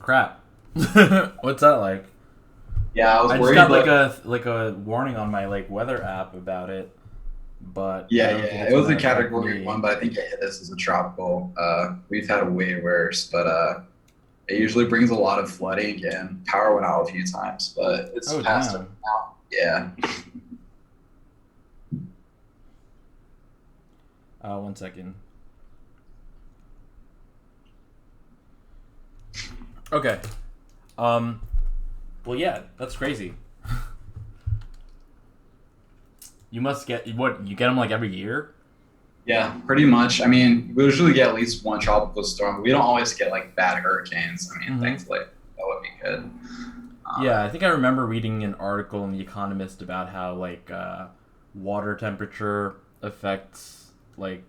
Crap. What's that like? Yeah, I was I just worried. got like a warning on my like weather app about it, but I Yeah, don't think yeah, it's it was a gonna affect category me. one, but I think it hit us as a tropical. We've had way worse, but it usually brings a lot of flooding and power went out a few times, but it's Oh past it damn. now. Yeah. 1 second. Okay. Um. Well, yeah, that's crazy. You must get what? You get them like every year? Yeah, pretty much. I mean, we usually get at least one tropical storm. We don't always get like bad hurricanes. I mean, Mm-hmm. thankfully, that would be good. Yeah, I think I remember reading an article in The Economist about how like water temperature affects like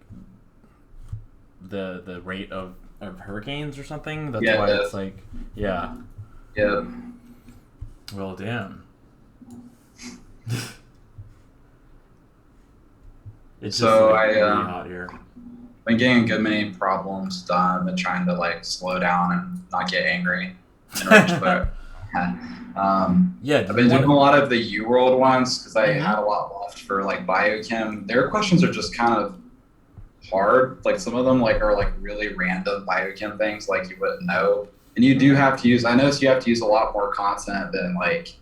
the rate of hurricanes or something. That's Yeah, it why it's does. like yeah. Yeah. Well, damn. It's just So like I really hot here. been getting a good many problems done. I've been trying to like slow down and not get angry and rage quit. Yeah, do I've you been want doing to? a lot of the U World ones because I Mm-hmm. had a lot left for like biochem. Their questions are just kind of hard. Like some of them like are like really random biochem things like you wouldn't know. And you do Mm-hmm. have to use. I noticed you have to use a lot more content than like it's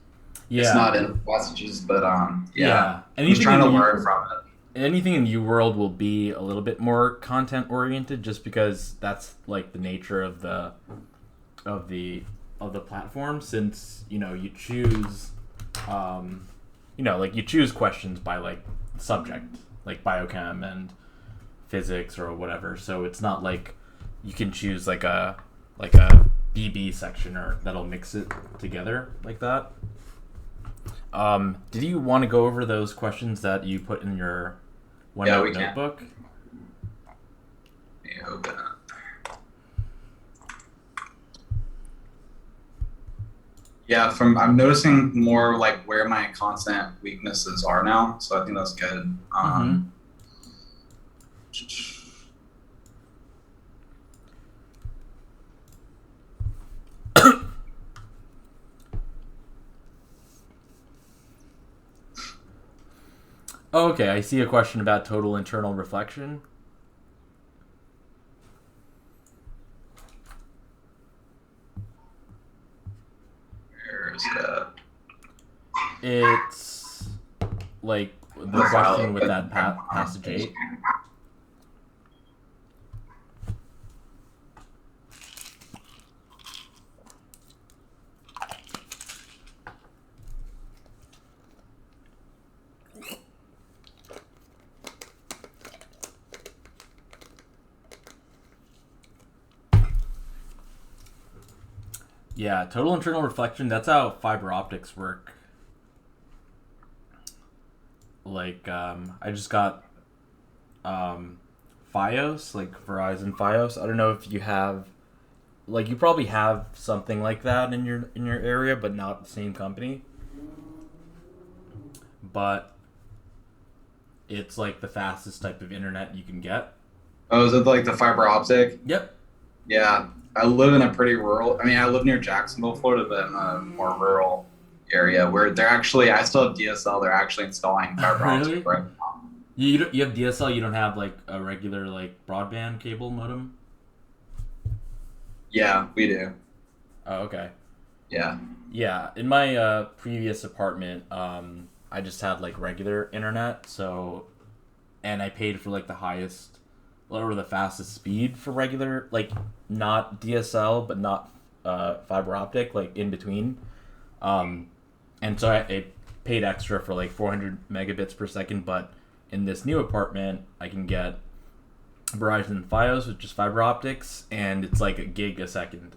Yeah, not in passages, but yeah, yeah. I'm just trying to learn from it. Anything in UWorld will be a little bit more content oriented, just because that's like the nature of the of the platform. Since you choose, um, like you choose questions by like subject, like biochem and physics or whatever. So it's not like you can choose like a BB section or that'll mix it together like that. Did you want to go over those questions that you put in your Yeah, OneNote we can. notebook? Let me open it. Yeah, from I'm noticing more like where my content weaknesses are now, so I think that's good. Mm-hmm. Oh, okay. I see a question about total internal reflection. Where is that It's like the the file question with that open? passage 8. Yeah, total internal reflection. That's how fiber optics work. Like, I just got FiOS, like Verizon FiOS. I don't know if you have, like, you probably have something like that in your area, but not the same company. But it's like the fastest type of internet you can get. Oh, is it like the fiber optic? Yep. Yeah, I live in a pretty rural. I mean, I live near Jacksonville, Florida, but in a more rural area where they're actually. I still have DSL. They're actually installing fiber optic Really? right now. You have DSL. You don't have like a regular like broadband cable modem. Yeah, we do. Oh, okay. Yeah. Yeah, in my previous apartment, I just had like regular internet, so and I paid for like the highest or the fastest speed for regular, like not DSL, but not fiber optic, like in between. Um, and so I paid extra for like 400 megabits per second, but in this new apartment, I can get Verizon FiOS, which is fiber optics, and it's like a gig a second.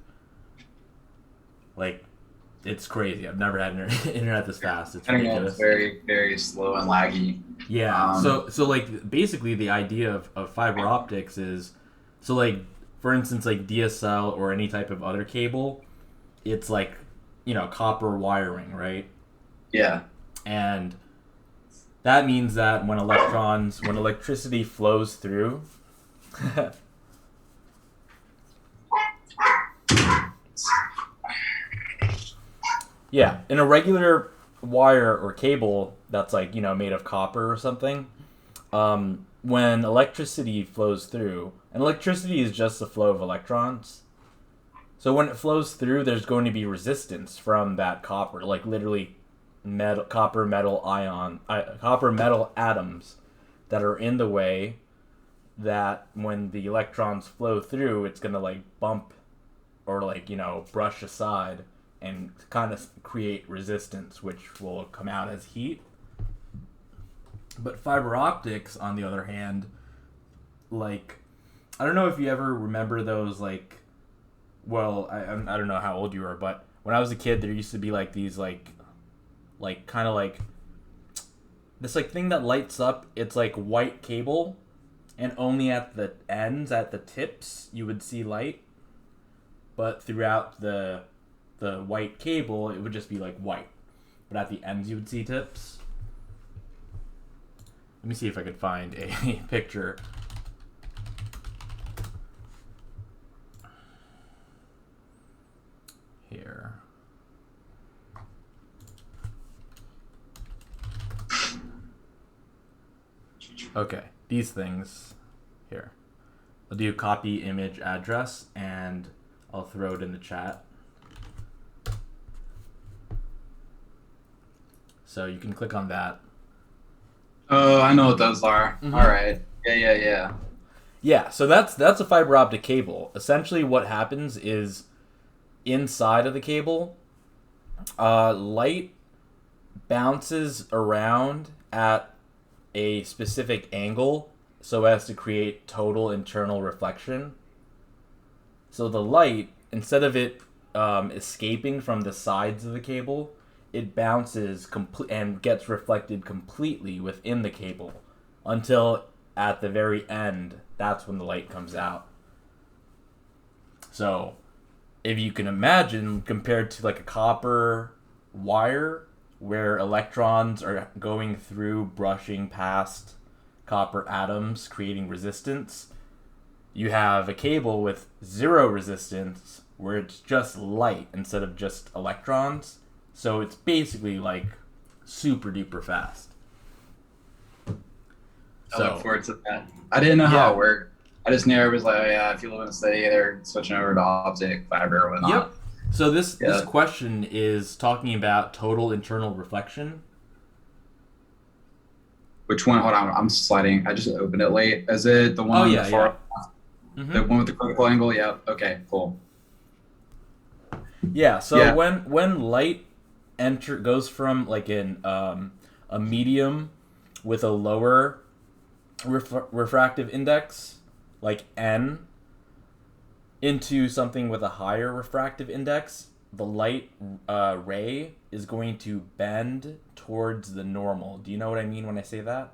Like, it's crazy. I've never had internet this fast. It's Internet is ridiculous. very, very slow and laggy. Yeah. Um, So like basically the idea of fiber optics is so like for instance like DSL or any type of other cable, it's like copper wiring, right? yeah. And that means that when electricity flows through, Yeah, in a regular wire or cable that's like, made of copper or something, when electricity flows through, and electricity is just the flow of electrons. So when it flows through, there's going to be resistance from that copper, like literally copper metal atoms that are in the way, that when the electrons flow through, it's going to like bump or like, brush aside and kind of create resistance, which will come out as heat. But fiber optics, on the other hand, like, I don't know if you ever remember those, like, well, I don't know how old you are, but when I was a kid, there used to be like these like kind of like this like thing that lights up. It's like white cable, and only at the ends, at the tips, you would see light. But throughout the white cable, it would just be like white. But at the ends, you would see tips. Let me see if I could find a picture. Here. Okay, these things here. I'll do copy image address and I'll throw it in the chat. So you can click on that. Oh, I know what those are. Mm-hmm. All right. Yeah. Yeah, so that's a fiber optic cable. Essentially what happens is inside of the cable, light bounces around at a specific angle so as to create total internal reflection. So the light, instead of it escaping from the sides of the cable, it bounces and gets reflected completely within the cable until at the very end, that's when the light comes out. So if you can imagine, compared to like a copper wire where electrons are going through, brushing past copper atoms, creating resistance, you have a cable with zero resistance where it's just light instead of just electrons. So it's basically like super duper fast. I look forward to that. I didn't know how it worked. I just knew it was like, oh, yeah, if you live in a city, they're switching over to optic fiber or whatnot. Yep. So this question is talking about total internal reflection. Which one? Hold on, I'm sliding. I just opened it late. Is it the one on the far? Mm-hmm. The one with the critical angle? Yeah. Okay. Cool. Yeah. So when light goes from like a medium with a lower refractive index, like N, into something with a higher refractive index, the light ray is going to bend towards the normal. Do you know what I mean when I say that?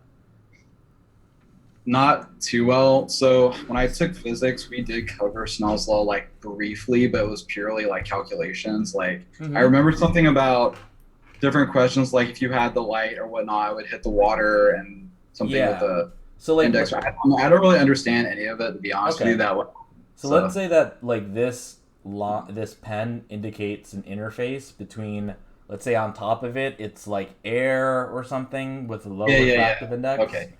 Not too well. So when I took physics, we did cover Snell's law like briefly, but it was purely like calculations. Like I remember something about different questions, like if you had the light or whatnot, it would hit the water and something with the index. I don't really understand any of it, to be honest with you. That way. So let's say that like this pen indicates an interface between, let's say on top of it, it's like air or something with a low refractive index. Okay.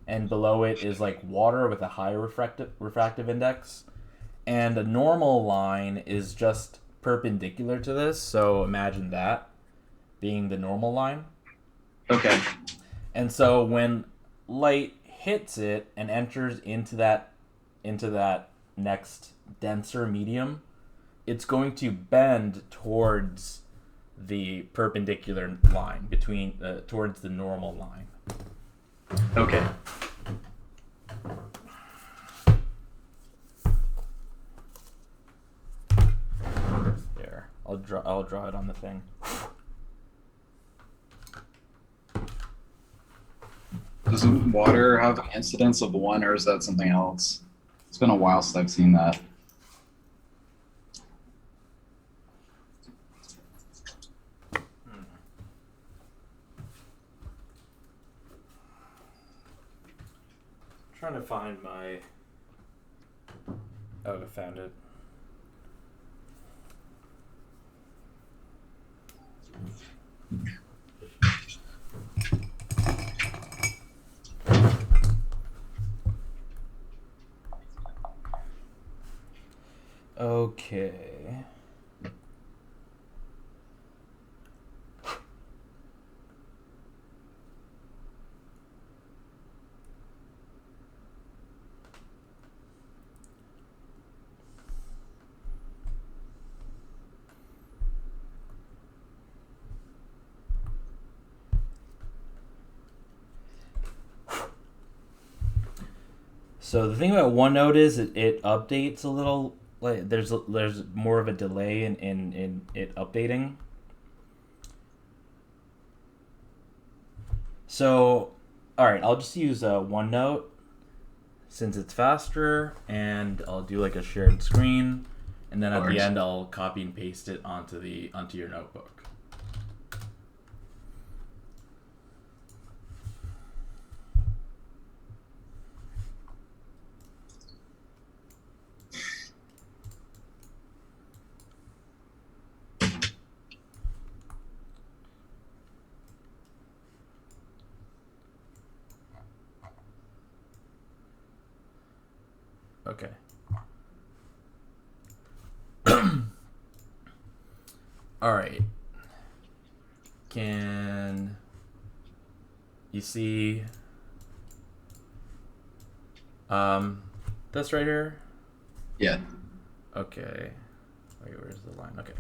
And below it is like water with a higher refractive index. And a normal line is just perpendicular to this. So imagine that being the normal line. Okay. And so when light hits it and enters into that next denser medium, it's going to bend towards the perpendicular line towards the normal line. Okay. There, I'll draw it on the thing. Does water have an incidence of 1, or is that something else? It's been a while since I've seen that. Trying to find my... Oh, I found it. Okay. So the thing about OneNote is it updates a little. Like there's more of a delay in it updating. So, all right, I'll just use OneNote since it's faster, and I'll do like a shared screen, and then at the end I'll copy and paste it onto your notebook. Okay. All right. Can you see this right here? Yeah. Okay. Wait, where's the line? Okay.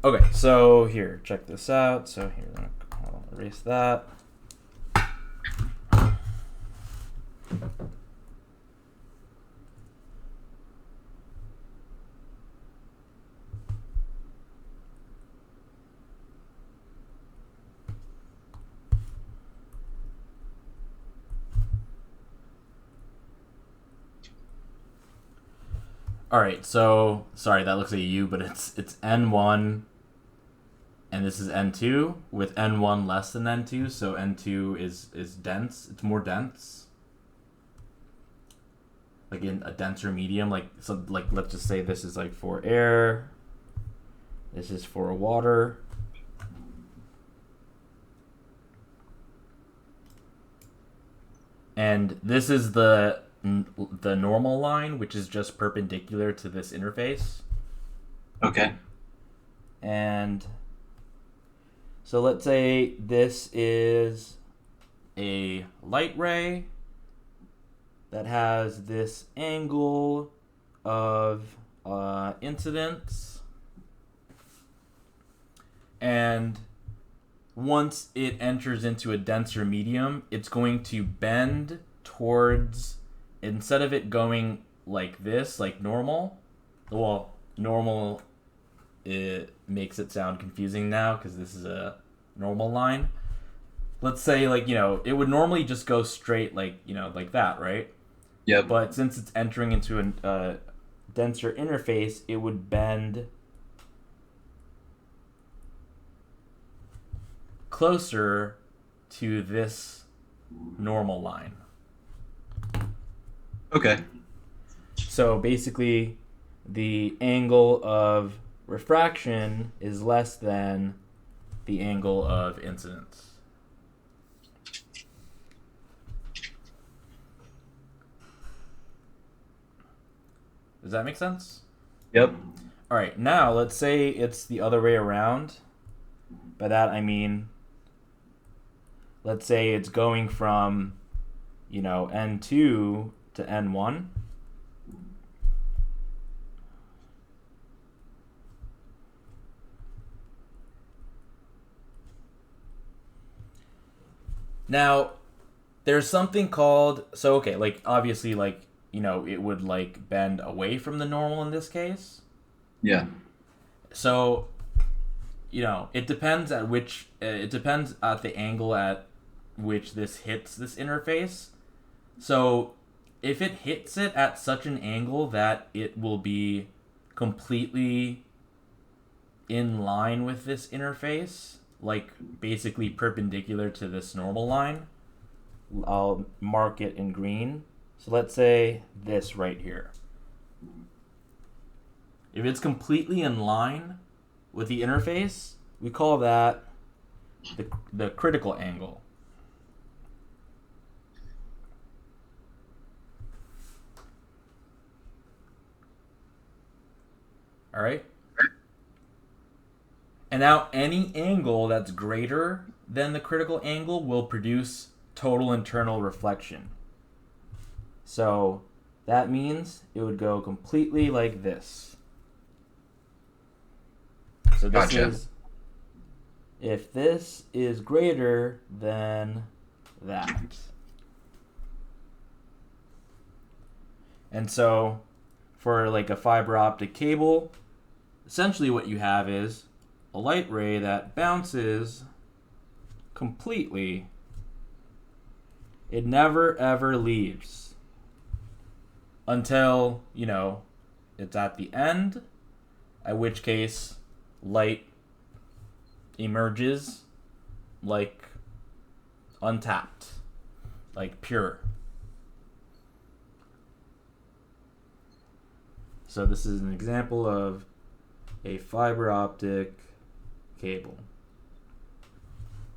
Okay, so here, check this out. So here, I'll erase that. All right, so sorry that looks like a U, but it's N1, and this is N2 with N1 less than N2, so N2 is dense. It's more dense, like in a denser medium. Like so, like let's just say this is like for air. This is for water. And this is the normal line, which is just perpendicular to this interface. Okay. And so let's say this is a light ray that has this angle of incidence. And once it enters into a denser medium, it's going to bend towards, instead of it going like this, like normal, well, normal, it makes it sound confusing now because this is a normal line. Let's say, like, it would normally just go straight, like, like that, right? Yeah. But since it's entering into a denser interface, it would bend closer to this normal line. Okay. So basically, the angle of refraction is less than the angle of incidence. Does that make sense? Yep. All right, now let's say it's the other way around. By that I mean, let's say it's going from, N2 to N1. Now, there's something called, so okay, like obviously, like, it would like bend away from the normal in this case. Yeah. So, it depends at the angle at which this hits this interface. So, if it hits it at such an angle that it will be completely in line with this interface, like basically perpendicular to this normal line, I'll mark it in green. So let's say this right here. If it's completely in line with the interface, we call that the critical angle. All right? And now any angle that's greater than the critical angle will produce total internal reflection. So that means it would go completely like this. So this is, if this is greater than that. And so for like a fiber optic cable, essentially what you have is a light ray that bounces completely. It never ever leaves until, you know, it's at the end, at which case light emerges like untapped, like pure. So this is an example of a fiber optic cable.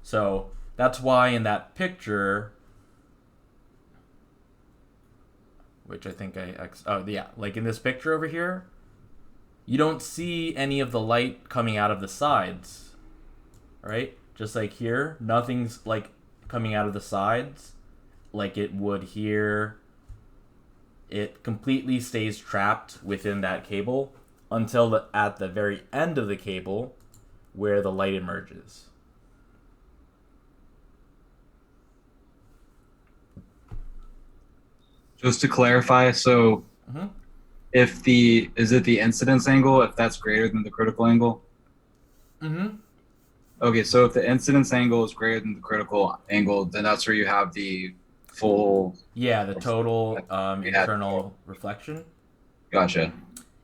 So that's why in that picture, which I think like in this picture over here, you don't see any of the light coming out of the sides, right? Just like here, nothing's like coming out of the sides like it would here. It completely stays trapped within that cable until at the very end of the cable where the light emerges. Just to clarify, so if is it the incidence angle if that's greater than the critical angle? Okay, so if the incidence angle is greater than the critical angle, then that's where you have the full... Yeah, the total internal reflection. Gotcha.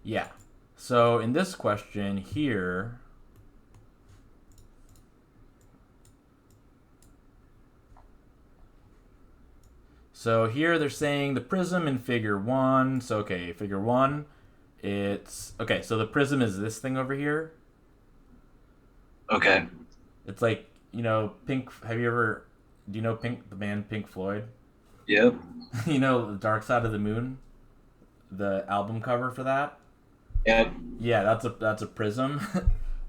Yeah. So in this question here, so here they're saying the prism in figure 1. So okay, figure 1, it's okay, so the prism is this thing over here. Okay. It's like, you know, Pink, do you know the band Pink Floyd? Yep. You know, The Dark Side of the Moon, the album cover for that? Yep. Yeah, that's a prism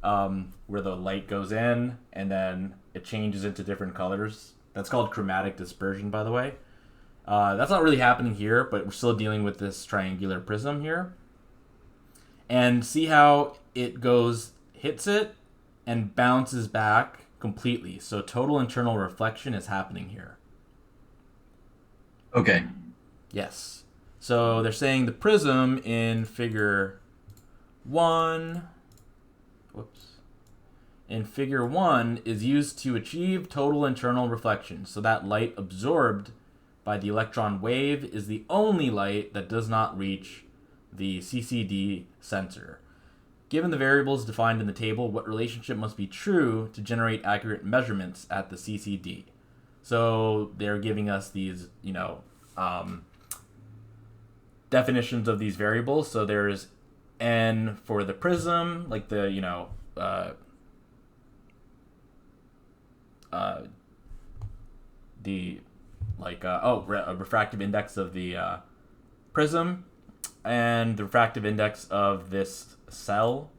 where the light goes in and then it changes into different colors. That's called chromatic dispersion, by the way. That's not really happening here, but we're still dealing with this triangular prism here. And see how it hits it, and bounces back completely. So total internal reflection is happening here. Okay. Yes. So they're saying the prism in figure 1, in figure 1 is used to achieve total internal reflection. So that light absorbed by the electron wave is the only light that does not reach the CCD sensor. Given the variables defined in the table, what relationship must be true to generate accurate measurements at the CCD? So they're giving us these, you know, definitions of these variables. So there's N for the prism, like the, you know, refractive index of the prism, and the refractive index of this cell,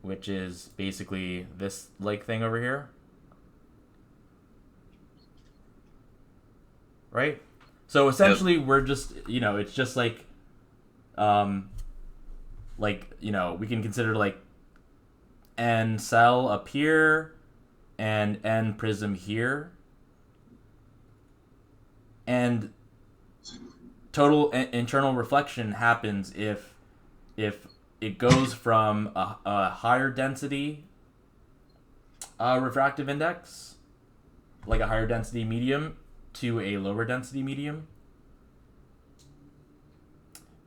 which is basically this like thing over here, right? So essentially we're just, you know, it's just like you know, we can consider like N cell up here and N prism here, and total internal reflection happens if it goes from a higher density refractive index, like a higher density medium, to a lower density medium.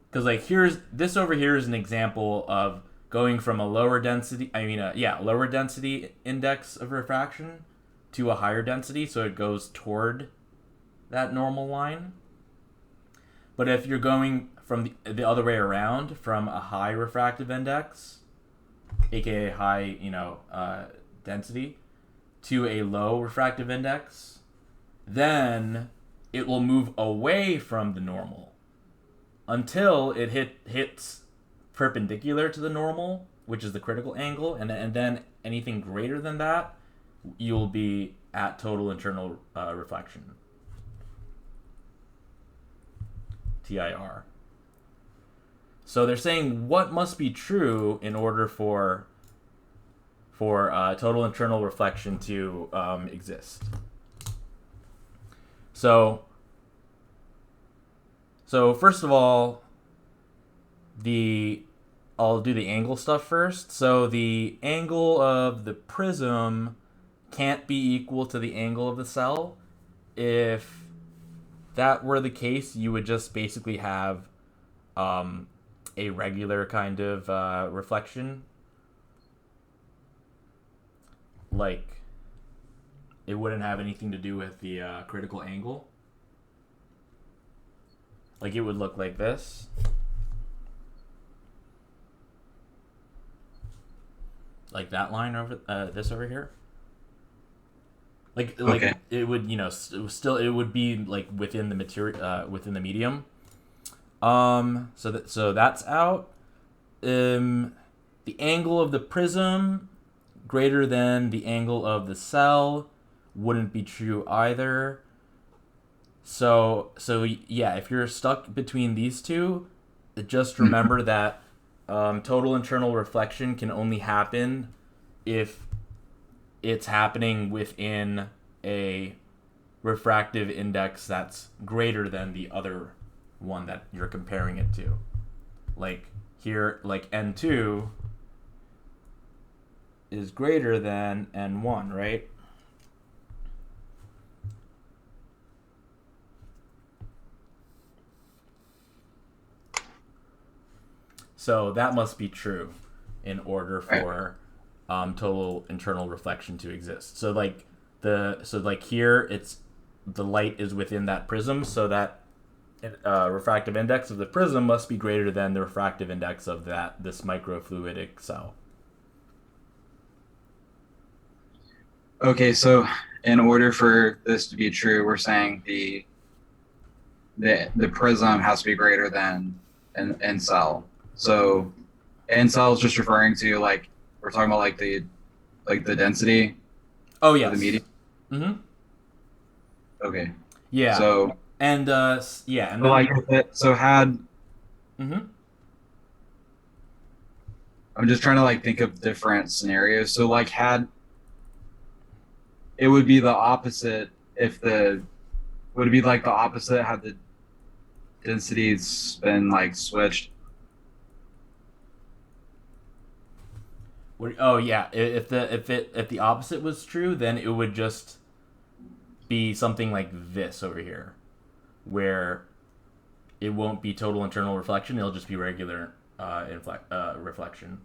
Because like this over here is an example of going from a lower density, lower density index of refraction to a higher density, so it goes toward that normal line. But if you're going from the other way around, from a high refractive index, aka high, density, to a low refractive index, then it will move away from the normal until it hits perpendicular to the normal, which is the critical angle, and then anything greater than that, you'll be at total internal reflection. TIR. So they're saying what must be true in order for total internal reflection to exist. So first of all, I'll do the angle stuff first. So the angle of the prism can't be equal to the angle of the cell. If that were the case, you would just basically have a regular kind of reflection. Like, it wouldn't have anything to do with the critical angle. Like, it would look like this. Like that line over this over here. Like Okay. it would, it would be like within the material, within the medium. So that's out. The angle of the prism greater than the angle of the cell wouldn't be true either. So yeah, if you're stuck between these two, just remember that total internal reflection can only happen if it's happening within a refractive index that's greater than the other one that you're comparing it to. Like here, like N2 is greater than N1, right? So that must be true in order for total internal reflection to exist. So like here, it's the light is within that prism, so that refractive index of the prism must be greater than the refractive index of this microfluidic cell. Okay, so in order for this to be true, we're saying the prism has to be greater than n cell. So n cell is just referring to, like, we're talking about like the density. Oh yes. Of the medium. Mm-hmm. Okay. Yeah. So and yeah, and so then, like had. Mm-hmm. I'm just trying to like think of different scenarios. So like it would be the opposite would it be like the opposite had the densities been like switched? Oh yeah, if the opposite was true, then it would just be something like this over here, where it won't be total internal reflection; it'll just be regular reflection.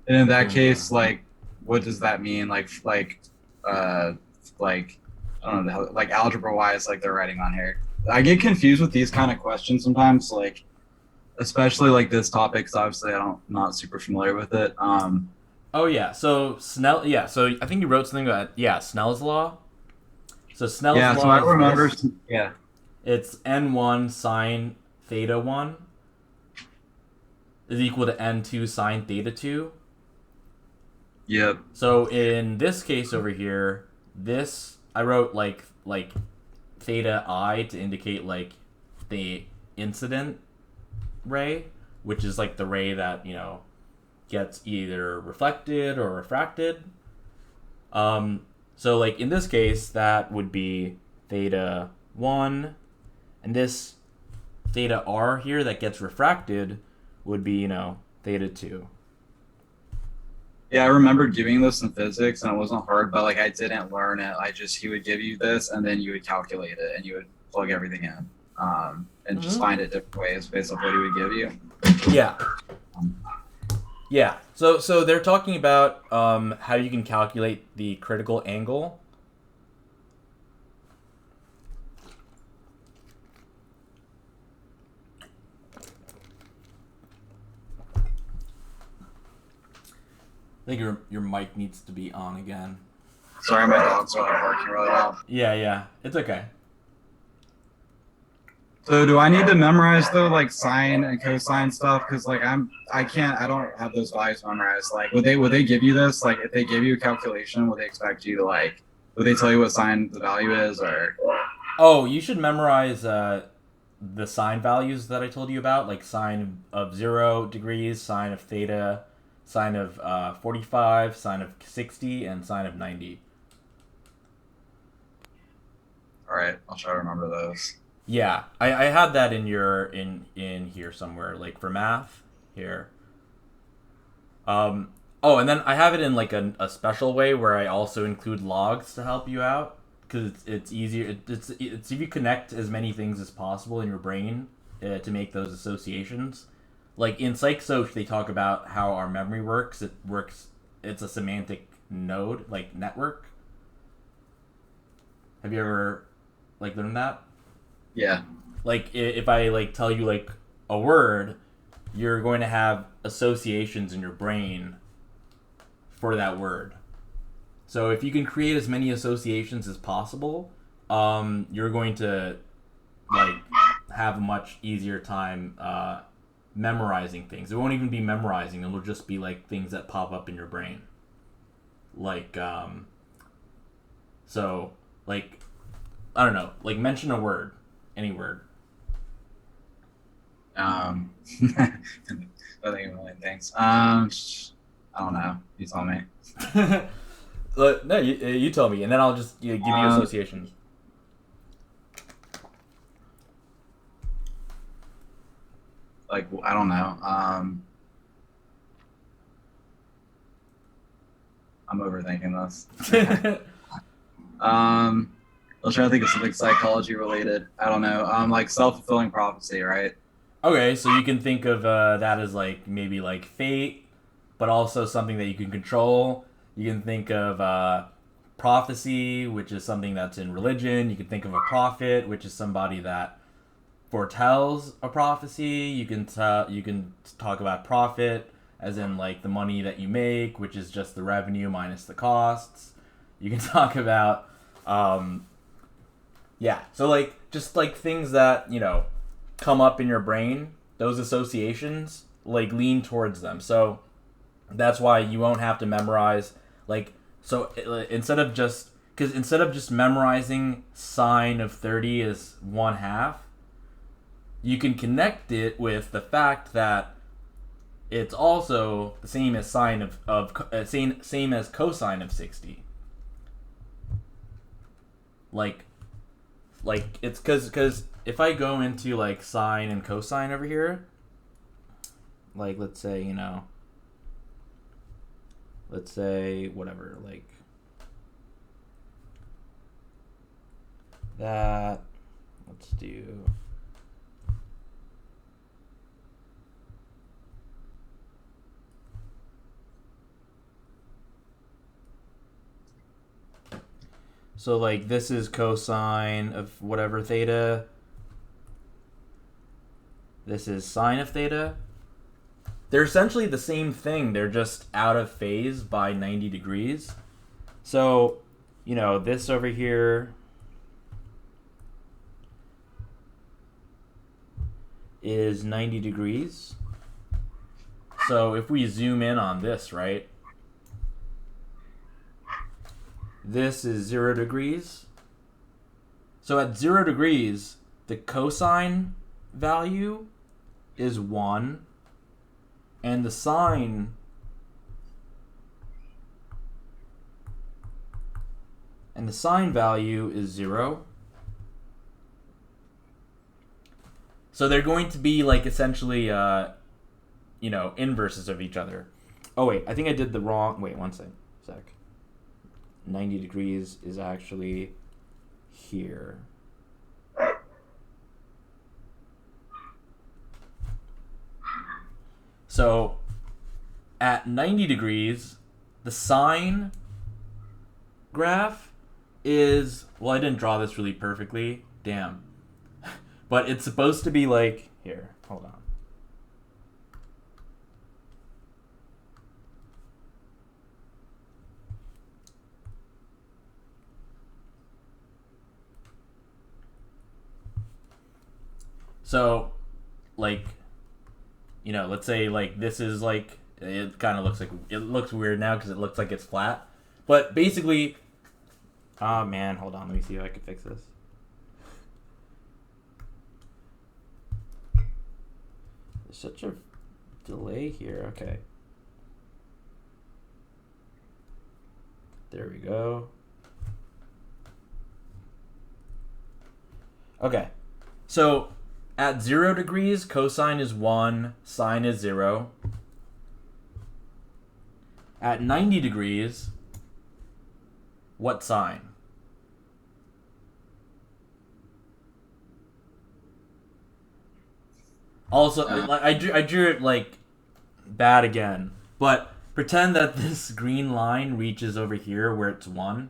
And in that case, like, what does that mean? Like I don't know, like algebra wise, like they're writing on here. I get confused with these kind of questions sometimes, like especially like this topic, because obviously I'm not super familiar with it. Oh yeah, so Snell. Yeah, so I think you wrote something about Snell's law. So Snell's law. So I remember. This. Yeah. It's n1 sine theta 1 is equal to n2 sine theta 2. Yep. So in this case over here, I wrote like theta I to indicate like the incident ray, which is like the ray that gets either reflected or refracted. So like in this case, that would be theta 1, and this theta r here that gets refracted would be theta 2. Yeah, I remember doing this in physics, and it wasn't hard, but like I didn't learn it. He would give you this, and then you would calculate it, and you would plug everything in, and just find it different ways based on what he would give you. Yeah. Yeah. So they're talking about how you can calculate the critical angle. I think your mic needs to be on again. Sorry, my dog's barking really loud. Yeah, it's okay. So do I need to memorize though, like sine and cosine stuff? Because like I don't have those values memorized. Like would they give you this? Like if they give you a calculation, would they expect you to like would they tell you what sine the value is or? Oh, you should memorize the sine values that I told you about, like sine of 0 degrees, sine of theta, sine of 45, sine of 60, and sine of 90. All right, I'll try to remember those. Yeah, I had that in your in here somewhere, like for math here. Um, oh, and then I have it in like a special way where I also include logs to help you out because it's easier. It's if you connect as many things as possible in your brain to make those associations. Like in psych they talk about how our memory works. It works. It's a semantic node, like network. Have you ever like learned that? Yeah. Like if I like tell you like a word, you're going to have associations in your brain for that word. So if you can create as many associations as possible, you're going to like have a much easier time memorizing things. It won't even be memorizing; it'll just be like things that pop up in your brain. Like so like I don't know, like mention a word, any word. I think of really things. I don't know. You tell me. No, you tell me, and then I'll just give you associations. Like I don't know. I'm overthinking this. I was trying to think of something psychology related. I don't know. Like self-fulfilling prophecy, right? Okay, so you can think of that as like maybe like fate, but also something that you can control. You can think of prophecy, which is something that's in religion. You can think of a prophet, which is somebody that foretells a prophecy. You can talk about profit as in like the money that you make, which is just the revenue minus the costs. You can talk about yeah, so like just like things that come up in your brain, those associations like lean towards them. So that's why you won't have to memorize like so instead of just memorizing sine of 30 is 1/2, you can connect it with the fact that it's also the same as same as cosine of 60. Like it's because if I go into like sine and cosine over here, like let's say whatever, like that. Let's do so like this is cosine of whatever theta. This is sine of theta. They're essentially the same thing. They're just out of phase by 90 degrees. So, this over here is 90 degrees. So if we zoom in on this, right? This is 0 degrees. So at 0 degrees, the cosine value is 1, and the sine value is 0. So they're going to be like essentially inverses of each other. Oh wait, I think I did the wrong. Wait, one sec. 90 degrees is actually here. So at 90 degrees, the sine graph is, well, I didn't draw this really perfectly. Damn. But it's supposed to be like, here, hold on. So, like, you know, let's say like this is like it kind of looks like it looks weird now because it looks like it's flat, but basically, oh man, hold on, let me see if I can fix this. There's such a delay here. Okay, there we go. Okay, so at 0 degrees, cosine is 1, sine is 0. At 90 degrees, what sine? Also, I drew it like bad again, but pretend that this green line reaches over here where it's 1.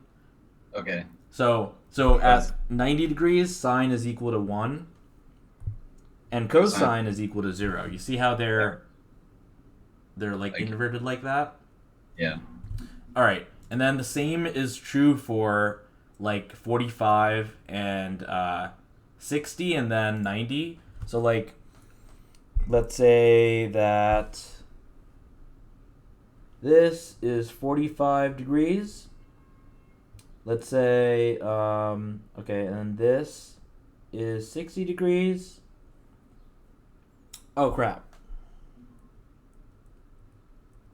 Okay. So at 90 degrees, sine is equal to 1, and cosine is equal to 0. You see how they're like inverted like that? Yeah. All right, and then the same is true for like 45 and 60, and then 90. So like, let's say that this is 45 degrees. Let's say, okay, and this is 60 degrees. Oh, crap.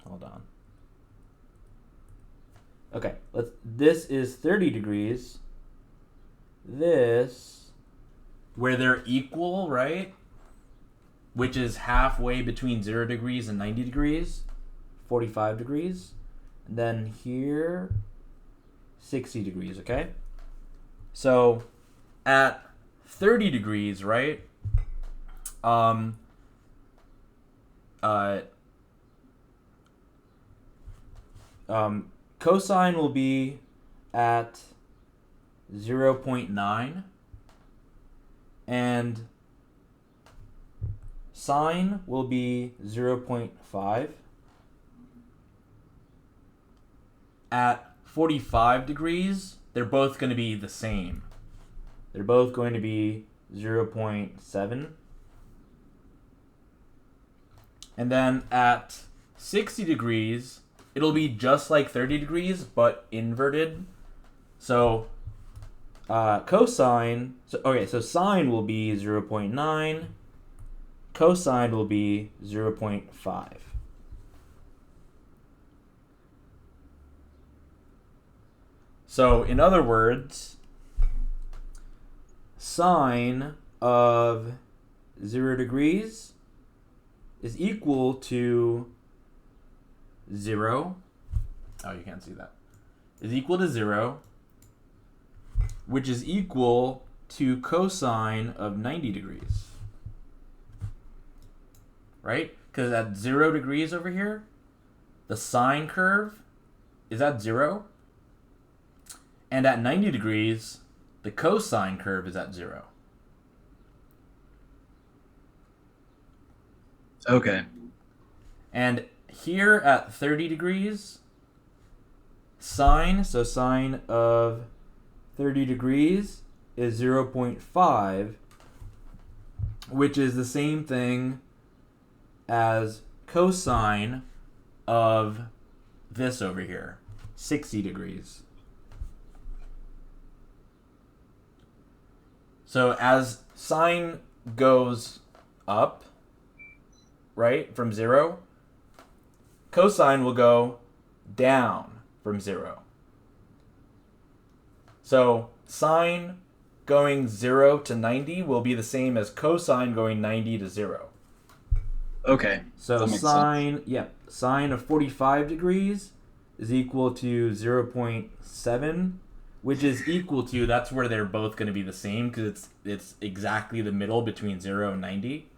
Hold on. Okay, this is 30 degrees. This, where they're equal, right? Which is halfway between 0 degrees and 90 degrees, 45 degrees. And then here, 60 degrees, okay? So at 30 degrees, right? Cosine will be at 0.9, and sine will be 0.5. At 45 degrees, they're both going to be the same. They're both going to be 0.7. And then at 60 degrees, it'll be just like 30 degrees, but inverted. So cosine, so sine will be 0.9, cosine will be 0.5. So in other words, sine of 0 degrees is equal to 0. Oh, you can't see that. Is equal to 0, which is equal to cosine of 90 degrees. Right? Because at 0 degrees over here, the sine curve is at 0. And at 90 degrees, the cosine curve is at 0. Okay. And here at 30 degrees, sine of 30 degrees is 0.5, which is the same thing as cosine of this over here, 60 degrees. So as sine goes up, right, from 0, cosine will go down from 0. So sine going 0 to 90 will be the same as cosine going 90 to 0. Okay. So sine of 45 degrees is equal to 0.7, which is equal to, that's where they're both going to be the same because it's exactly the middle between 0 and 90.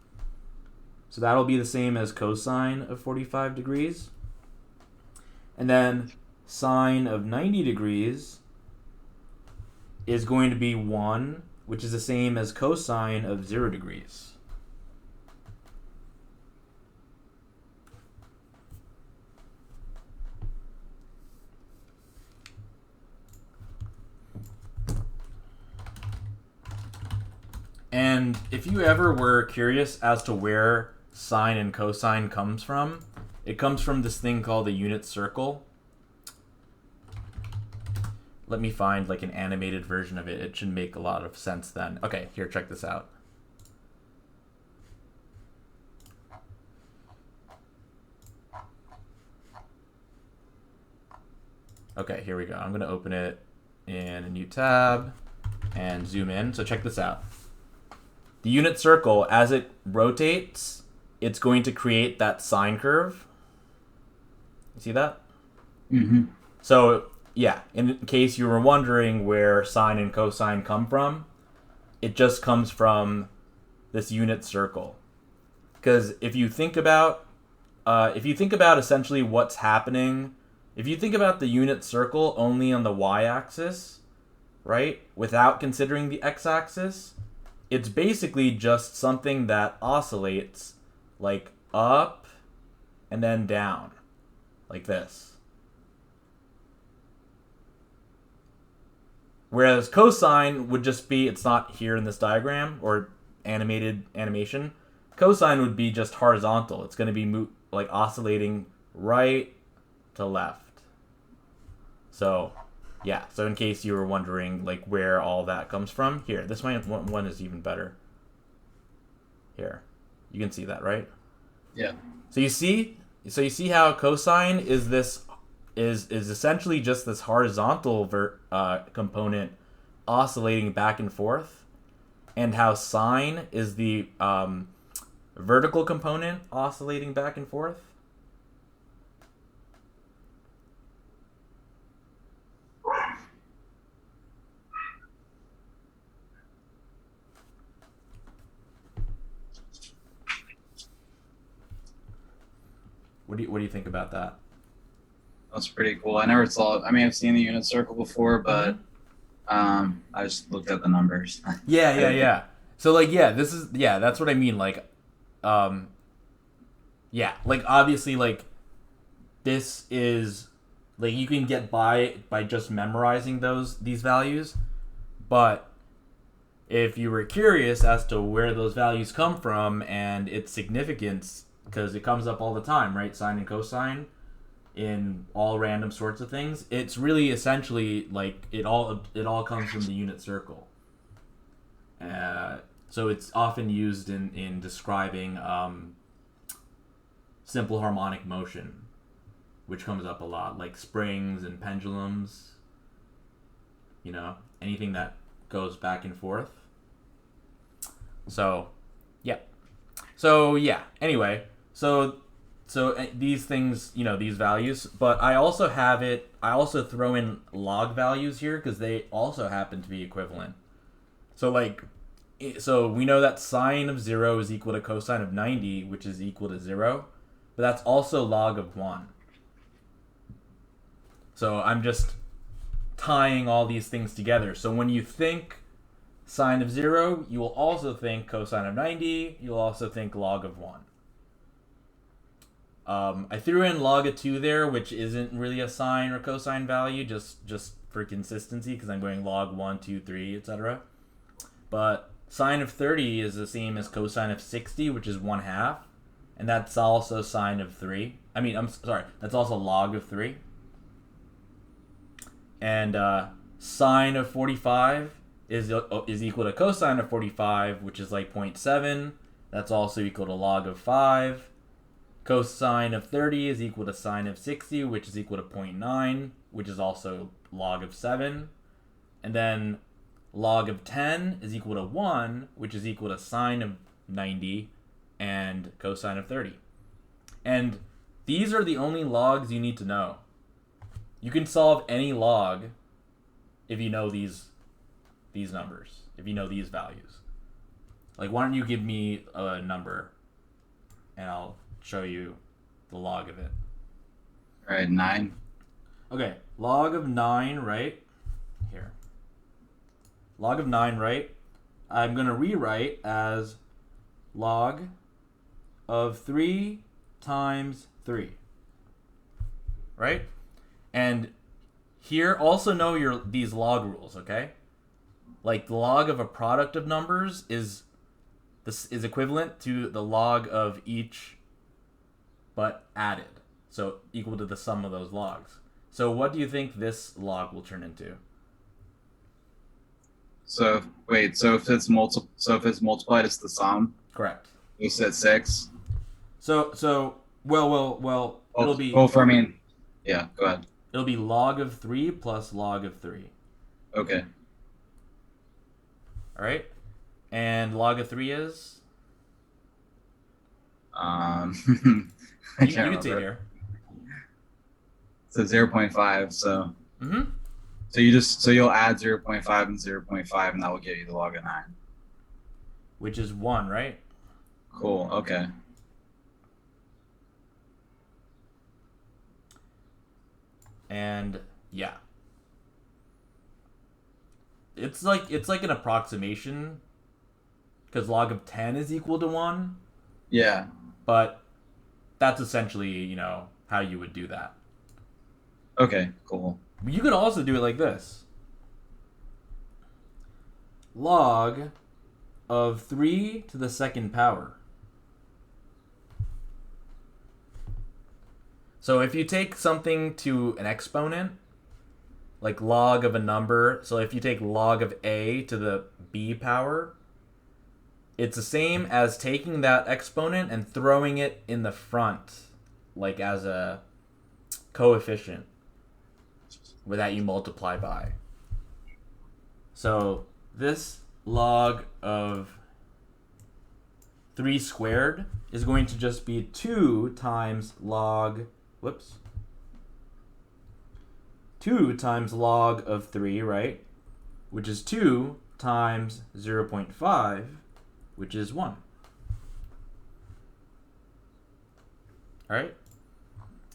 So that'll be the same as cosine of 45 degrees. And then sine of 90 degrees is going to be 1, which is the same as cosine of 0 degrees. And if you ever were curious as to where sine and cosine comes from, it comes from this thing called the unit circle. Let me find like an animated version of it. It should make a lot of sense then. Okay, here, check this out. Okay, here we go. I'm going to open it in a new tab and zoom in. So check this out. The unit circle, as it rotates, it's going to create that sine curve. You see that? Mm-hmm. So, yeah, in case you were wondering where sine and cosine come from, it just comes from this unit circle. Because if you think about essentially what's happening, if you think about the unit circle only on the y-axis, right, without considering the x-axis, it's basically just something that oscillates like up and then down, like this. Whereas cosine would just be, it's not here in this diagram or animation. Cosine would be just horizontal. It's going to be like oscillating right to left. So, yeah. So in case you were wondering like where all that comes from, here, this one is even better. Here, you can see that, right? Yeah. So you see how cosine is essentially just this horizontal component oscillating back and forth, and how sine is the vertical component oscillating back and forth. What do you think about that? That's pretty cool. I never saw. I mean, I've seen the unit circle before, but I just looked at the numbers. Yeah. So like, that's what I mean. Like, like obviously, like this is like you can get by just memorizing these values, but if you were curious as to where those values come from and its significance, because it comes up all the time, right? Sine and cosine in all random sorts of things. It's really essentially like it all comes from the unit circle. So it's often used in describing simple harmonic motion, which comes up a lot, like springs and pendulums. You know, anything that goes back and forth. So, yeah. Anyway, so these things, these values, but I also throw in log values here because they also happen to be equivalent. So we know that sine of 0 is equal to cosine of 90, which is equal to 0, but that's also log of 1. So I'm just tying all these things together. So when you think sine of 0, you will also think cosine of 90, you'll also think log of 1. I threw in log of 2 there, which isn't really a sine or cosine value, just for consistency, because I'm going log 1, 2, 3, etc. But sine of 30 is the same as cosine of 60, which is 1/2, and that's also sine of 3. That's also log of 3. And sine of 45 is equal to cosine of 45, which is like 0.7. That's also equal to log of 5. Cosine of 30 is equal to sine of 60, which is equal to 0.9, which is also log of 7. And then log of 10 is equal to 1, which is equal to sine of 90 and cosine of 30. And these are the only logs you need to know. You can solve any log if you know these numbers, if you know these values. Like, why don't you give me a number and I'll show you the log of it. All right, 9. Okay, log of 9, right? Here. Log of 9, right? I'm going to rewrite as log of 3 times 3. Right? And here, also know these log rules, okay? Like the log of a product of numbers is equivalent to the log of each but added. So equal to the sum of those logs. So what do you think this log will turn into? So wait, so if it's multiplied, it's the sum. Correct. You said 6. Well, it'll be Yeah, go ahead. it'll be log of 3 plus log of 3. Okay. All right? And log of 3 is I you can't can say remember. here. So 0.5. So Mhm. so you'll add 0.5 and 0.5, and that will give you the log of 9. Which is 1, right? Cool. Okay. And yeah. It's like an approximation because log of 10 is equal to 1, Yeah. but that's essentially, how you would do that. Okay. Cool. You could also do it like this. Log of 3 to the second power. So if you take something to an exponent, like log of a number, so if you take log of a to the b power, it's the same as taking that exponent and throwing it in the front, like as a coefficient that you multiply by. So this log of 3 squared is going to just be 2 times log, 2 times log of 3, right? Which is 2 times 0.5, which is 1. All right?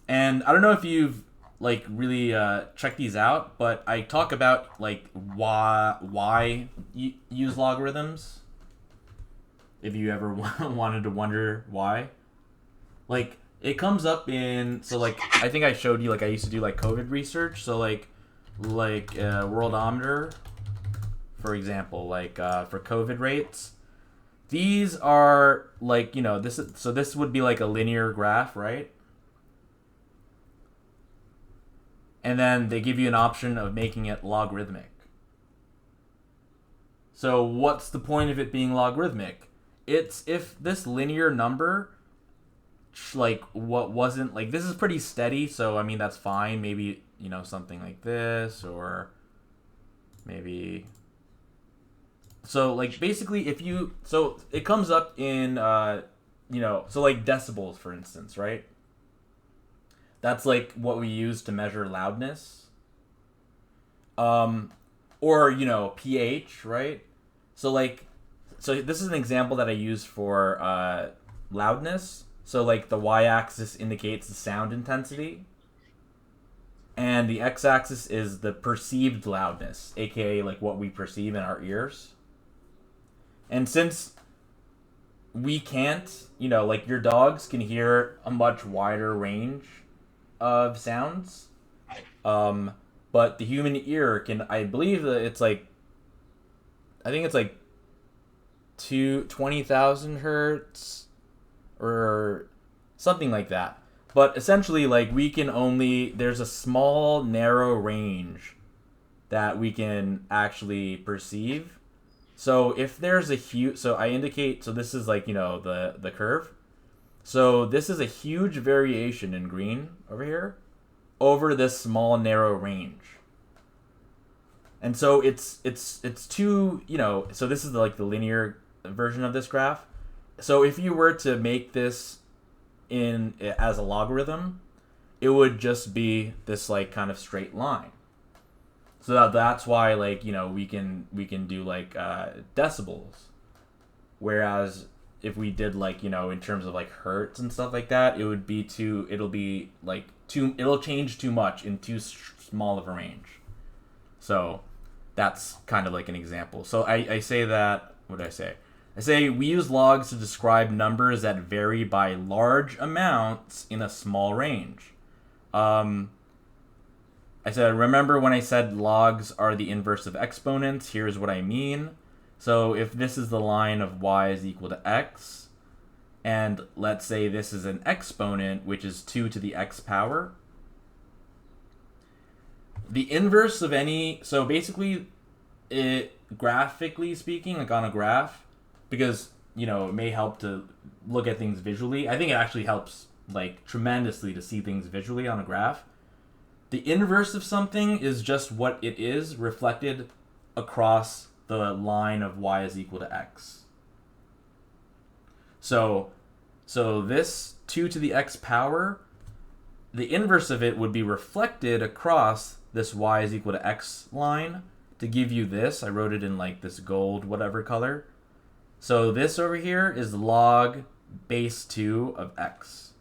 And I don't know if you've really checked these out, but I talk about why you use logarithms. If you ever wanted to wonder why. It comes up in, I think I showed you, I used to do COVID research, so worldometer, for example, for COVID rates, these are this would be a linear graph, right? And then they give you an option of making it logarithmic. So what's the point of it being logarithmic? It's if this linear number what wasn't this is pretty steady, so I mean that's fine. Maybe something like this, or maybe basically if you it comes up in decibels, for instance, right? That's what we use to measure loudness, or pH, right? So this is an example that I use for loudness. So the y-axis indicates the sound intensity, and the x-axis is the perceived loudness, aka what we perceive in our ears. And since we can't, your dogs can hear a much wider range of sounds, but the human ear can, I believe that it's I think it's 20,000 hertz or something like that. But essentially, we can only, there's a small, narrow range that we can actually perceive. So if there's a huge, so I indicate, so this is the curve. So this is a huge variation in green over here over this small, narrow range. And so it's too, so this is the linear version of this graph. So if you were to make this as a logarithm, it would just be this kind of straight line. So that's why we can do decibels, whereas if we did in terms of hertz and stuff like that, it'll change too much in too small of a range. So that's kind of an example. So I say that, what did I say? I say we use logs to describe numbers that vary by large amounts in a small range. I said, remember when I said logs are the inverse of exponents? Here's what I mean. So if this is the line of y is equal to x, and let's say this is an exponent, which is 2 to the x power, the inverse of any, so basically, graphically speaking, like on a graph, because, you know, it may help to look at things visually. I think it actually helps, like, tremendously to see things visually on a graph. The inverse of something is just what it is reflected across the line of y is equal to x. So this 2 to the x power, the inverse of it would be reflected across this y is equal to x line to give you this. I wrote it in like this gold whatever color. So this over here is log base 2 of x.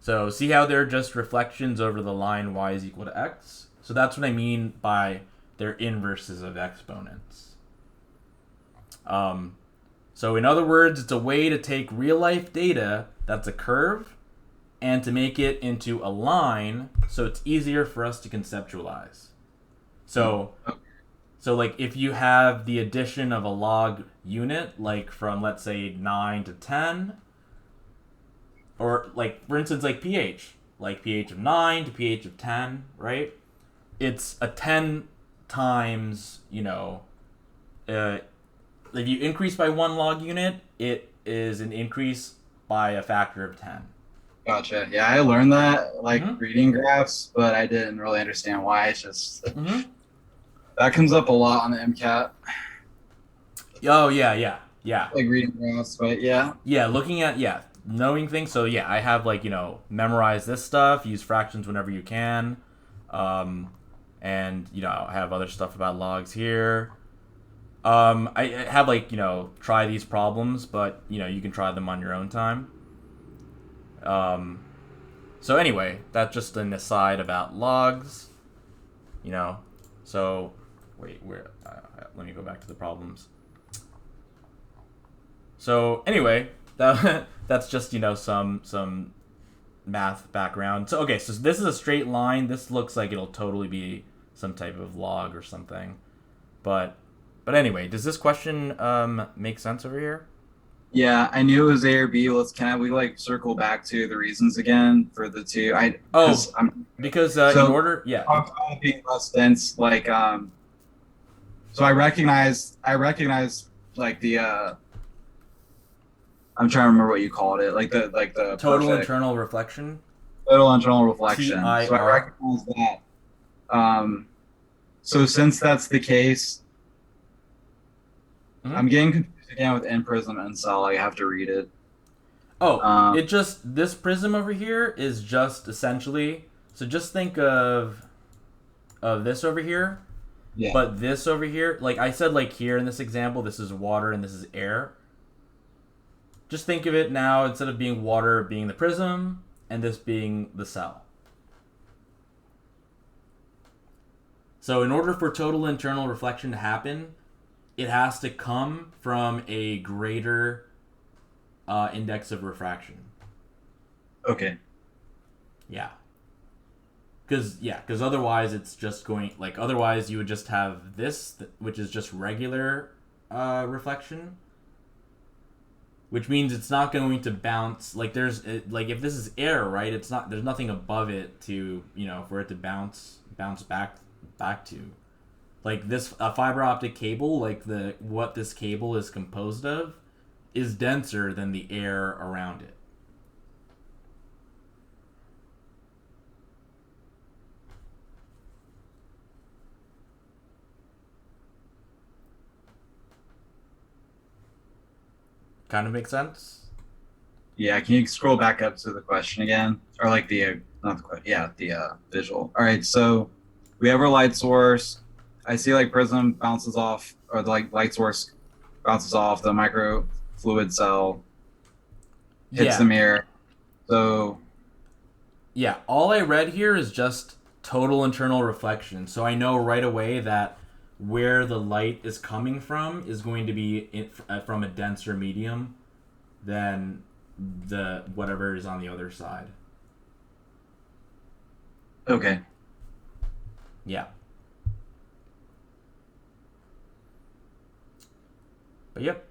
So see how they're just reflections over the line y is equal to x? So that's what I mean by they're inverses of exponents. So in other words, it's a way to take real life data that's a curve and to make it into a line so it's easier for us to conceptualize. So like if you have the addition of a log unit, like from let's say 9 to 10, or like for instance like pH of 9 to pH of 10, right? It's a 10 times, you know, if you increase by 1 log unit, it is an increase by a factor of 10. Gotcha. Yeah, I learned that like reading graphs, but I didn't really understand why. It's just that comes up a lot on the MCAT. Oh yeah. Like reading graphs, but yeah. Yeah, looking at knowing things. So yeah, I have like, you know, memorize this stuff, use fractions whenever you can, and you know, I have other stuff about logs here. I have like, you know, try these problems, but you know, you can try them on your own time. So anyway, that's just an aside about logs, you know. So wait, let me go back to the problems. So anyway, that's just, you know, some math background. So okay, so this is a straight line. This looks like it'll totally be some type of log or something. But anyway, does this question make sense over here? Yeah, I knew it was A or B. Can we like circle back to the reasons again for the two? Because so in order, yeah. Being less dense, like so I recognize like the I'm trying to remember what you called it, like the total internal reflection. Total internal reflection. TIR. So I recognize that. So since that's the case, I'm getting confused again with N prism and cell. I have to read it. This prism over here is just essentially, so just think of this over here. Yeah. But this over here, like I said, like here in this example, this is water and this is air. Just think of it now, instead of being water being the prism and this being the cell. So in order for total internal reflection to happen, it has to come from a greater index of refraction. Okay. Yeah. Because otherwise it's just going, like, otherwise you would just have this, which is just regular reflection, which means it's not going to bounce, like like if this is air, right, it's not, there's nothing above it to, you know, for it to bounce back to. Like this, a fiber optic cable, like what this cable is composed of is denser than the air around it. Kind of makes sense? Yeah, can you scroll back up to the question again? Or like the visual. All right, so we have our light source. I see like prism bounces off, or the like light source bounces off the microfluid cell, hits the mirror. So yeah, all I read here is just total internal reflection. So I know right away that where the light is coming from is going to be from a denser medium than the whatever is on the other side. Okay. Yeah. But yep.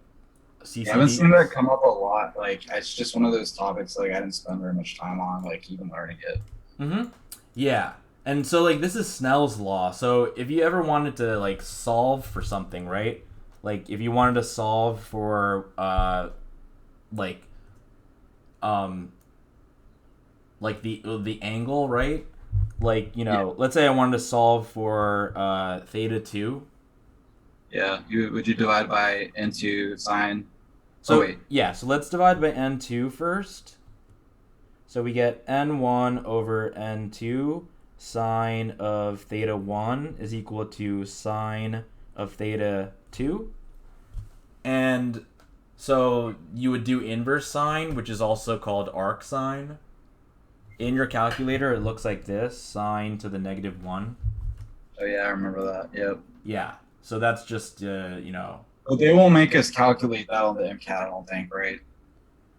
Yeah, I haven't seen CCDs. that come up a lot. Like, it's just one of those topics like I didn't spend very much time on, like even learning it. Mm-hmm. Yeah. And so like this is Snell's law. So if you ever wanted to like solve for something, right? Like if you wanted to solve for like um the angle, right? Like, Yeah. let's say I wanted to solve for theta 2. Yeah. Would you divide by into sine? Oh So, wait. yeah, so let's divide by n2 first. So we get n1 over n2 sine of theta 1 is equal to sine of theta 2. And so you would do inverse sine, which is also called arc sine. In your calculator, it looks like this, sine to the negative 1. Oh yeah, I remember that. Yep. Yeah. So that's just, But they won't make us calculate that on the MCAT, I don't think, right?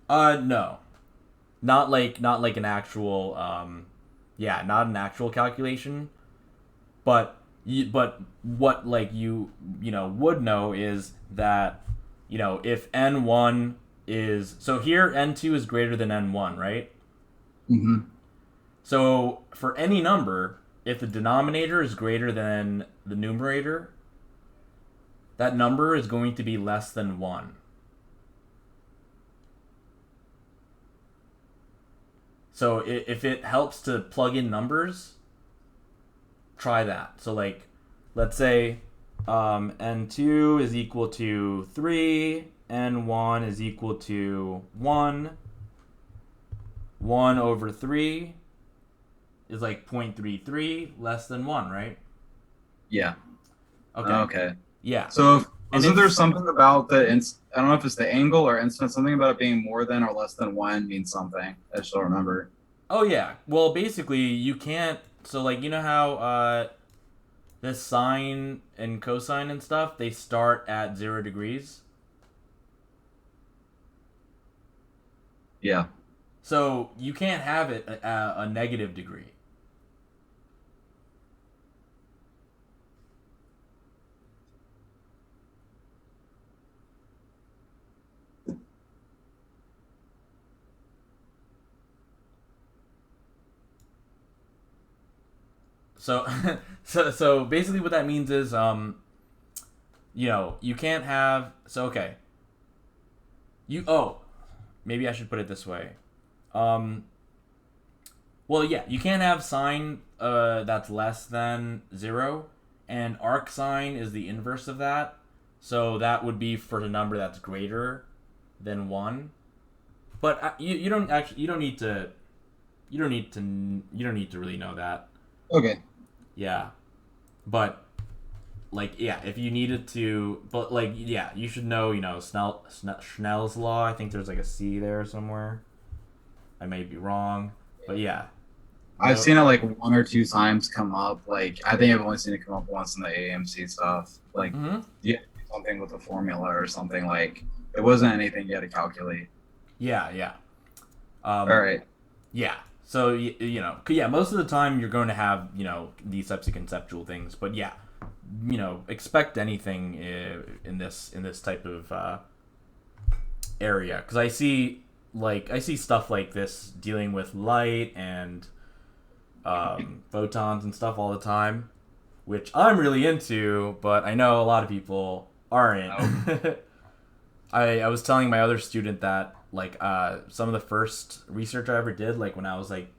no. Not like an actual, yeah, not an actual calculation, but what like would know is that if n1 is so here n2 is greater than n1, right? Mm-hmm. So for any number, if the denominator is greater than the numerator, that number is going to be less than 1. So if it helps to plug in numbers, try that. So like, let's say n2 is equal to 3, n1 is equal to 1, 1 over 3 is like 0.33, less than 1, right? Yeah. Okay. Okay. Yeah. So And wasn't there if something about the I don't know if it's the angle or instant, something about it being more than or less than one means something. I just don't remember. Oh yeah. Well, basically you can't. So like how this sine and cosine and stuff they start at 0 degrees. Yeah. So you can't have it a negative degree. So so basically what that means is you can't have so okay. Maybe I should put it this way. Um well yeah, you can't have sine that's less than 0 and arc sine is the inverse of that. So that would be for the number that's greater than 1. But you don't actually you don't need to really know that. Okay. Yeah. But like yeah, if you needed to, but like yeah, you should know Snell's law. I think there's like a C there somewhere. I may be wrong, but yeah. I've No. seen it like one or two times come up. Like I think I've only seen it come up once in the AMC stuff. Like Mm-hmm. you had to do something with a formula or something. Like it wasn't anything you had to calculate. Yeah, yeah. All right. Yeah. So yeah, most of the time you're going to have these types of conceptual things, but yeah, expect anything in this type of area because I see stuff like this dealing with light and photons and stuff all the time, which I'm really into, but I know a lot of people aren't. Oh. I was telling my other student that like some of the first research I ever did, like when I was like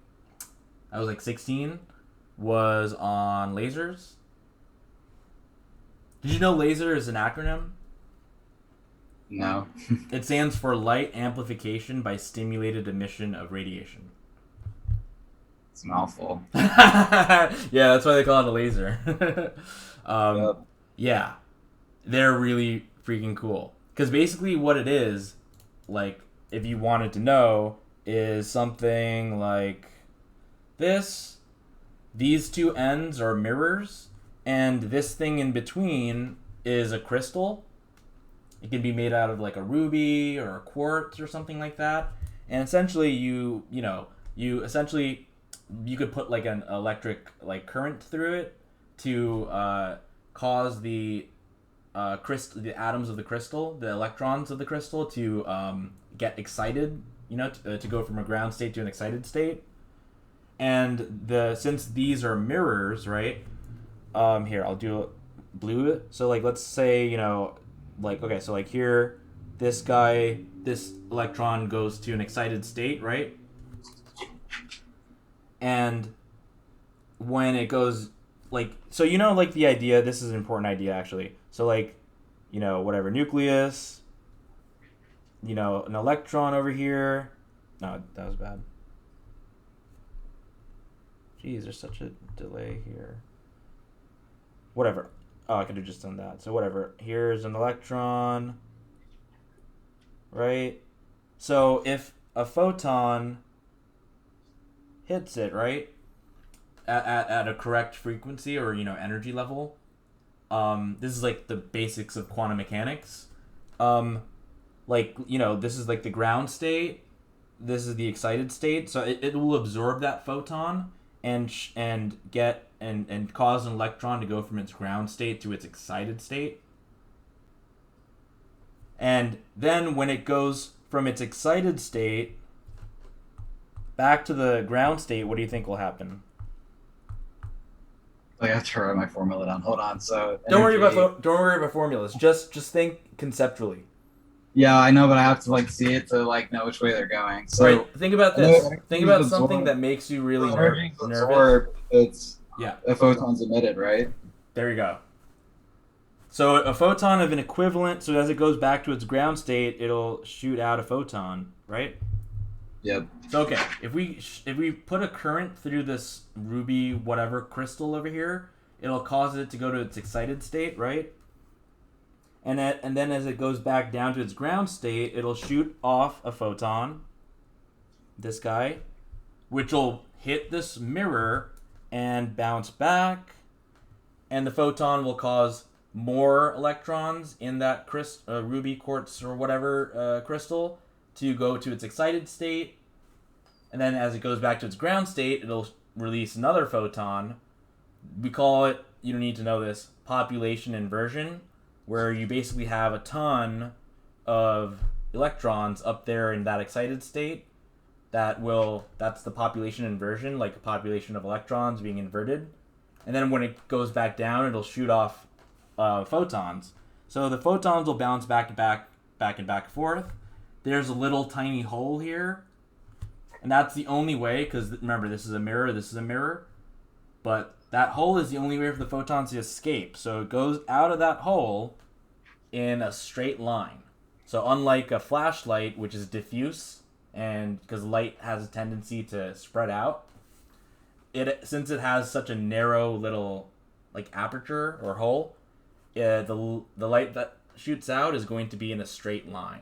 16, was on lasers. Did you know laser is an acronym? No. It stands for light amplification by stimulated emission of radiation. It's a mouthful. Yeah, that's why they call it a laser. Yep. Yeah, they're really freaking cool. Because basically, what it is, like, if you wanted to know, is something like this. These two ends are mirrors, and this thing in between is a crystal. It can be made out of like a ruby or a quartz or something like that. And essentially, you essentially you could put like an electric like current through it to cause the the atoms of the crystal, the electrons of the crystal, to get excited, to go from a ground state to an excited state. And since these are mirrors, right? Here, I'll do blue. So like, let's say, like, okay, so like here, this electron goes to an excited state, right? And when it goes, like, so like the idea, this is an important idea actually. So like, whatever, nucleus, an electron over here. No, that was bad. Jeez, there's such a delay here. Whatever. Oh, I could have just done that. So whatever. Here's an electron. Right? So if a photon hits it, right? At a correct frequency or, energy level. This is like the basics of quantum mechanics. This is like the ground state. This is the excited state. So it will absorb that photon and cause an electron to go from its ground state to its excited state. And then when it goes from its excited state back to the ground state, what do you think will happen? I have to write my formula down. Hold on. So don't worry about formulas. Just think conceptually. Yeah, I know, but I have to like see it to like know which way they're going. So right. Think about this. Think about something that makes you really nervous. It's a photon's emitted, right? There you go. So a photon of an equivalent. So as it goes back to its ground state, it'll shoot out a photon, right? Yep. So okay, if we put a current through this ruby whatever crystal over here, it'll cause it to go to its excited state, right? And then as it goes back down to its ground state, it'll shoot off a photon, this guy, which will hit this mirror and bounce back, and the photon will cause more electrons in that ruby quartz or whatever crystal to go to its excited state, and then as it goes back to its ground state, it'll release another photon. We call it, you don't need to know this, population inversion, where you basically have a ton of electrons up there in that excited state. That's the population inversion, like a population of electrons being inverted. And then when it goes back down, it'll shoot off photons. So the photons will bounce back and forth. There's a little tiny hole here. And that's the only way, because remember, this is a mirror. But that hole is the only way for the photons to escape. So it goes out of that hole in a straight line. So unlike a flashlight, which is diffuse, and because light has a tendency to spread out, since it has such a narrow little like aperture or hole, the light that shoots out is going to be in a straight line.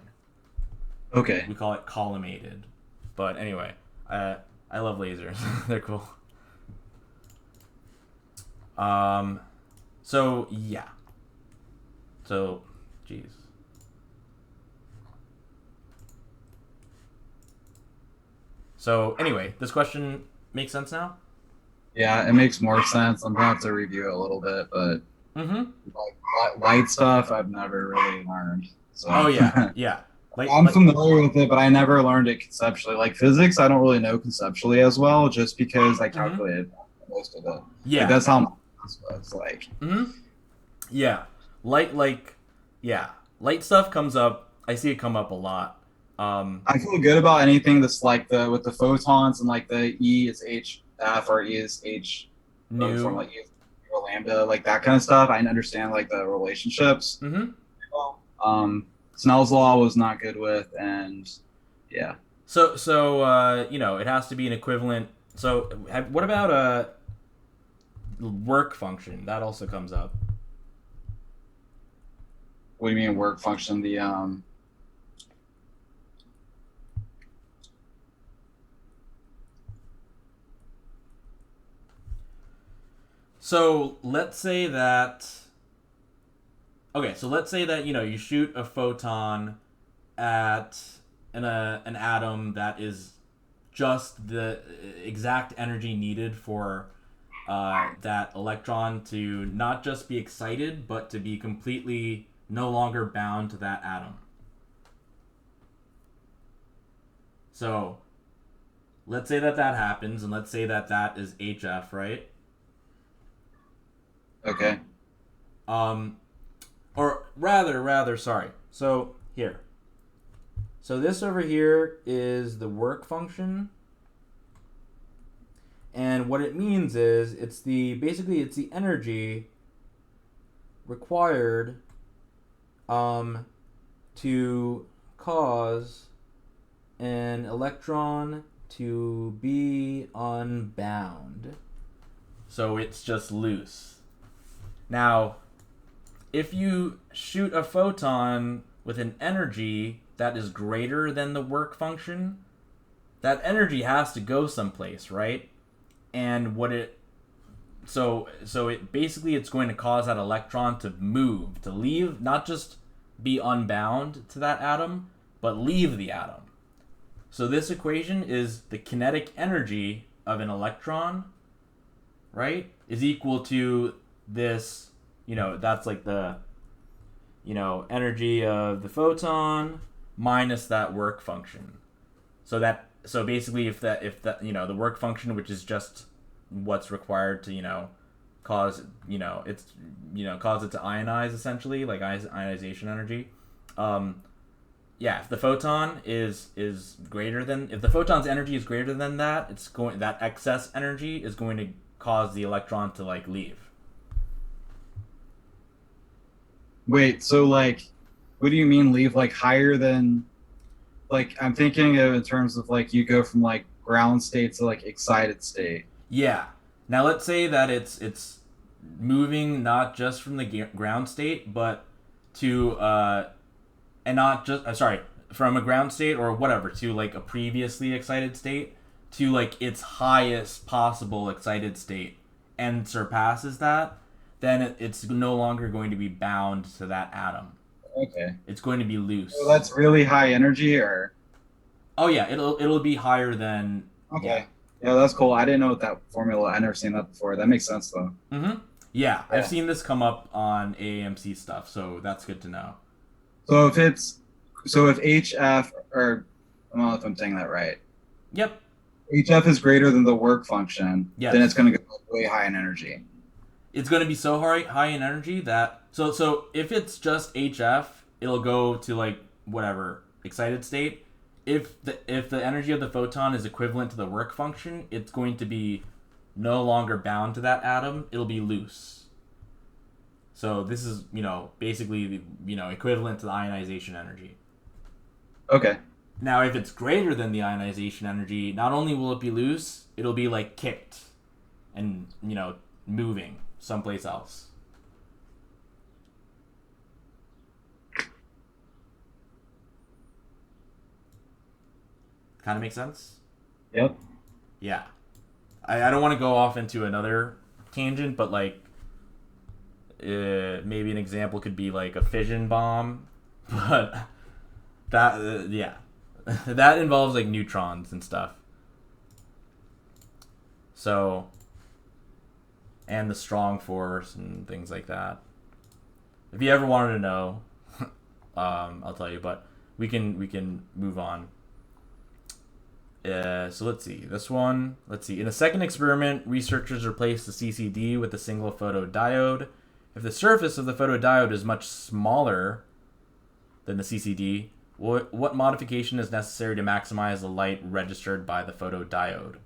Okay. We call it collimated. But anyway, I love lasers. They're cool. So yeah. So, jeez. So anyway, this question makes sense now? Yeah, it makes more sense. I'm gonna have to review it a little bit, but like light stuff I've never really learned. So. Oh yeah, yeah. I'm familiar with it, but I never learned it conceptually. Like physics, I don't really know conceptually as well, just because I calculated most of it. Yeah, like, that's how it's like. Yeah, light stuff comes up. I see it come up a lot. I feel good about anything that's like with the photons and like the E is HF or E is H nu, from like E is or lambda, like that kind of stuff. I understand like the relationships. Snell's law was not good with, and yeah. So it has to be an equivalent. So what about a work function? That also comes up. What do you mean work function? So let's say that. Okay, so let's say that you shoot a photon at an atom that is just the exact energy needed for that electron to not just be excited, but to be completely no longer bound to that atom. So let's say that happens, and let's say that is HF, right? Okay. Or rather, sorry. So here. So this over here is the work function. And what it means is it's the energy required to cause an electron to be unbound. So it's just loose. Now, if you shoot a photon with an energy that is greater than the work function, that energy has to go someplace, right? And so it basically it's going to cause that electron to move, to leave, not just be unbound to that atom, but leave the atom. So this equation is the kinetic energy of an electron, right, is equal to this, that's like the, energy of the photon minus that work function. So basically if that the work function, which is just what's required to, cause, cause it to ionize, essentially, like ionization energy. If the photon is greater than, if the photon's energy is greater than that, that excess energy is going to cause the electron to leave. Wait, so what do you mean leave? Higher than, I'm thinking of in terms of you go from ground state to excited state. Yeah. Now let's say that it's moving not just from the ground state, but to and not just from a ground state or whatever to a previously excited state to its highest possible excited state and surpasses that, then it's no longer going to be bound to that atom. Okay. It's going to be loose. So that's really high energy, or? Oh yeah, it'll be higher than. Okay. Yeah, that's cool. I didn't know that formula. I never seen that before. That makes sense though. Mm-hmm. Yeah, I've seen this come up on AAMC stuff, so that's good to know. So if HF, or I don't know if I'm saying that right. Yep. HF is greater than the work function, yes, then it's going to go way high in energy. It's going to be so high in energy that so if it's just HF, it'll go to whatever excited state. If the energy of the photon is equivalent to the work function, it's going to be no longer bound to that atom. It'll be loose. So this is basically equivalent to the ionization energy. Okay. Now, if it's greater than the ionization energy, not only will it be loose, it'll be kicked and moving someplace else. Kind of makes sense? Yep. Yeah. I don't want to go off into another tangent, but maybe an example could be a fission bomb, but that yeah. That involves neutrons and stuff. So, and the strong force and things like that. If you ever wanted to know, I'll tell you. But we can move on. So let's see this one. Let's see. In a second experiment, researchers replaced the CCD with a single photodiode. If the surface of the photodiode is much smaller than the CCD, what modification is necessary to maximize the light registered by the photodiode?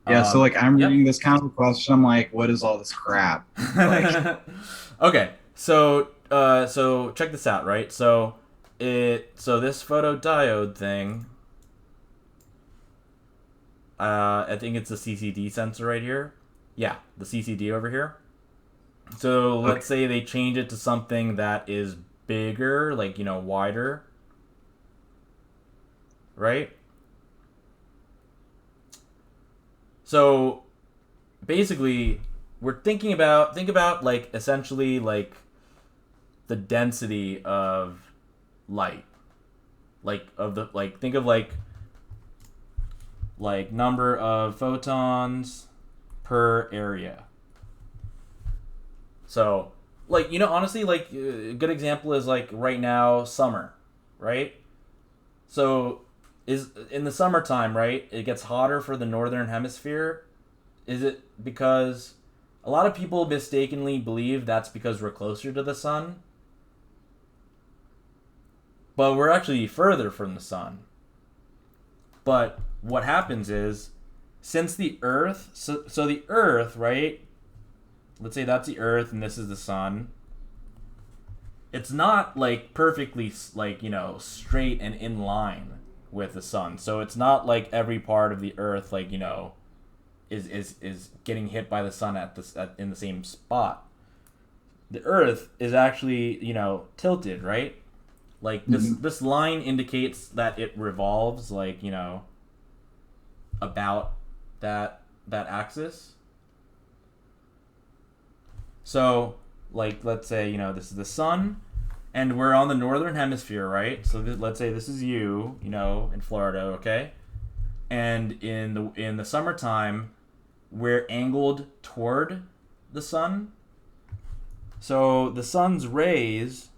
Yeah, so I'm reading this kind of question. I'm like, what is all this crap? Okay, so check this out, right? So this photodiode thing, I think it's the CCD sensor right here. Yeah, the CCD over here. So let's say they change it to something that is bigger, wider. Right? So basically we're think about essentially the density of light. Think of like number of photons per area. So, like, honestly, like, a good example is, like, right now, summer, right? So, is in the summertime, right, it gets hotter for the northern hemisphere. Is it because a lot of people mistakenly believe that's because we're closer to the sun? But we're actually further from the sun. But what happens is, since the Earth, so the Earth, right? Let's say that's the Earth and this is the sun. It's not like perfectly like, straight and in line with the sun. So it's not like every part of the Earth, like, is getting hit by the sun in the same spot. The Earth is actually, tilted, right? Like this line indicates that it revolves, like, about that axis. So, like, let's say, this is the sun, and we're on the northern hemisphere, right? So let's say this is you, in Florida, okay? And in the summertime, we're angled toward the sun. So the sun's rays,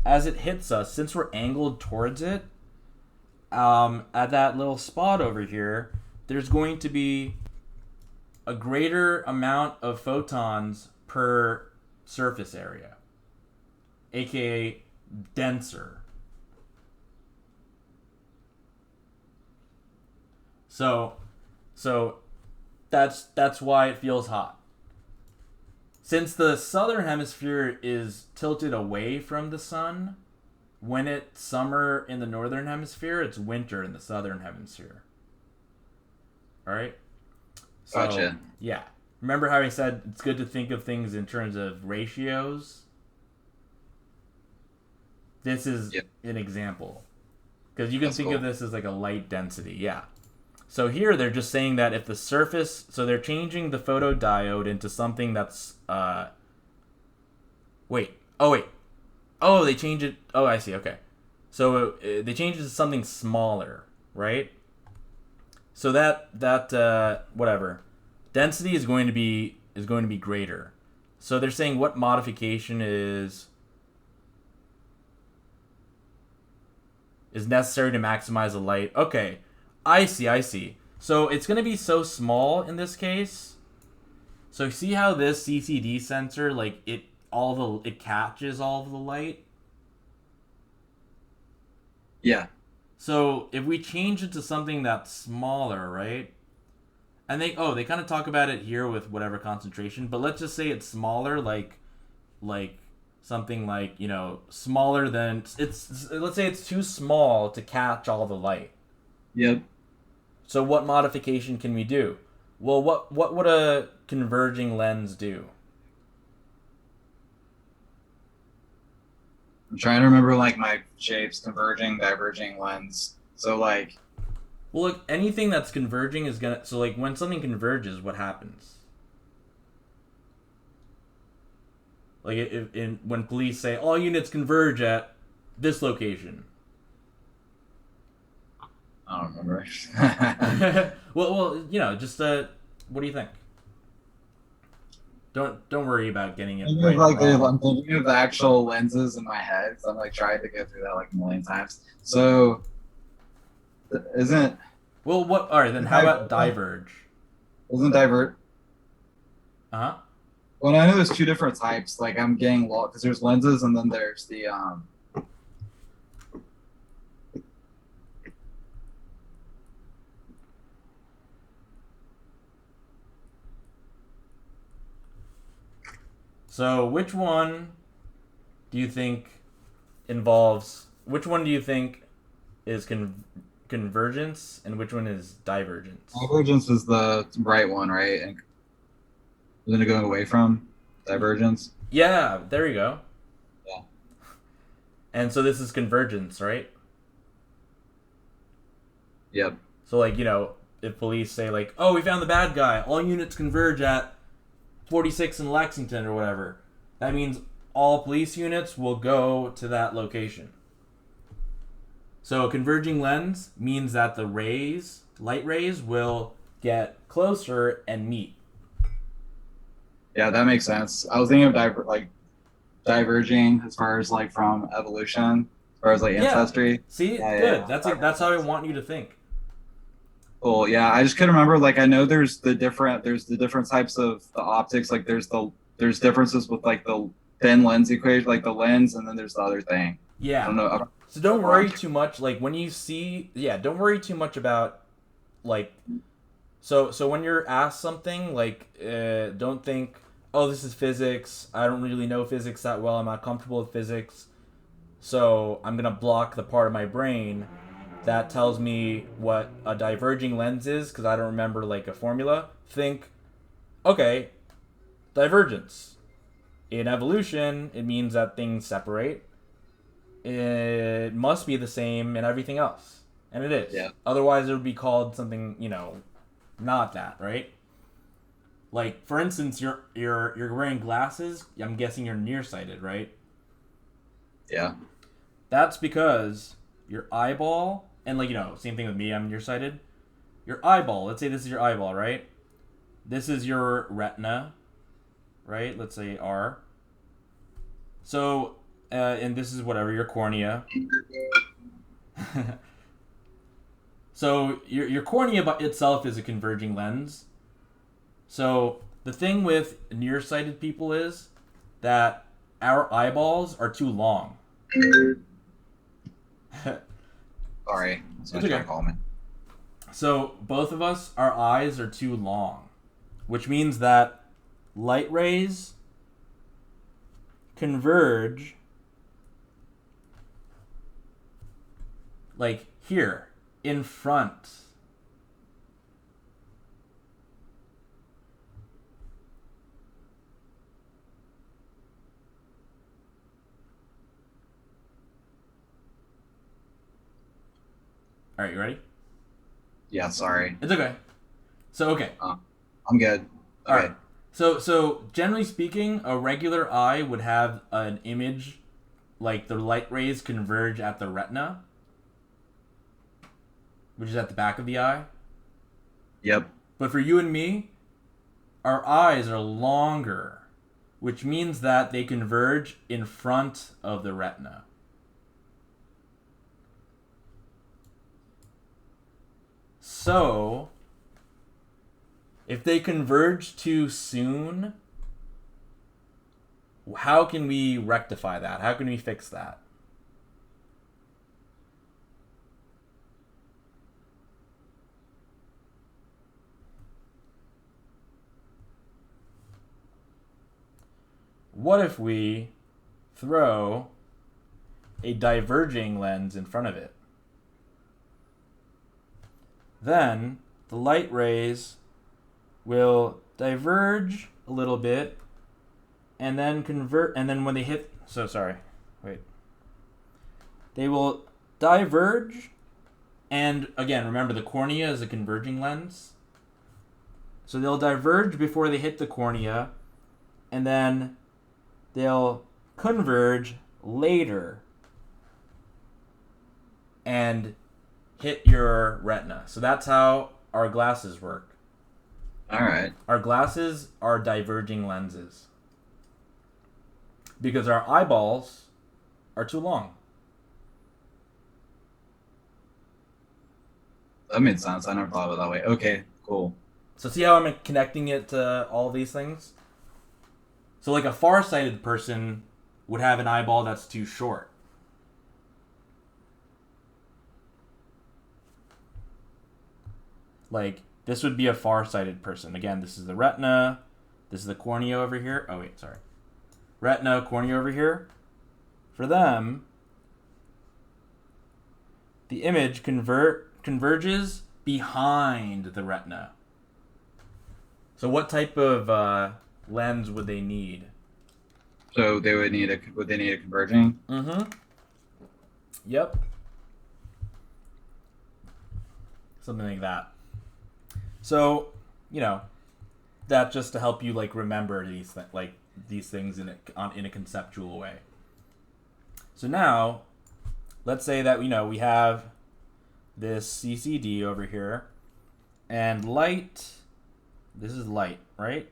as it hits us, since we're angled towards it, at that little spot over here, there's going to be a greater amount of photons per surface area, aka denser. So that's why it feels hot. Since the southern hemisphere is tilted away from the sun, when it's summer in the northern hemisphere, it's winter in the southern hemisphere. All right? So, Gotcha. Yeah. Remember how I said it's good to think of things in terms of ratios? This is an example. Because you can think of this as like a light density. Yeah. So here they're just saying that if the surface... So they're changing the photodiode into something that's... Wait. Oh, they change it... Oh, I see. Okay. So they change it to something smaller, right? So that whatever... Density is going to be greater. So they're saying what modification is necessary to maximize the light. Okay, I see. So it's going to be so small in this case. So see how this CCD sensor, like, it catches all of the light? Yeah. So if we change it to something that's smaller, right? And they kind of talk about it here with whatever concentration, but let's just say it's smaller, like something like, smaller than let's say it's too small to catch all the light. Yep. So what modification can we do? Well, what would a converging lens do? I'm trying to remember, like, my shapes: converging, diverging lens. So, like... Well, look, anything that's converging is gonna... So, like, when something converges, what happens? Like, when police say, all units converge at this location. I don't remember. well, just, what do you think? Don't worry about getting it right. I'm thinking of the actual lenses in my head, so I'm, like, trying to go through that, like, a million times. So... Isn't... Well, what... Alright, then how about diverge? Isn't divert... Uh-huh. Well, I know there's two different types. Like, I'm getting lost, because there's lenses, and then there's the, So, which one do you think involves... Which one do you think is convergence, and which one is divergence? Divergence is the right one, right? And isn't it going away from divergence? Yeah, there you go. Yeah. And so this is convergence, right? Yep. So, like, if police say, like, oh, we found the bad guy, all units converge at 46 in Lexington or whatever, that means all police units will go to that location. So a converging lens means that the rays light rays will get closer and meet. Yeah, that makes sense. I was thinking of diverging as far as like from evolution, as far as like Yeah. ancestry. See, Yeah, good. yeah. That's how I want you to think. Cool. Yeah, I just couldn't remember. Like, I know there's the different types of the optics. Like, there's differences with like the thin lens equation, like the lens, and then there's the other thing. I Yeah. don't know. So don't worry too much. Like when you see, yeah, don't worry too much about like. So when you're asked something, like, don't think, oh, this is physics. I don't really know physics that well. I'm not comfortable with physics, so I'm gonna block the part of my brain that tells me what a diverging lens is because I don't remember like a formula. Think, okay, divergence. In evolution, it means that things separate. It must be the same in everything else. And it is. Yeah. Otherwise, it would be called something, not that, right? Like, for instance, you're wearing glasses. I'm guessing you're nearsighted, right? Yeah. That's because your eyeball, and like, same thing with me, I'm nearsighted. Your eyeball, let's say this is your eyeball, right? This is your retina, right? Let's say R. So, and this is whatever, your cornea. So, your cornea by itself is a converging lens. So, the thing with nearsighted people is that our eyeballs are too long. Sorry. Someone's okay. trying to call me. So, both of us, our eyes are too long, which means that light rays converge like here in front. All right, you ready? Yeah, sorry. It's okay. So, okay. I'm good. Okay. All right. So generally speaking, a regular eye would have an image like the light rays converge at the retina, which is at the back of the eye. Yep. But for you and me, our eyes are longer, which means that they converge in front of the retina. So, if they converge too soon, how can we rectify that? How can we fix that? What if we throw a diverging lens in front of it? Then the light rays will diverge a little bit and then convert, and then when they hit, they will diverge, and again, remember the cornea is a converging lens, so they'll diverge before they hit the cornea, and then they'll converge later and hit your retina. So that's how our glasses work. All right. Our glasses are diverging lenses because our eyeballs are too long. That made sense. I never thought of it that way. Okay, cool. So see how I'm connecting it to all these things? So like a far-sighted person would have an eyeball that's too short. Like, this would be a far-sighted person. Again, this is the retina. This is the cornea over here. Oh, wait, sorry. Retina, cornea over here. For them, the image converges behind the retina. So what type of lens would they need? So they would need a converging? Mm-hmm. Yep. Something like that. So, that just to help you like remember these things in a conceptual way. So now, let's say that we have this CCD over here, And light, this is light, right?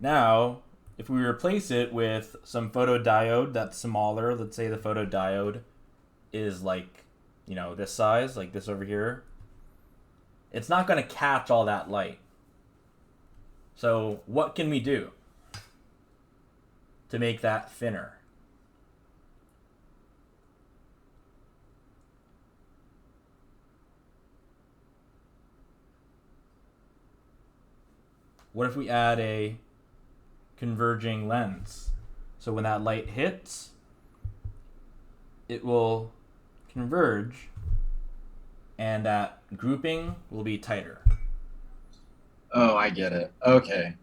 Now, if we replace it with some photodiode that's smaller, let's say the photodiode is like, this size, like this over here, it's not going to catch all that light. So what can we do to make that thinner? What if we add a converging lens? So when that light hits, it will converge, and that grouping will be tighter. Oh, I get it. Okay.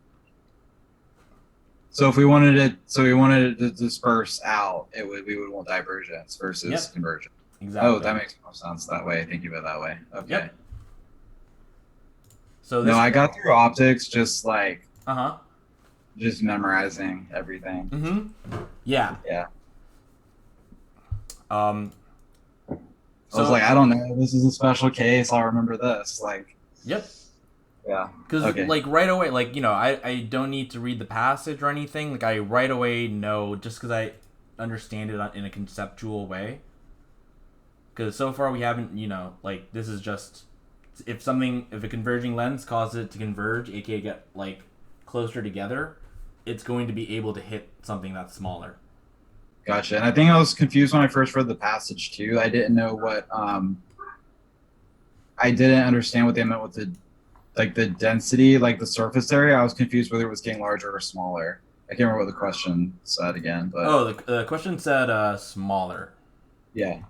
So if we wanted it, to disperse out, we would want divergence versus convergence. Exactly. Oh, that makes more sense that way. Think of it that way. Okay. Yep. So no, I got through optics just just memorizing everything. Mm-hmm. Yeah. Yeah. So I was like, I don't know. This is a special case. I'll remember this. Yep. Yeah. Because right away, I don't need to read the passage or anything. Like I right away know just because I understand it in a conceptual way. Because so far we haven't, this is just if a converging lens causes it to converge, aka get closer together, it's going to be able to hit something that's smaller. Gotcha. And I think I was confused when I first read the passage too. I didn't know what I didn't understand what they meant with the density, the surface area. I was confused whether it was getting larger or smaller. I can't remember what the question said again. But the question said smaller. Yeah.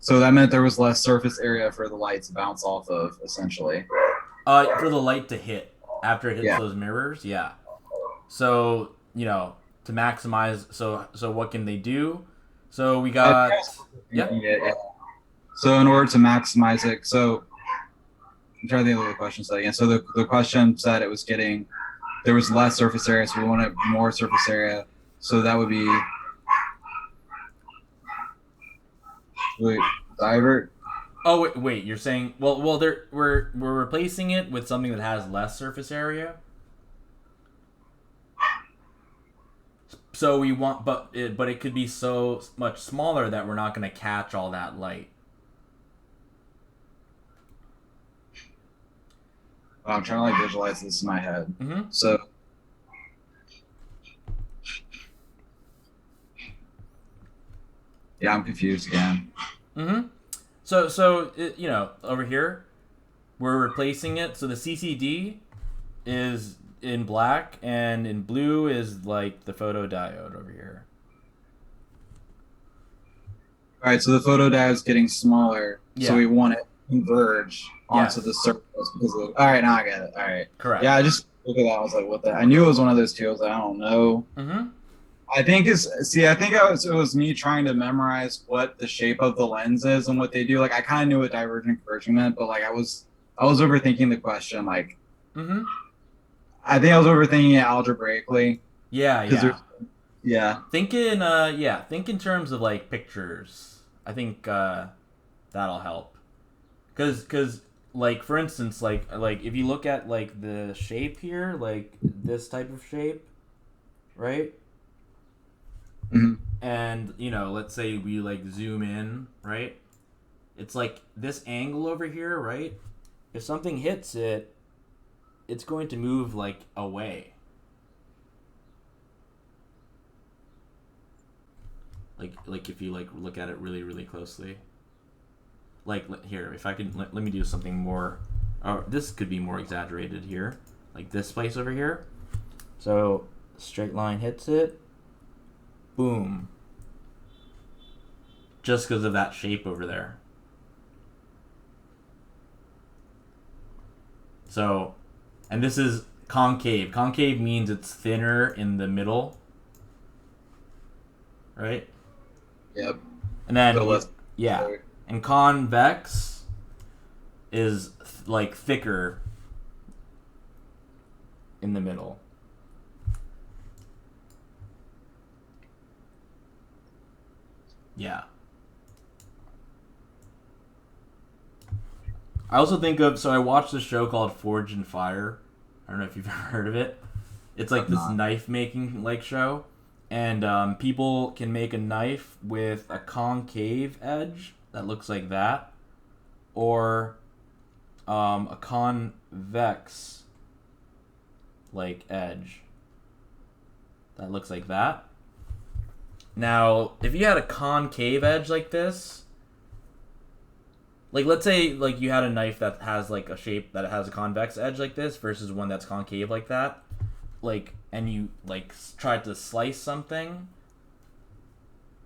So that meant there was less surface area for the light to bounce off of, essentially. For the light to hit after it hits those mirrors, yeah. So, to maximize, so what can they do? So we got... Yeah. So in order to maximize it, so I'm trying to think of what the question said again. So the question said there was less surface area, so we wanted more surface area. So that would be... Wait, divert? Oh wait, you're saying we're replacing it with something that has less surface area. So we want, but it could be so much smaller that we're not going to catch all that light. I'm trying to visualize this in my head. Mm-hmm. So yeah, I'm confused again. Mm-hmm. So over here, we're replacing it. So the CCD is in black, and in blue is the photodiode over here. All right, so the photodiode is getting smaller, so we want it to converge onto the surface. All right, now I get it. All right. Correct. Yeah, I just look at that. I was like, what the? I knew it was one of those two. I was like, I don't know. Mm-hmm. I think it was me trying to memorize what the shape of the lens is and what they do. I kind of knew what divergent converging meant, but I was overthinking the question. Mm-hmm. I think I was overthinking it algebraically. Yeah. Yeah. Think in terms of pictures. I think that'll help. Cause for instance, if you look at the shape here, this type of shape, right? Mm-hmm. And let's say we zoom in, right? It's this angle over here, right? If something hits it, it's going to move away. If you look at it really, really closely. Here, if I could let me do something more. This could be more exaggerated here, this place over here. So straight line hits it. Boom. Just because of that shape over there. So, and this is concave. Concave means it's thinner in the middle. Right? Yep. And then, and convex is thicker in the middle. Yeah. I also think of, so I watched this show called Forge and Fire. I don't know if you've ever heard of it. It's like this knife making like show, and people can make a knife with a concave edge that looks like that, or a convex like edge that looks like that. Now, if you had a concave edge like this, like let's say like you had a knife that has like a shape that has a convex edge like this versus one that's concave like that, like, and you like tried to slice something,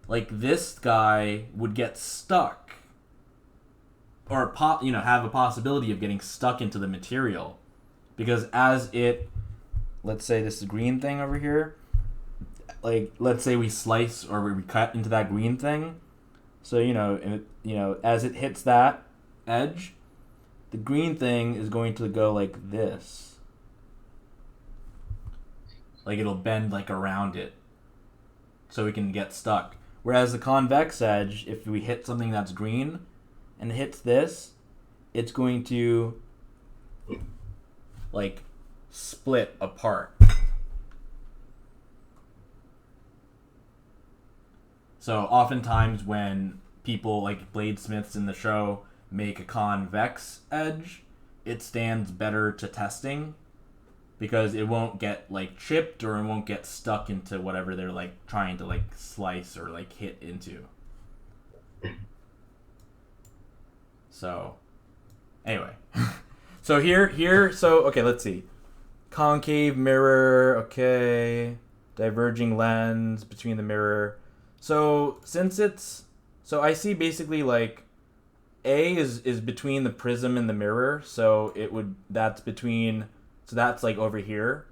like this guy would get stuck, or have a possibility of getting stuck into the material, because as it, let's say this green thing over here, like let's say we slice or we cut into that green thing, so as it hits that edge, the green thing is going to go like this, like it'll bend like around it, so we can get stuck. Whereas the convex edge, if we hit something that's green and it hits this, it's going to like split apart. So oftentimes when people like bladesmiths in the show make a convex edge, it stands better to testing because it won't get like chipped or it won't get stuck into whatever they're like trying to like slice or like hit into. So anyway, so okay, let's see. Concave mirror, okay. Diverging lens between the mirror. So I see basically like A is between the prism and the mirror, so that's like over here,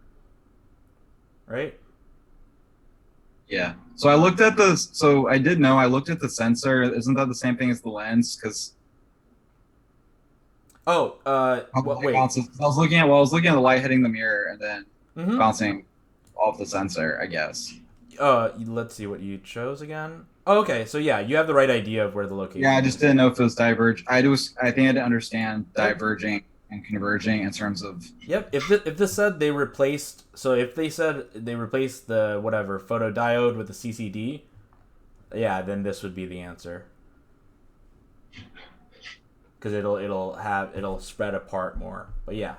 right? Yeah. So I looked at I looked at the sensor. Isn't that the same thing as the lens? Because Wait. bounces. I was looking at the light hitting the mirror and then Mm-hmm. bouncing off the sensor, I guess. Let's see what you chose again. Oh, okay, so yeah, you have the right idea of where the location Yeah, I is. just didn't know if it was diverge. I think I didn't understand diverging and converging in terms of. Yep. If this said they replaced, if they said they replaced the whatever photodiode with the CCD, yeah, then this would be the answer. Because it'll spread apart more. But yeah.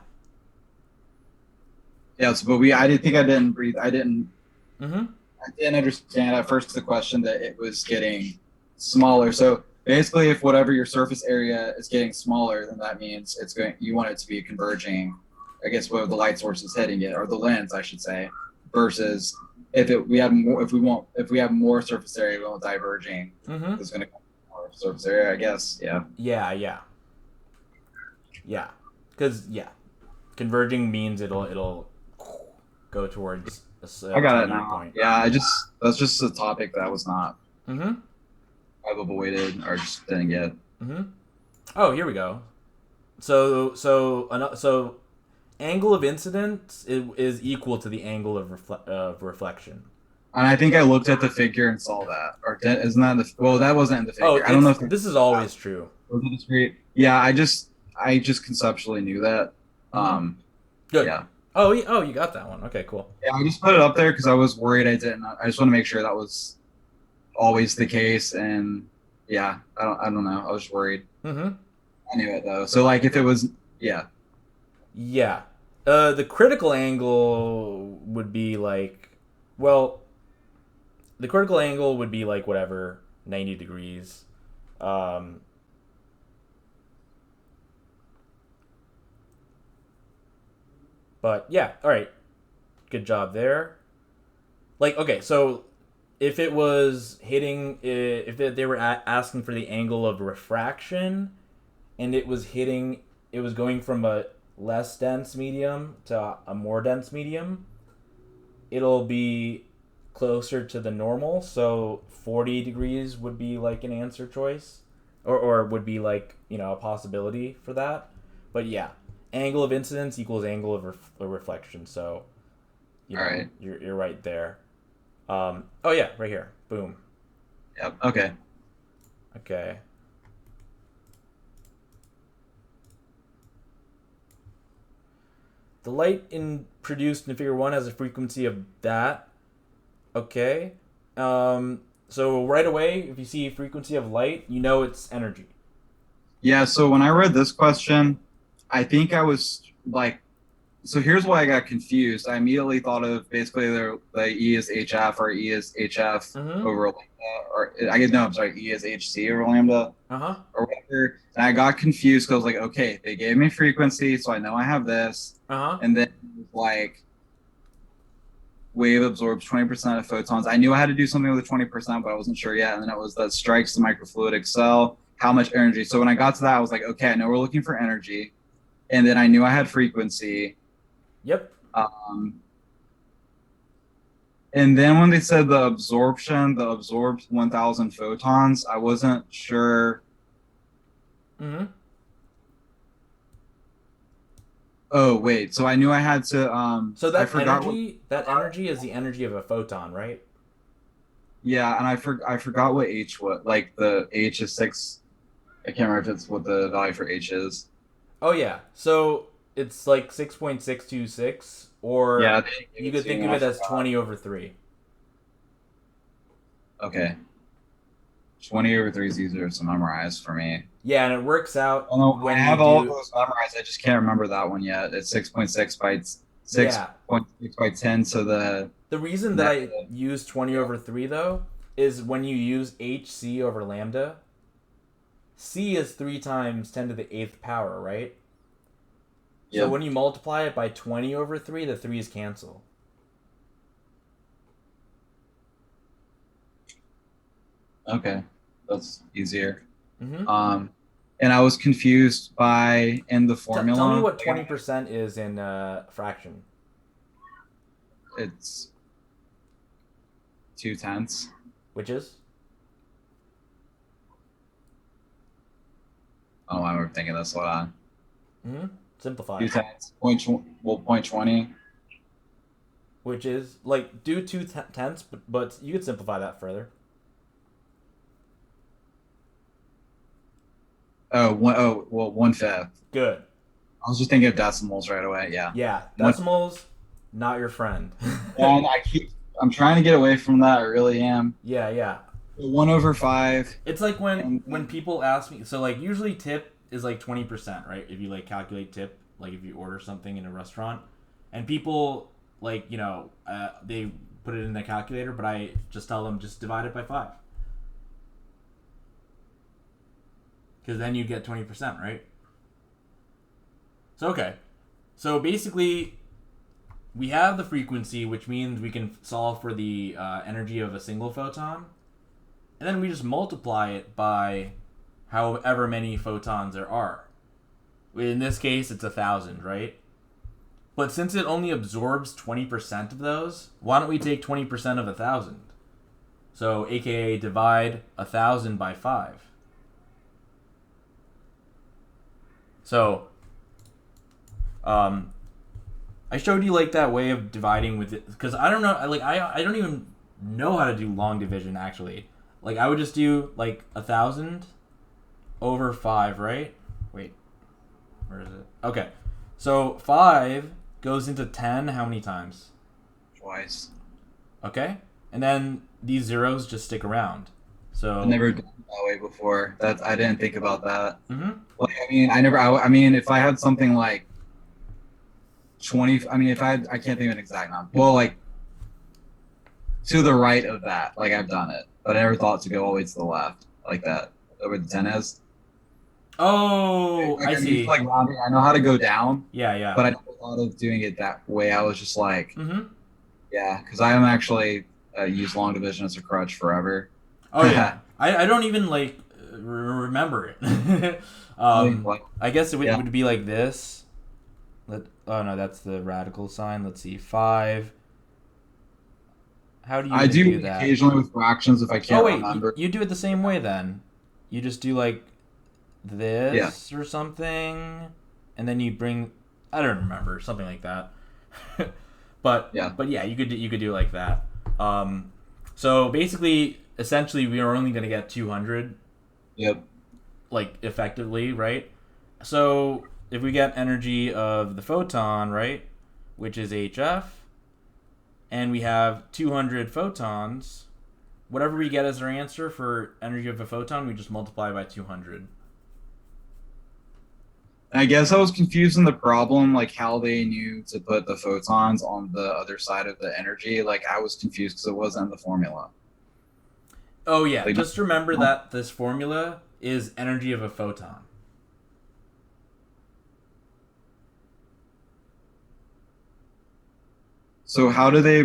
Yes, but I didn't think I didn't breathe. Mm-hmm. I didn't understand at first the question that it was getting smaller. So basically, if whatever your surface area is getting smaller, then that means you want it to be converging, I guess, where the light source is hitting it, or the lens, I should say, versus if we have more surface area, we want diverging. Mm-hmm. It's going to come more surface area, I guess. Yeah. Yeah. Because converging means it'll go towards I got it now. Point. Yeah, that's just a topic that was not. Mm-hmm. I've avoided or just didn't get. Mm-hmm. Oh, here we go. So angle of incidence is equal to the angle of reflection. And I think I looked at the figure and saw that. Or isn't that well? That wasn't in the figure. I don't know if this is always true. Was it discrete? Yeah, I just conceptually knew that. Good. Yeah. Oh, you got that one. Okay, cool. Yeah, I just put it up there because I was worried I didn't. I just want to make sure that was always the case, and yeah, I don't know. I was worried. Mm-hmm. I knew it though. So like, if it was, yeah. Yeah. The critical angle would be like, well, the critical angle would be like whatever 90 degrees. But yeah, all right. Good job there. Like, okay, so if it was hitting, if they were asking for the angle of refraction, and it was going from a less dense medium to a more dense medium, it'll be closer to the normal. So 40 degrees would be like an answer choice, or would be like, a possibility for that. But yeah. Angle of incidence equals angle of reflection. So, all right, you're right there. Oh yeah, right here. Boom. Yep. Okay. the light produced in figure 1 has a frequency of that. Okay. So right away, if you see frequency of light, you know it's energy. Yeah, so when I read this question, I think I was like, so here's why I got confused. I immediately thought of basically the E is HF or E is HF over lambda, or I get no, I'm sorry, E is HC over lambda or whatever. And I got confused because I was like, okay, they gave me frequency, so I know I have this. And then like wave absorbs 20% of photons. I knew I had to do something with the 20%, but I wasn't sure yet. And then it was that strikes the microfluidic cell, how much energy. So when I got to that, I was like, okay, I know we're looking for energy. And then I knew I had frequency. Yep. And then when they said the absorbed 1,000 photons, I wasn't sure. Oh wait, so I knew I had to. So that energy is the energy of a photon, right? Yeah, and I forgot what H was. Like the H is 6. I can't remember if it's what the value for H is. Oh yeah, so it's like 6.626, or you could think of it as 20 over 3. Okay. 20 over 3 is easier to memorize for me. Yeah, and it works out. When I have all of those memorized, I just can't remember that one yet. It's 6.6 by 6.6 by 10. So the reason that I use 20 over 3 though is when you use HC over lambda, C is 3 times 10 to the 8th power, right? Yep. So when you multiply it by 20 over 3, the 3's cancel. Okay, that's easier. And I was confused by in the formula. Tell me what 20% is in fraction. It's 2/10. Which is? Oh, I remember thinking this. Hold on. Simplify. 2/10. 0.20. Which is like do 2/10, but you could simplify that further. Oh, 1/5. Good. I was just thinking of decimals right away. Yeah. Yeah, decimals, not your friend. And I'm trying to get away from that. I really am. Yeah. 1 over 5. It's like when people ask me, so like usually tip is like 20%, right? If you like calculate tip, like if you order something in a restaurant, and people like, you know, they put it in the calculator, but I just tell them just divide it by 5. Because then you get 20%, right? So, okay. So, basically, we have the frequency, which means we can solve for the energy of a single photon. And then we just multiply it by however many photons there are. In this case, it's 1,000, right? But since it only absorbs 20% of those, why don't we take 20% of 1,000? So, aka divide 1,000 by 5. So, I showed you like that way of dividing with it because I don't know, like I don't even know how to do long division actually. Like I would just do like 1,000 over 5, right? Wait, where is it? Okay, so 5 goes into 10 how many times? Twice. Okay, and then these zeros just stick around. So I've never done it that way before. I didn't think about that. Like, I mean, if I had something like 20, I mean, I can't think of an exact number. Well, like to the right of that, like I've done it, but I never thought to go all the way to the left like that, where the 10 is. Oh, like, I see. Like rounding, I know how to go down. Yeah. But I never thought of doing it that way. I was just like, yeah, because I am actually use long division as a crutch forever. Oh yeah, I don't even like remember it. I guess it would be like this. Oh no, that's the radical sign. Let's see, 5. How do you do that? Occasionally with fractions if I can't remember. You do it the same way then. You just do like this or something, and then you bring. I don't remember, something like that. but yeah, you could do it like that. So basically, essentially, we are only going to get 200. Yep. Like effectively, right? So if we get energy of the photon, right? which is HF, and we have 200 photons. Whatever we get as our answer for energy of a photon, we just multiply by 200. I guess I was confused in the problem, like how they knew to put the photons on the other side of the energy. Like I was confused because it wasn't in the formula. Oh yeah, Like, just remember that this formula is energy of a photon. so how do they,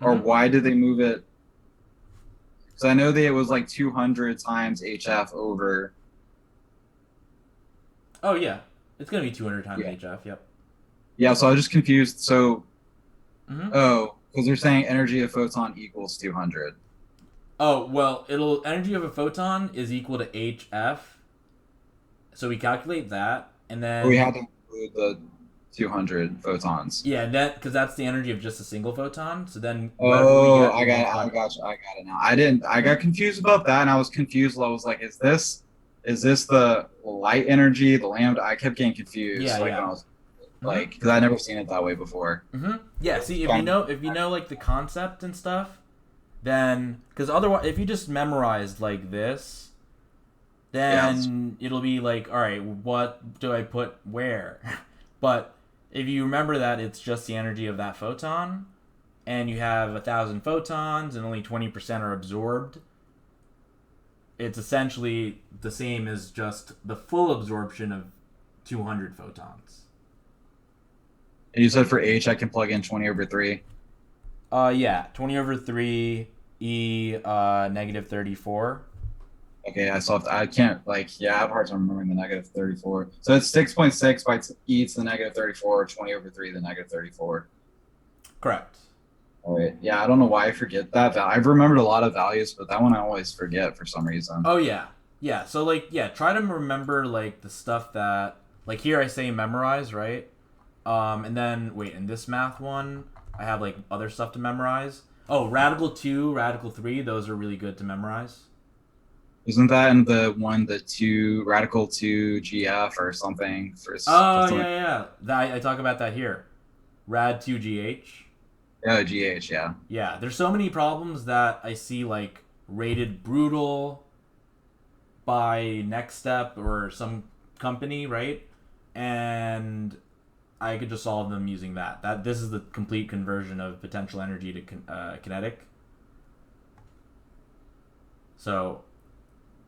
or Mhm. why did they move it? Because I know that it was like 200 times HF over. Oh yeah, it's gonna be 200 times Yeah. HF. Yep. Yeah, so I was just confused. So, Mm-hmm. oh, because they're saying energy of photon equals 200. Oh well, it'll energy of a photon is equal to HF. So we calculate that, and But we then had to include the 200 photons. yeah, that because that's the energy of just a single photon. So then whatever we Oh, get, we multiply. I got it now. I didn't, I got confused about that, and I was confused. I was like, is this the light energy, the lambda? I kept getting confused, Yeah, like when yeah. I was Mm-hmm. like, because I never seen it that way before. Mm-hmm. Yeah. See, Yeah. if you know like the concept and stuff, then because otherwise, if you just memorized like this, Yeah. then it'll be like, all right, what do I put where? But if you remember that it's just the energy of that photon, and you have 1,000 photons and only 20% are absorbed, it's essentially the same as just the full absorption of 200 photons. And you said for H, I can plug in 20 over 3. Yeah, 20 over 3 e negative 34. Okay, I saw. I can't like. Yeah, I have a hard time remembering the negative 34. So it's 6.6 by e to the negative 34, 20 over 3 to the negative 34. Correct. All right. Yeah, I don't know why I forget that. I've remembered a lot of values, but that one I always forget for some reason. Oh yeah. Yeah, so like yeah, try to remember like the stuff that like here I say memorize, right? And then wait, in this math one, I have like other stuff to memorize. Oh, radical 2, radical 3, those are really good to memorize. Isn't that in the one, the two radical 2 GF or something for Oh something? yeah, yeah. I talk about that here. Rad 2GH. Yeah, GH. Yeah. Yeah, there's so many problems that I see like rated brutal by Next Step or some company, right? And I could just solve them using that. That this is the complete conversion of potential energy to kinetic. So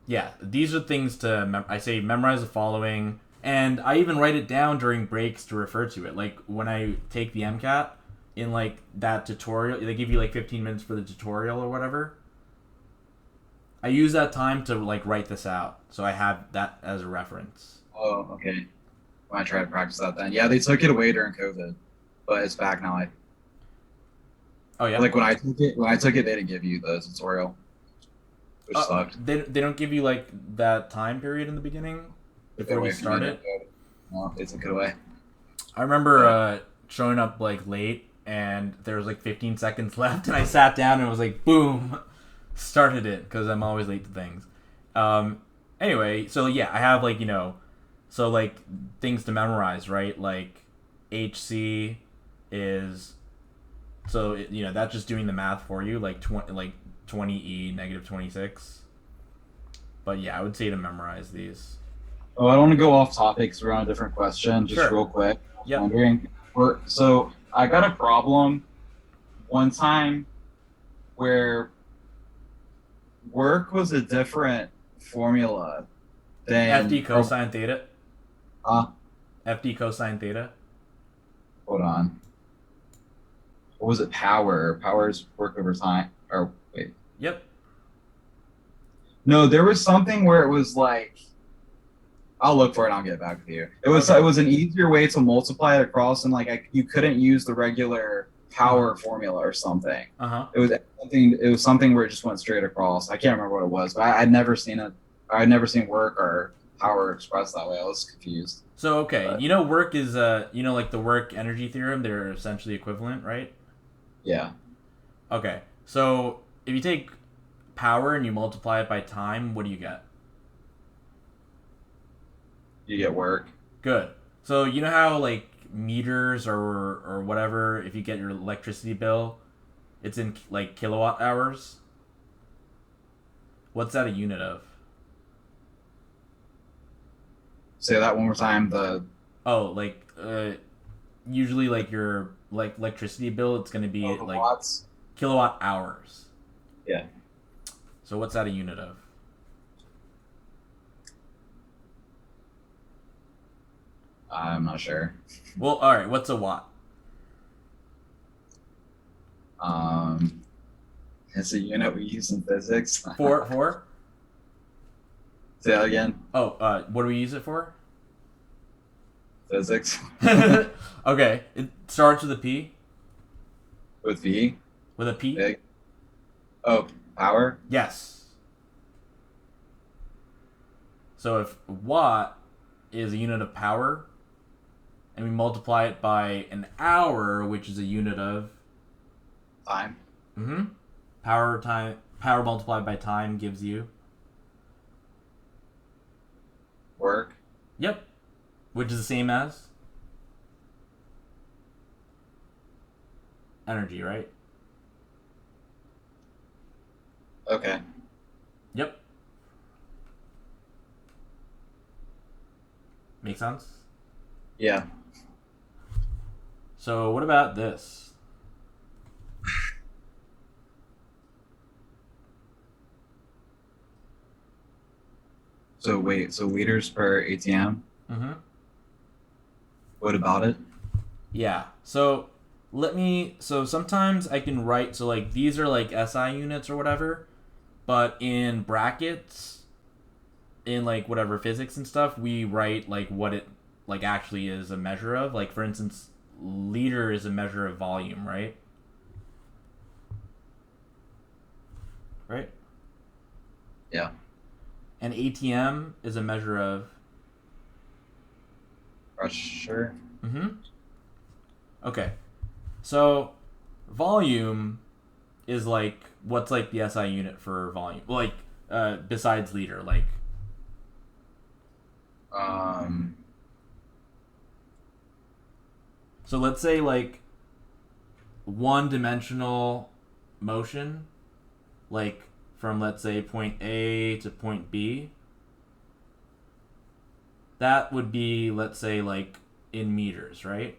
yeah, these are things to I say memorize the following, and I even write it down during breaks to refer to it. Like when I take the MCAT in like that tutorial, they give you like 15 minutes for the tutorial or whatever. I use that time to like write this out, so I have that as a reference. Oh, okay. When I try to practice that, then yeah, they took it away during COVID, but it's back now. Oh yeah. Like when I took it, they didn't give you the tutorial, which sucked. They don't give you like that time period in the beginning before you start it. No, they took it away. I remember showing up like late and there was like 15 seconds left, and I sat down and was like, boom, started it because I'm always late to things. Anyway, so yeah, I have like so like things to memorize, right? Like HC is that's just doing the math for you, like 20e negative 26. But yeah, I would say to memorize these. Oh, I don't want to go off topic because we're on a different question. Just Sure. real quick. Yep. Wondering, so I got a problem one time where work was a different formula than FD cosine theta. Uh, FD cosine theta. hold on. What was it? Power's work over time. Or wait. Yep. No, there was something where it was like, I'll look for it and I'll get back with you. It was Okay. it was an easier way to multiply it across, and like you couldn't use the regular power formula or something. Uh-huh. It was something where it just went straight across. I can't remember what it was, but I'd never seen it. I'd never seen work or power expressed that way. I was confused. So okay, But work is like the work energy theorem, they're essentially equivalent, right? yeah, Okay. So if you take power and you multiply it by time, what do you get? you get work. Good. So you know how like meters or whatever, if you get your electricity bill, it's in like kilowatt hours. What's that a unit of? Say that one more time. Usually like your like electricity bill, it's gonna be The like watts. kilowatt hours. Yeah. So what's that a unit of? I'm not sure. Well, all right. What's a watt? It's a unit we use in physics. Four? Say that again. Oh, what do we use it for? Physics. Okay, it starts with a P. With V. With a P? Big. Oh, power? Yes. So if watt is a unit of power, and we multiply it by an hour, which is a unit of Time. Mm-hmm. Power multiplied by time gives you Work. Yep. Which is the same as energy, right? Okay. Yep. Make sense? Yeah. So what about this? So wait, so liters per ATM? Mm-hmm. What about it? Yeah. So sometimes I can write, so like these are like SI units or whatever, but in brackets, in like whatever physics and stuff, we write like what it like actually is a measure of. Like for instance, liter is a measure of volume, right? Right? Yeah. And ATM is a measure of Pressure. Mm-hmm. Okay. So volume is like what's like the SI unit for volume? Like besides liter, like so let's say like one-dimensional motion, like from let's say point A to point B. That would be, let's say, like in meters, right?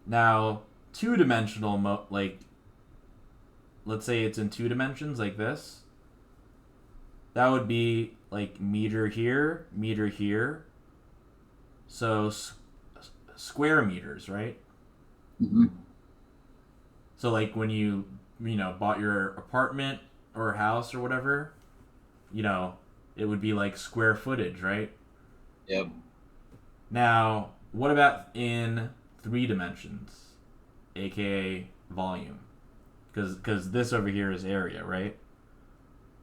Now, two-dimensional, like, let's say it's in 2 dimensions, like this. That would be like meter here. So square meters, right? Mm-hmm. So like when you bought your apartment or house or whatever, it would be like square footage, right? Yep. Now, what about in 3 dimensions, aka volume? Because this over here is area, right?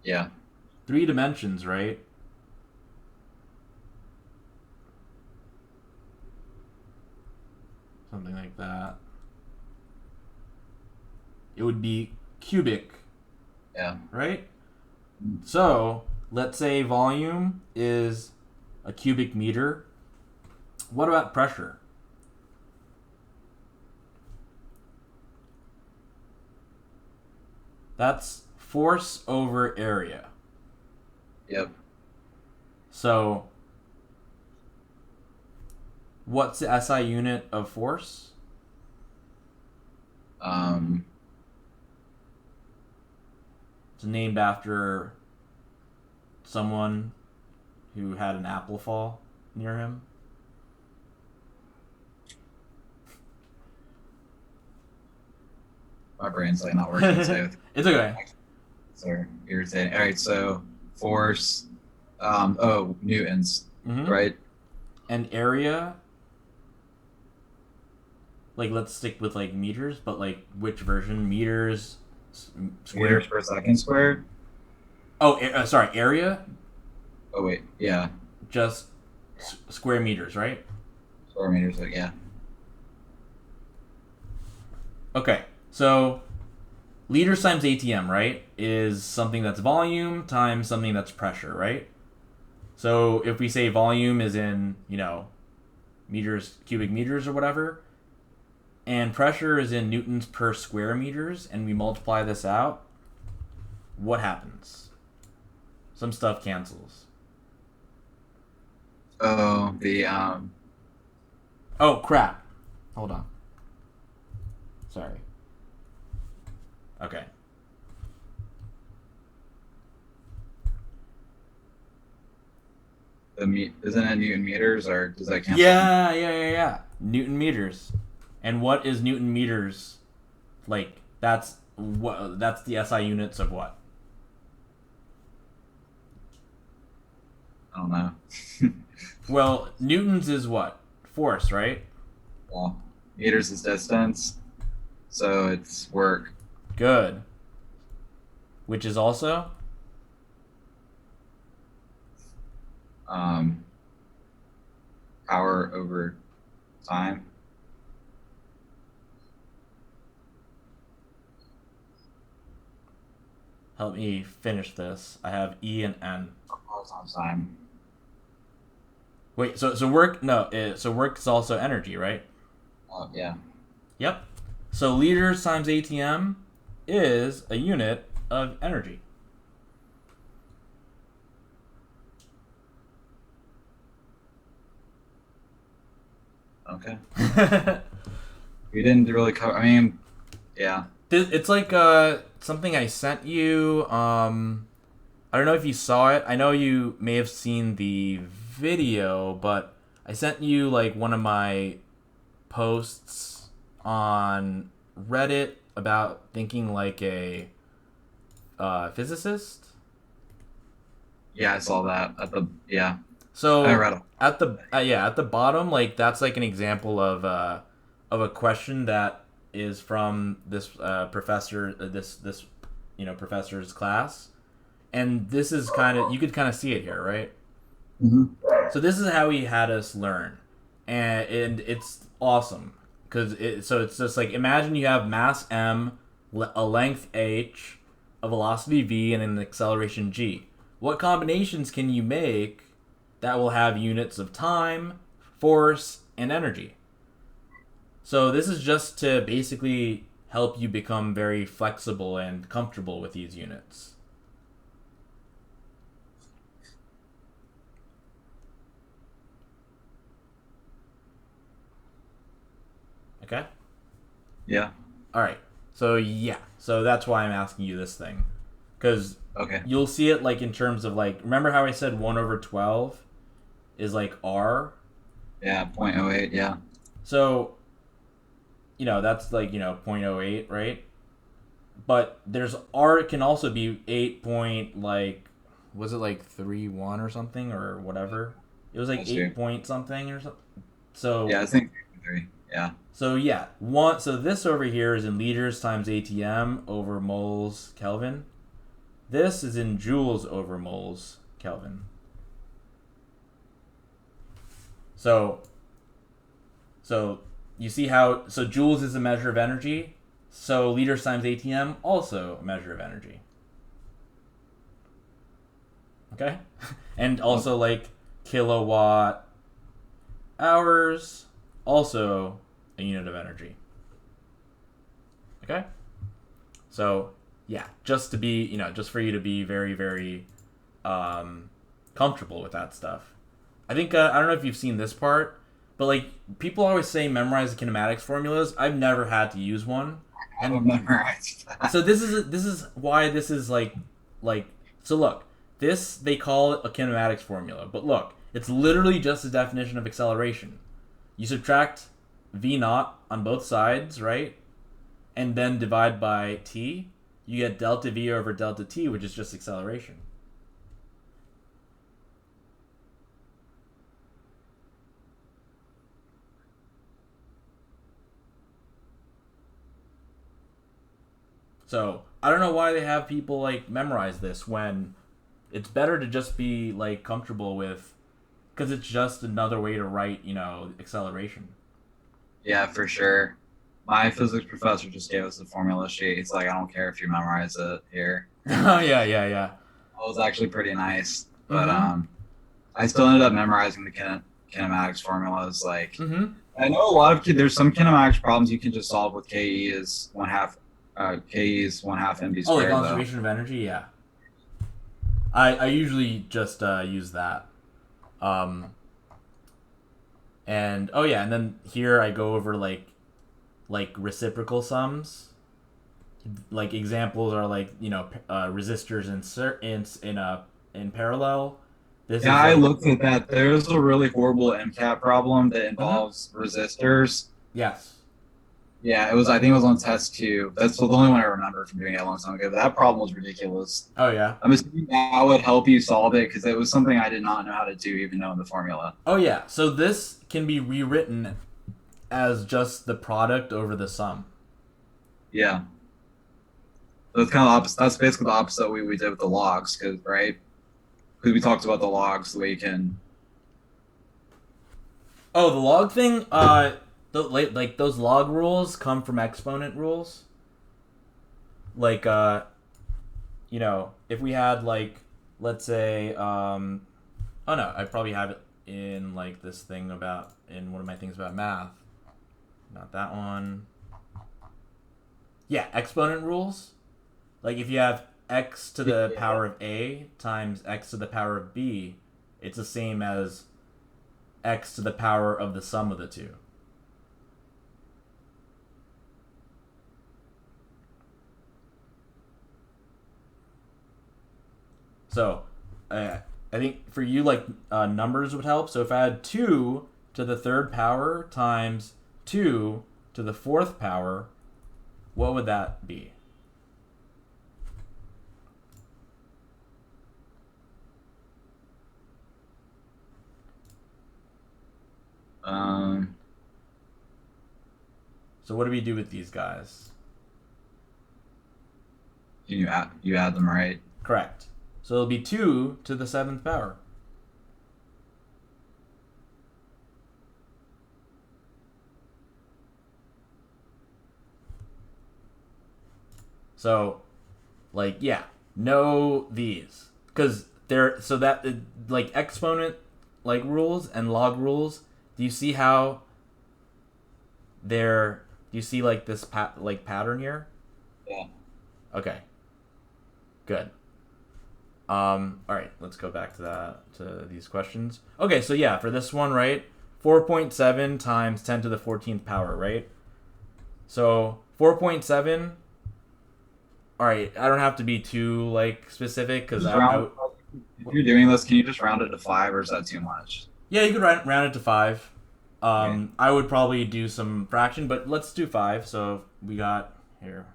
Yeah. 3 dimensions, right? Something like that. It would be cubic. Yeah. Right? So, let's say volume is a cubic meter. What about pressure? That's force over area. Yep. So, what's the SI unit of force? It's named after someone who had an apple fall near him. My brain's like not working today. It's okay. So irritating. All right, so force. Newtons, right? And area. Like, let's stick with like meters, but like which version? Meters. Square. Meters per second squared. Oh, sorry, area. Oh wait, yeah. Just square meters, right? Square meters, yeah. Okay, so liters times ATM, right, is something that's volume times something that's pressure, right? So if we say volume is in, meters, cubic meters or whatever, and pressure is in newtons per square meters, and we multiply this out, what happens? Some stuff cancels. Oh, Oh, crap. Hold on. Sorry. Okay. isn't it Newton meters, or does that cancel? Yeah. Newton meters. And what is Newton meters? Like, that's the SI units of what? I don't know. Well, newtons is what? Force, right? Well, meters is distance, so it's work. Good. Which is also? Power over time. Help me finish this. I have E and N. Times time. Wait, so work? No, so work is also energy, right? Yeah. Yep. So liters times ATM is a unit of energy. Okay. We didn't really cover. I mean, yeah. It's like something I sent you. I don't know if you saw it. I know you may have seen the video, but I sent you like one of my posts on Reddit about thinking like a physicist. Yeah, I saw that at the So I read it. at the bottom, like that's like an example of a question that is from this professor, this professor's class, and this is kind of, you could kind of see it here, right? Mm-hmm. So this is how he had us learn, and it's awesome because it's just like, imagine you have mass m, a length h, a velocity v, and an acceleration g. What combinations can you make that will have units of time, force, and energy? So this is just to basically help you become very flexible and comfortable with these units. Okay? Yeah. All right. So yeah. So that's why I'm asking you this thing. Because Okay. you'll see it like in terms of like, remember how I said 1 over 12 is like R? Yeah, 0.08, yeah. So, that's like, 0.08, right? But there's R can also be 8 point, like, was it like 3.1 or something or whatever? It was like That's 8 true. point something or something. So Yeah, I think 3. Yeah. So yeah, so this over here is in liters times ATM over moles Kelvin. This is in joules over moles Kelvin. So you see how, so joules is a measure of energy, so liters times ATM also a measure of energy. Okay? And also like kilowatt hours, also a unit of energy. Okay? So, yeah, just to be, just for you to be very, very comfortable with that stuff. I think, I don't know if you've seen this part, but like, people always say memorize the kinematics formulas. I've never had to use one. I don't memorize that. So this is why this is like, so look, this, they call it a kinematics formula, but look, it's literally just a definition of acceleration. You subtract v naught on both sides, right? And then divide by t, you get delta v over delta t, which is just acceleration. So I don't know why they have people like memorize this when it's better to just be like comfortable with, because it's just another way to write, acceleration. Yeah, for sure. My physics professor just gave us the formula sheet. He's like, I don't care if you memorize it here. Oh yeah. It was actually pretty nice. But Mhm. I still ended up memorizing the kinematics formulas. Like, Mm-hmm. I know a lot of there's some kinematics problems you can just solve with Ke is one half, Ke is one half mv Oh, like squared though. conservation of energy, yeah. I usually just use that. Um, and oh yeah, and then here I go over like reciprocal sums. Like examples are like resistors in parallel. This Yeah, is I like looked at that. There's a really horrible MCAT problem that mm-hmm. involves resistors. Yes. Yeah, it was. I think it was on test two. That's the only one I remember from doing it a long time ago. But that problem was ridiculous. Oh yeah. I'm assuming that would help you solve it because it was something I did not know how to do, even knowing the formula. Oh yeah. So this can be rewritten as just the product over the sum. Yeah, that's kind of opposite. That's basically the opposite we did with the logs, because right? Because we talked about the logs, the way you can. Oh, the log thing. Like those log rules come from exponent rules. Like if we had like, let's say, oh no, I probably have it in like this thing about in one of my things about math. Not that one. Yeah, exponent rules. Like if you have x to the power of a times x to the power of b, it's the same as x to the power of the sum of the two. So, I think for you, like numbers would help. So if I had 2 to the third power times 2 to the fourth power, what would that be? Um, So what do we do with these guys? you add them right. Correct. So it'll be 2 to the seventh power. So, like, yeah, know these. Because they're, so that, like, exponent, like, rules and log rules, do you see how they're, do you see, like, this, pattern here? Yeah. Okay. Good. All right, let's go back to these questions. Okay, so yeah, for this one, right, 4.7 times 10 to the 14th power, right? So 4.7. All right, I don't have to be too like specific because If you're doing this, can you just round it to 5, or is that too much? yeah, you could round it to 5. Okay. I would probably do some fraction, but let's do 5. So we got here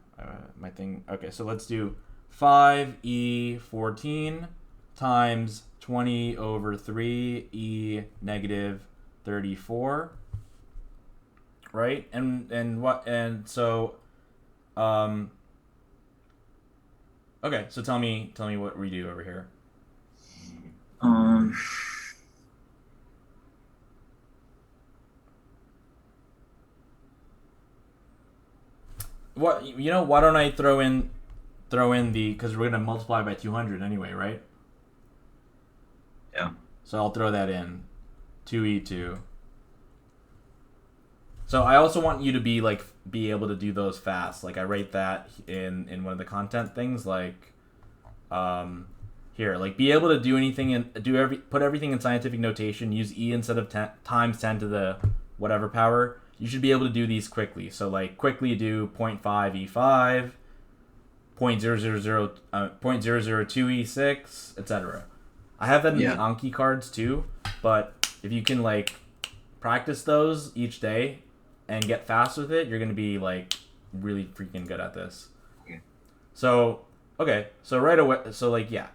my thing. Okay, so let's do 5e14 times 20 over 3e negative 34, right? And so okay, so tell me what we do over here. Um, What, why don't I throw in the, because we're gonna multiply by 200 anyway, right? yeah. So I'll throw that in 2e2. So I also want you to be able to do those fast. Like I write that in one of the content things, like here, like be able to do anything and put everything in scientific notation. Use e instead of times 10 to the whatever power. You should be able to do these quickly. So like quickly do 0.5 e5, 0.002 e6, etc. I have that in the Anki cards too, but if you can like practice those each day and get fast with it, you're gonna be like really freaking good at this. Okay. So okay, so right away, so like yeah,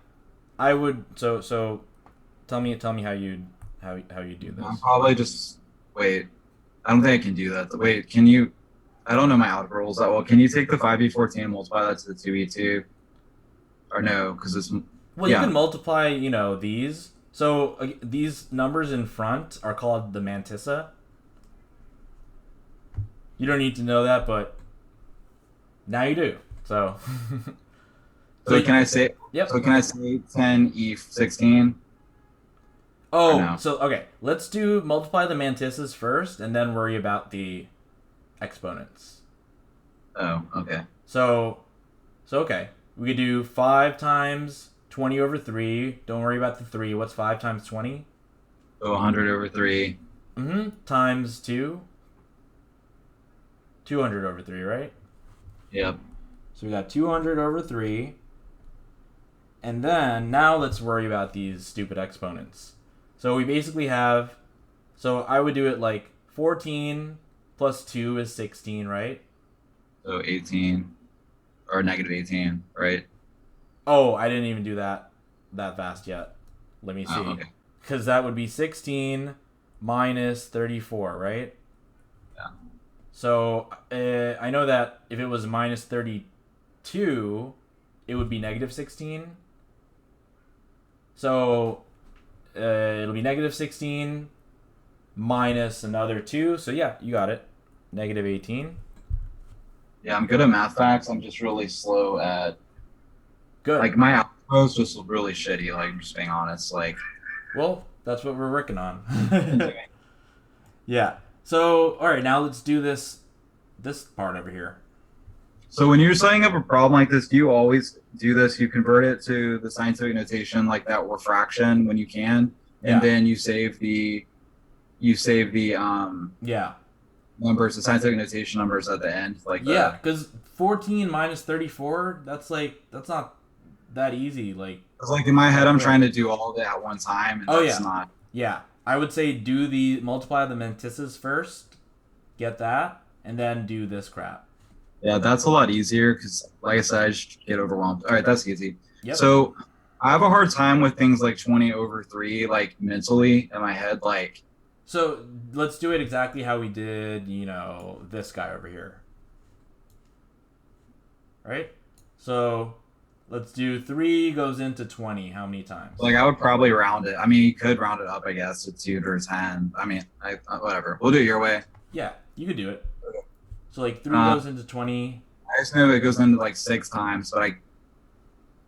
I would so tell me how you do this. I'm probably just wait. I don't think I can do that. Wait, can you? I don't know my algebra rules that well. Can you take the 5e14 and multiply that to the 2e2? Or no, because it's Well, you can multiply, these. So these numbers in front are called the mantissa. You don't need to know that, but now you do. So. So can I say? Yep. So can I say 10e16? Oh, no? so okay, let's do multiply the mantises first, and then worry about the exponents. Oh, okay. So okay, we could do 5 times 20 over 3. Don't worry about the 3. What's 5 times 20? So 100 over 3. Times 2. 200 over 3, right? Yep. So we got 200 over 3. And then, now let's worry about these stupid exponents. So we basically have... So I would do it like 14 plus 2 is 16, right? So 18. Or negative 18, right? Oh, I didn't even do that fast yet. Let me see. Oh, okay. Because that would be 16 minus 34, right? Yeah. So I know that if it was minus 32, it would be negative 16. So it'll be negative 16 minus another 2. So yeah, you got it. Negative 18. Yeah, I'm good at math facts. I'm just really slow at... Good. Like, my algebra is just really shitty, like, just being honest. Like... Well, that's what we're working on. Yeah. So, all right, now let's do this part over here. So when you're setting up a problem like this, do you always do this? You convert it to the scientific notation like that or fraction when you can, and then you save the numbers, the scientific notation numbers at the end, like yeah, because 14 minus 34, that's not that easy. Like, it's like in my head, I'm trying to do all of it at one time, and that's not. Yeah, I would say do the multiply the mantises first, get that, and then do this crap. Yeah, that's a lot easier because, like I said, I just get overwhelmed. All right, that's easy. Yep. So I have a hard time with things like 20 over 3, like mentally in my head, like. So let's do it exactly how we did, this guy over here. Right? So let's do 3 goes into 20. How many times? Like, I would probably round it. I mean, you could round it up, I guess, to Tutor 10. I mean, whatever. We'll do it your way. Yeah, you could do it. So, like, 3 goes into 20. I just know it goes into, like, 6 times, but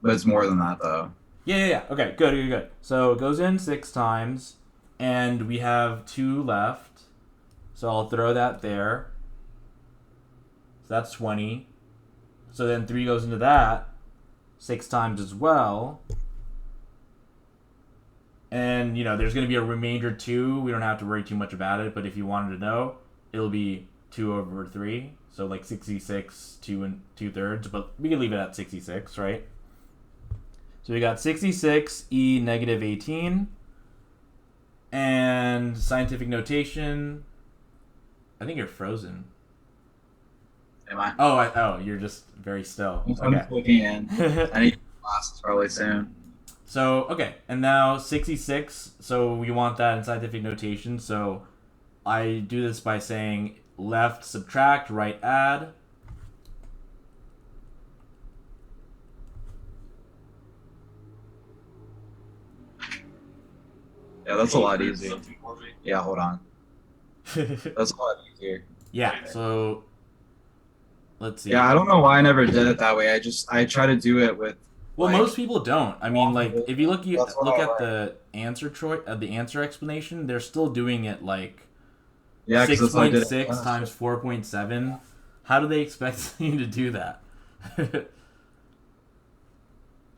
it's more than that, though. Yeah. Okay, good. So it goes in 6 times, and we have 2 left. So I'll throw that there. So that's 20. So then 3 goes into that 6 times as well. And, there's going to be a remainder 2. We don't have to worry too much about it, but if you wanted to know, it'll be 2 over 3. So like 66, 2 2/3, but we can leave it at 66, right? So we got 66 e negative 18. And scientific notation. I think you're frozen. Am I? Oh, you're just very still. I'm Okay. looking in. I need classes probably soon. So, okay. And now 66. So we want that in scientific notation. So I do this by saying left subtract, right add. Yeah, that's a lot easier. Yeah, hold on. That's a lot easier. Yeah, so let's see. Yeah, I don't know why I never did it that way. I try to do it with. Well, like, most people don't. I mean, like if you look at I the answer the answer explanation, they're still doing it like 6.6 times 4.7. How do they expect you to do that?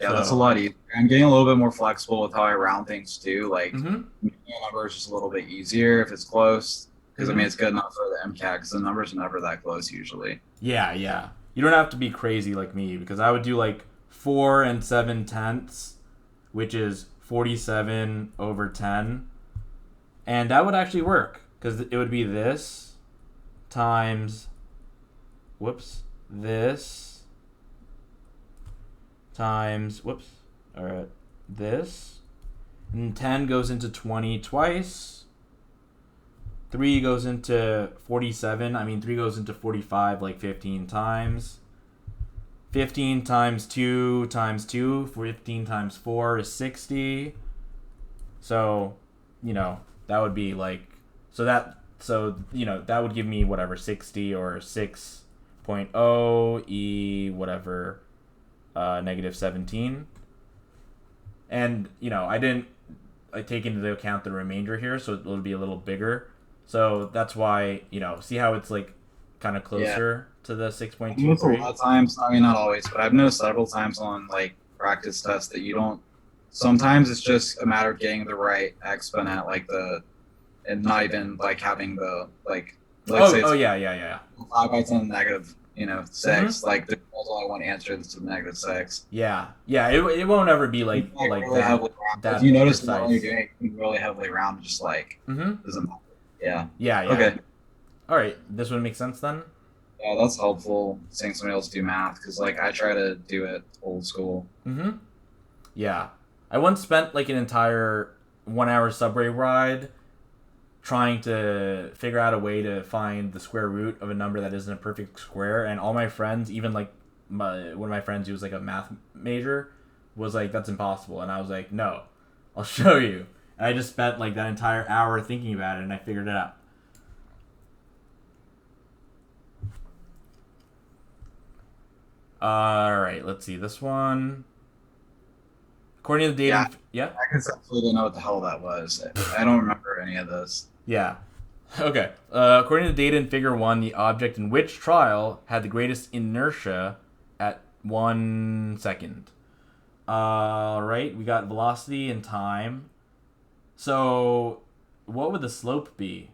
Yeah, that's a lot easier. I'm getting a little bit more flexible with how I round things too. Like, making a number is just a little bit easier if it's close. Because, I mean, it's good enough for the MCAT because the numbers are never that close usually. Yeah. You don't have to be crazy like me because I would do like 4 7/10, which is 47 over 10. And that would actually work because it would be this times, this times, this. And 10 goes into 20 twice. 3 goes into 47. I mean, 3 goes into 45 like 15 times. 15 times 2 times 2. 15 times 4 is 60. So, that would be like... that would give me whatever, 60 or 6.0 e whatever, negative 17. And, take into account the remainder here, so it'll be a little bigger. So that's why, see how it's like kind of Yeah. closer to the I've noticed a 6.23? lot of times, I mean, not always, but I've noticed several times on like practice tests that you don't, sometimes it's just a matter of getting the right exponent, like and not even like having like, let's say Oh, it's yeah. 5/10 negative, Mm-hmm. 6, like there's only one answer that's a negative 6. Yeah. It won't ever be You like can, like really that heavily round. If you that notice the more you're precise. doing, you can really heavily round, just like, Mm-hmm. doesn't matter. Yeah. Yeah. Okay. All right. This one makes sense then? Yeah, that's helpful seeing somebody else do math because like I try to do it old school. Mm-hmm. Yeah. I once spent like an entire 1 hour subway ride trying to figure out a way to find the square root of a number that isn't a perfect square, and all my friends, even like one of my friends who was like a math major, was like, that's impossible. And I was like, no, I'll show you. And I just spent like that entire hour thinking about it, and I figured it out. All right, let's see this one. According to the data, Yeah, yeah, I conceptually didn't know what the hell that was. I don't remember any of this. yeah. Okay. According to the data in Figure 1, the object in which trial had the greatest inertia at 1 second. All right, we got velocity and time. So, what would the slope be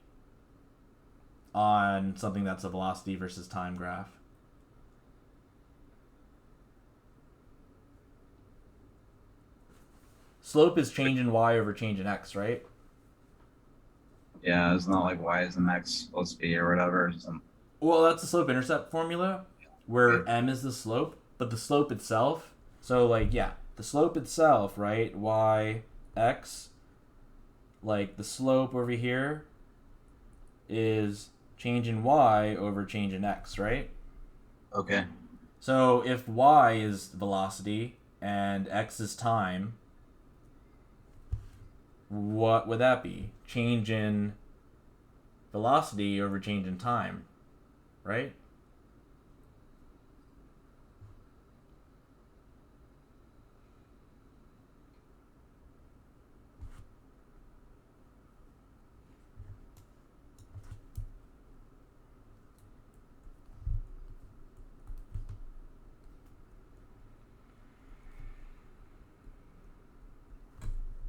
on something that's a velocity versus time graph? Slope is change in y over change in x, right? Yeah, it's not like y is the next supposed to be or whatever. Well, that's the slope-intercept formula, where m is the slope, but the slope itself. So, like, yeah, the slope itself, right? Y, x, like the slope over here is change in y over change in x, right? Okay. So if y is velocity and x is time, what would that be? Change in velocity over change in time, right?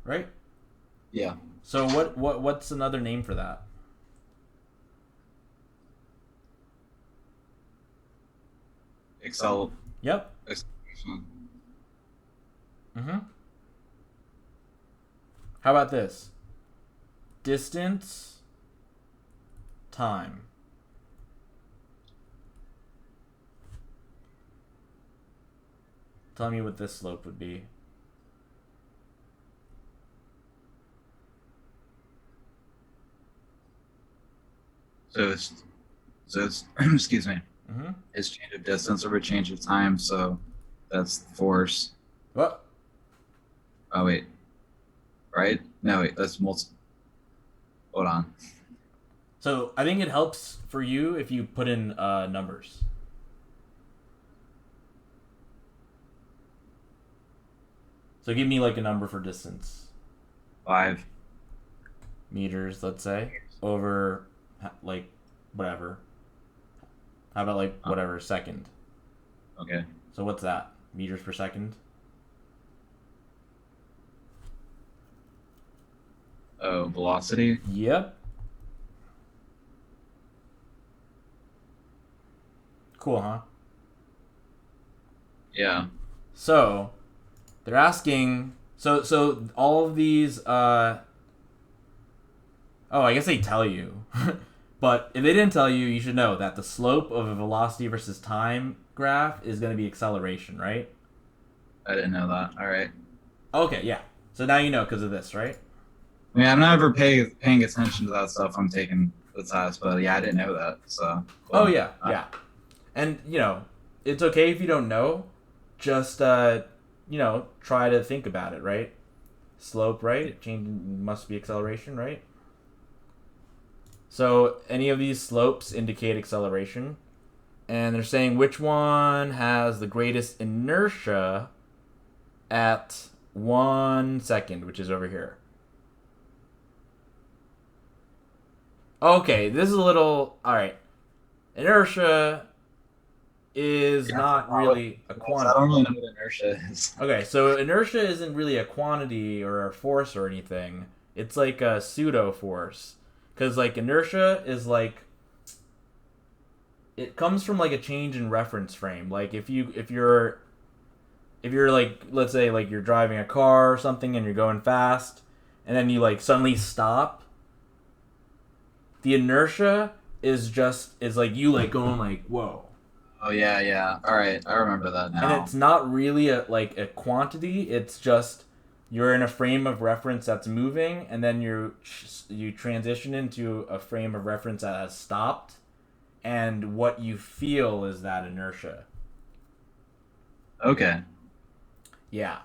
Right? Yeah. So what's another name for that? Excel. Yep. Acceleration. Mm-hmm. How about this? Distance, time. Tell me what this slope would be. So it's excuse me. Mm-hmm. It's change of distance over change of time. So that's the force. What? Oh wait. Right? No wait. That's multi. Hold on. So I think it helps for you if you put in numbers. So give me like a number for distance. 5 Meters, let's say, over like whatever. How about like whatever second? Okay. So what's that? Meters per second? Oh, velocity. Yep. Cool, huh? Yeah. So they're asking. So all of these. Oh, I guess they tell you. But if they didn't tell you, you should know that the slope of a velocity versus time graph is going to be acceleration, right? I didn't know that. All right. Okay, yeah. So now you know because of this, right? I mean, I'm not ever paying attention to that stuff. I'm taking the test, but yeah, I didn't know that. So. Oh, Well, yeah. And, it's okay if you don't know. Just, try to think about it, right? Slope, right? Change must be acceleration, right? So any of these slopes indicate acceleration. And they're saying which one has the greatest inertia at 1 second, which is over here. Okay, this is a little... Alright. Inertia is Yeah, not really a I quantity. don't really know what inertia is. Okay, so inertia isn't really a quantity or a force or anything. It's like a pseudo force. Because, like, inertia is like... It comes from, like, a change in reference frame. Like, if you're like, let's say, like, you're driving a car or something and you're going fast, and then you, like, suddenly stop, the inertia is like you, like, going, like, whoa. Oh yeah, yeah. All right, I remember that And now. it's not really a quantity. It's just you're in a frame of reference that's moving, and then you transition into a frame of reference that has stopped, and what you feel is that inertia. Okay. Yeah.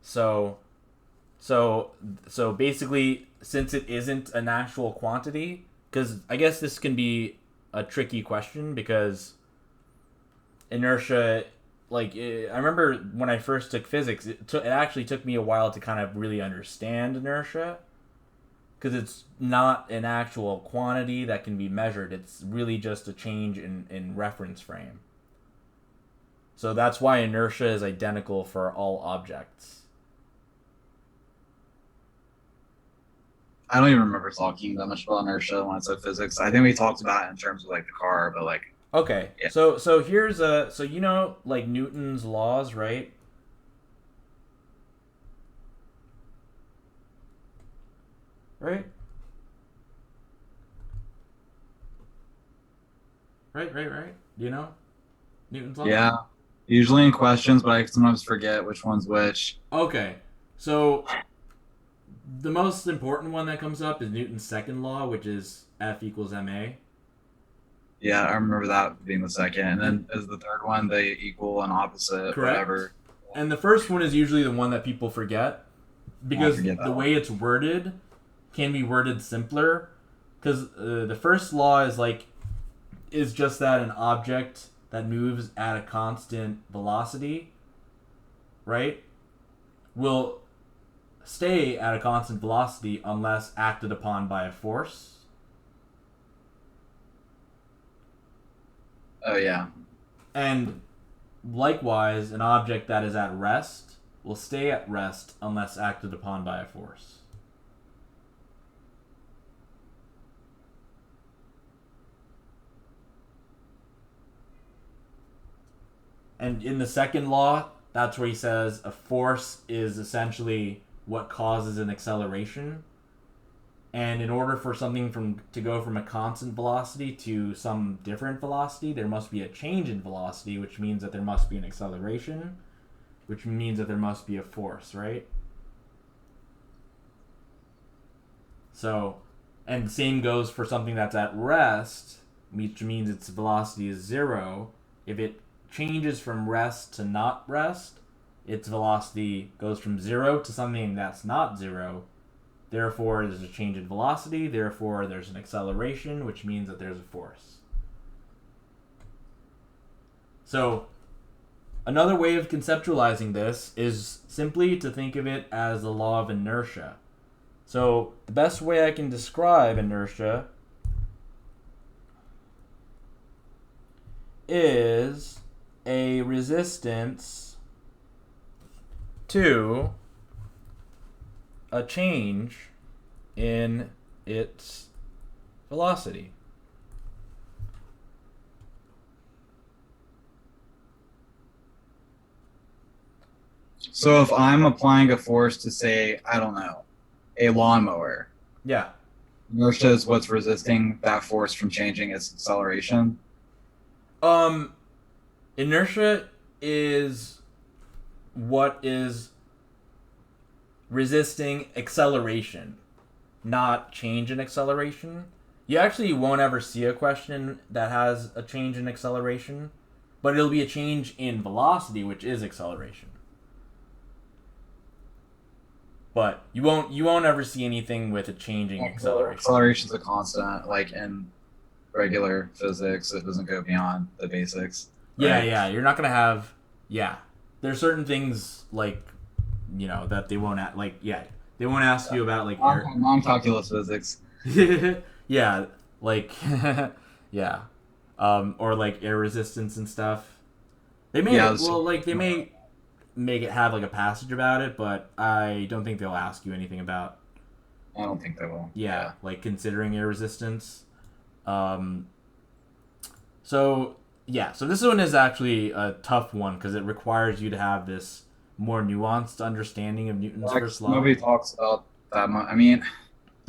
So so so basically, since it isn't an actual quantity, because I guess this can be a tricky question because inertia, like, I remember when I first took physics, it actually took me a while to kind of really understand inertia because it's not an actual quantity that can be measured. It's really just a change in reference frame. So that's why inertia is identical for all objects. I don't even remember talking that much about inertia when I said physics. I think we talked about it in terms of like the car, but like Okay, yeah, so here's a so you know, like, Newton's laws, right? Right, right. Do you know Newton's laws? yeah. Usually in questions, but I sometimes forget which one's which. Okay, so the most important one that comes up is Newton's second law, which is F equals ma. Yeah, I remember that being the second, and And then is the third one they equal and opposite, correct. whatever. And the first one is usually the one that people forget I because forget the that one. way it's worded can be worded simpler. Because the first law is just that an object that moves at a constant velocity, right, will stay at a constant velocity unless acted upon by a force. Oh yeah. And likewise, an object that is at rest will stay at rest unless acted upon by a force. And in the second law, that's where he says a force is essentially what causes an acceleration. And in order for something to go from a constant velocity to some different velocity, there must be a change in velocity, which means that there must be an acceleration, which means that there must be a force, right? So, and the same goes for something that's at rest, which means its velocity is zero. If it changes from rest to not rest, its velocity goes from zero to something that's not zero. Therefore, there's a change in velocity. Therefore, there's an acceleration, which means that there's a force. So, another way of conceptualizing this is simply to think of it as the law of inertia. So, the best way I can describe inertia is a resistance to a change in its velocity. So if I'm applying a force to, say, I don't know, a lawnmower, Yeah. inertia is what's resisting that force from changing its acceleration. Um, Inertia is what is resisting acceleration, not change in acceleration. You actually won't ever see a question that has a change in acceleration, but it'll be a change in velocity, which is acceleration. But you won't ever see anything with a changing acceleration. Acceleration's a constant, like in regular physics. It doesn't go beyond the basics. Yeah, Right? yeah, you're not gonna have, yeah. There's certain things, like, that they won't they won't ask you about, like, Non-calculus physics. Yeah, like yeah, or like air resistance and stuff. They may Yeah, well like they may make it have like a passage about it, but I don't think they'll ask you anything about I don't think they will. yeah, Yeah. like considering air resistance. Um, so yeah, so this one is actually a tough one because it requires you to have this more nuanced understanding of Newton's Like, first law. nobody talks about that much. I mean,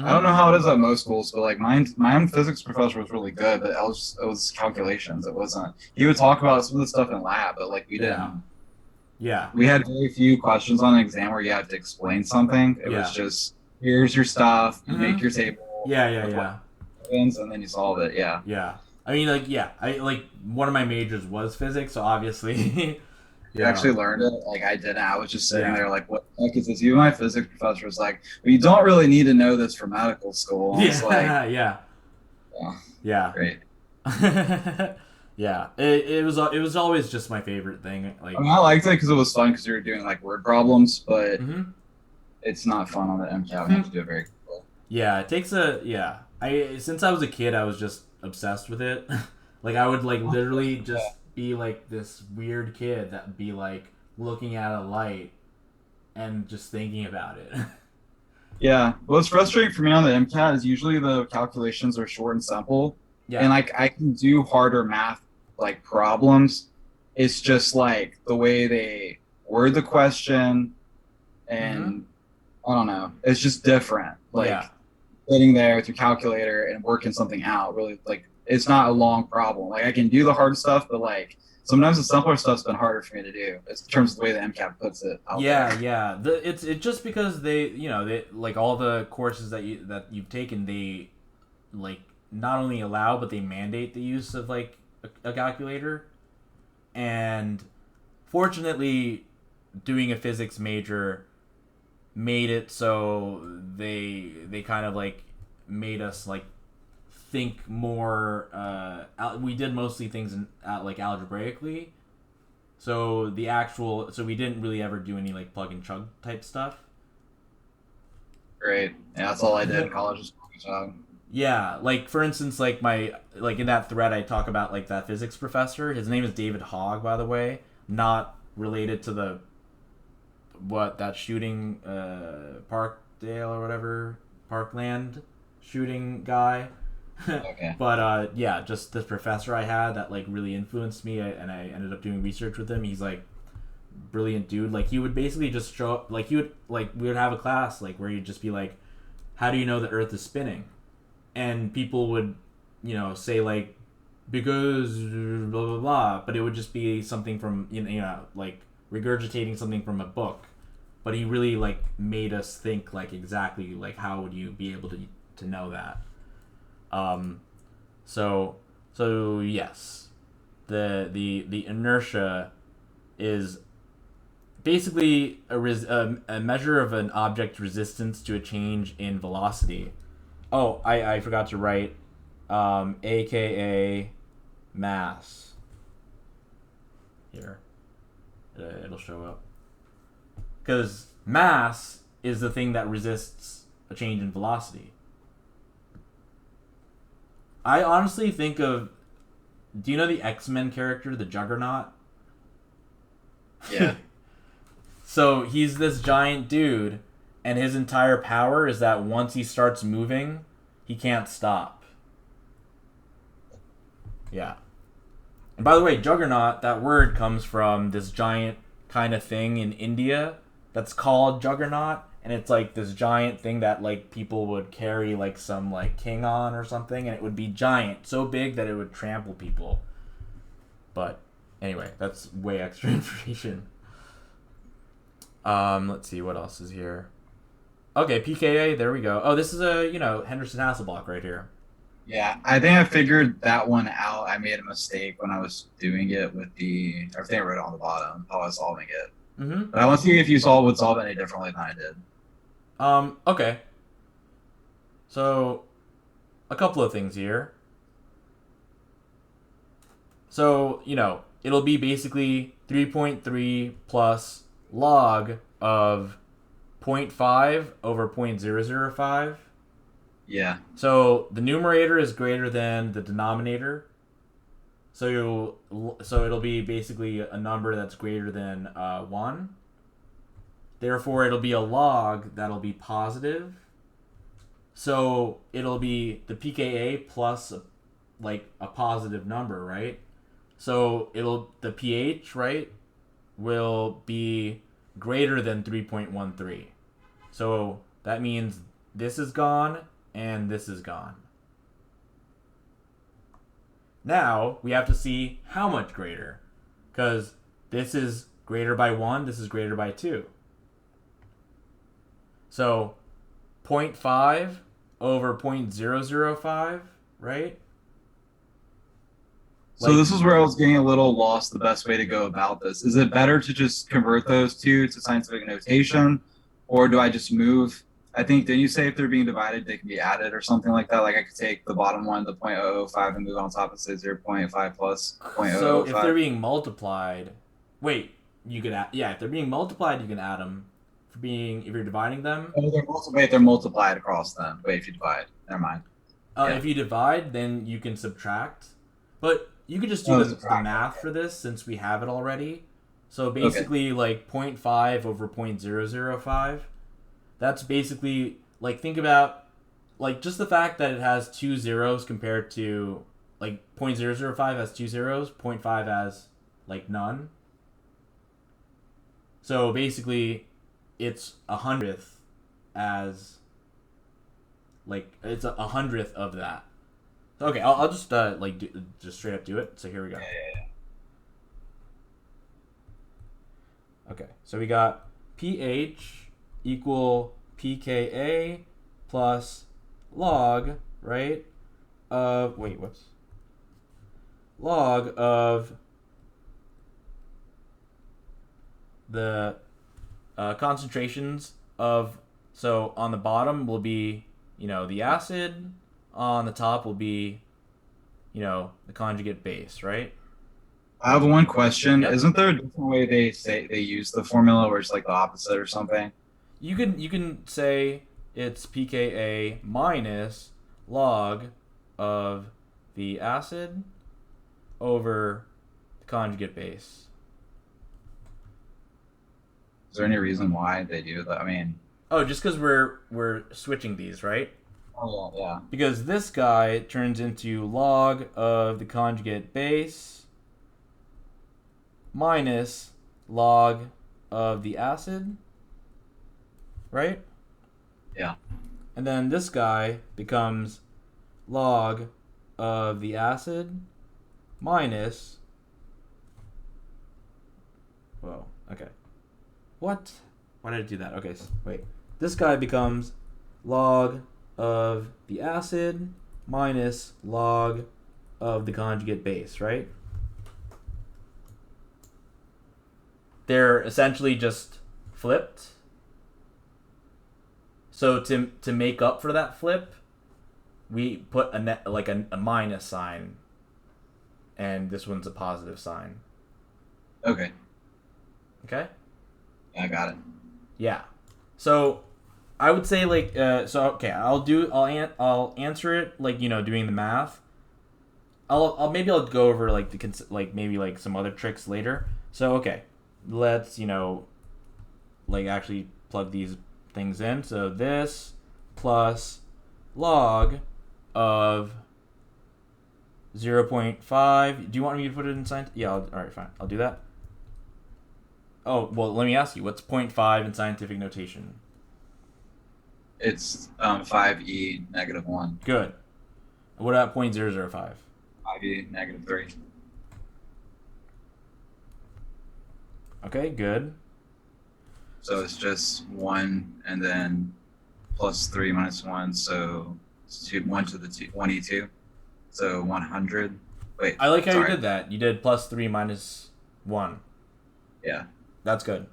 I don't Mm-hmm. know how it is at most schools, but like my own physics professor was really good, but it was calculations. It wasn't. He would talk about some of the stuff in lab, but like we Yeah, didn't. yeah, We had very few questions on an exam where you had to explain something. It was yeah. just here's your stuff, you make Mm-hmm. your table Yeah, yeah, with what yeah, happens, and then you solve it. Yeah. yeah. I mean, like, yeah, I like one of my majors was physics, so obviously, I yeah, actually learned it. Like I didn't. I was just sitting yeah, there like, what the heck is this? Even my physics professor was like, well, you don't really need to know this for medical school. And I was like, yeah, yeah, oh, yeah. great. Yeah, it was always just my favorite thing. I Like, mean, I liked it because it was fun because you were doing like word problems, but mm-hmm. it's not fun on the MCAT. You have to do it very well. Yeah, it takes a yeah. I since I was a kid, I was just obsessed with it. Like I would like literally just be like this weird kid that would be like looking at a light and just thinking about it. Yeah, what's frustrating for me on the MCAT is usually the calculations are short and simple, and Yeah. like I can do harder math like problems. It's just like the way they word the question, Mm-hmm. and I don't know. It's just different. Yeah. Like sitting there with your calculator and working something out. Really, like it's not a long problem. Like I can do the hard stuff, but like sometimes the simpler stuff's been harder for me to do. It's in terms of the way the MCAT puts it out Yeah, there. yeah. It's just because they like all the courses that you've taken, they like not only allow but they mandate the use of like a calculator. And fortunately, doing a physics major made it so they kind of like made us like think more. We did mostly things like algebraically. So we didn't really ever do any like plug and chug type stuff. Great. Yeah, that's all I did in college. Was job. Yeah, like for instance, like my like in that thread I talk about like that physics professor. His name is David Hogg, by the way, not related to the what that shooting Parkdale or whatever Parkland shooting guy. Okay. But yeah, just this professor I had that like really influenced me, and I ended up doing research with him. He's like brilliant dude. Like he would basically just show up. Like he would like we would have a class like where he'd just be like, "How do you know the Earth is spinning?" And people would, say like, "Because blah blah blah," but it would just be something from like regurgitating something from a book. But he really like made us think like exactly like how would you be able to know that. Um, so yes, the inertia is basically a measure of an object's resistance to a change in velocity. Oh, I forgot to write, AKA mass. Here, it'll show up. Because mass is the thing that resists a change in velocity. I honestly think of. Do you know the X-Men character, the Juggernaut? Yeah. So he's this giant dude, and his entire power is that once he starts moving, he can't stop. Yeah. And by the way, Juggernaut, that word comes from this giant kind of thing in India that's called Juggernaut, and it's like this giant thing that like people would carry like some like king on or something, and it would be giant, so big that it would trample people. But anyway, that's way extra information. Let's see what else is here. Okay, PKA, there we go. Oh, this is a Henderson Hasselbalch right here. Yeah, I think I figured that one out. I made a mistake when I was doing it with everything I wrote on the bottom, how I was solving it. Mm-hmm. But I want to see if you would solve it any differently than I did. Okay. So, a couple of things here. So, it'll be basically 3.3 plus log of 0.5 over 0.005. Yeah. So the numerator is greater than the denominator. So it'll be basically a number that's greater than 1. Therefore, it'll be a log that'll be positive. So it'll be the pKa plus like a positive number, right? So the pH, right, will be greater than 3.13. So that means this is gone and this is gone. Now we have to see how much greater, because this is greater by 1, this is greater by 2. So 0.5 over 0.005, right? So this is where I was getting a little lost. The best way to go about this, is it better to just convert those two to scientific notation, or do I just move? I think, didn't you say if they're being divided, they can be added or something like that? Like I could take the bottom one, the 0.005, and move on top and say 0.5 plus So if they're 0.005. being multiplied, wait, you could add, yeah, if they're being multiplied, you can add them. If you're dividing them, Oh, they're multiplied across them. Wait, if you divide, never mind. Yeah. if you divide, then you can subtract. But you could just do the math for this since we have it already. So basically, like 0.5 over 0.005. That's basically, like, think about, like, just the fact that it has 2 zeros compared to, like, 0.005 has 2 zeros, 0.5 has, like, none. So basically, it's 100th as, like, it's 100th of that. Okay, I'll just just straight up do it. So here we go. Okay, so we got pH equal pKa plus log, right? Log of the concentrations of, so on the bottom will be, the acid, on the top will be, the conjugate base, right? I have one question. Yep. Isn't there a different way they use the formula where it's like the opposite or something? You can say it's pKa minus log of the acid over the conjugate base. Is there any reason why they do that? I mean, Oh, just because we're switching these, right? oh yeah. Because this guy turns into log of the conjugate base minus log of the acid, right? Yeah. And then this guy becomes log of the acid minus... Whoa, okay. What? Why did I do that? Okay, wait. This guy becomes log of the acid minus log of the conjugate base, right? They're essentially just flipped. So to make up for that flip, we put a minus sign, and this one's a positive sign. Okay. Okay? Yeah, I got it. Yeah. So I would say I'll answer it doing the math. I'll go over maybe some other tricks later. So okay, let's actually plug these things in. So this plus log of 0.5. Do you want me to put it in science? Yeah, all right, fine. I'll do that. Oh, well, let me ask you, what's 0.5 in scientific notation? It's 5e negative 1. Good. What about 0.005? 5e negative 3. Okay, good. So it's just 1 and then plus 3 minus 1. So it's 1 to the 1e2. So 100. Wait. I like how you did that. You did plus 3 minus 1. Yeah. That's good.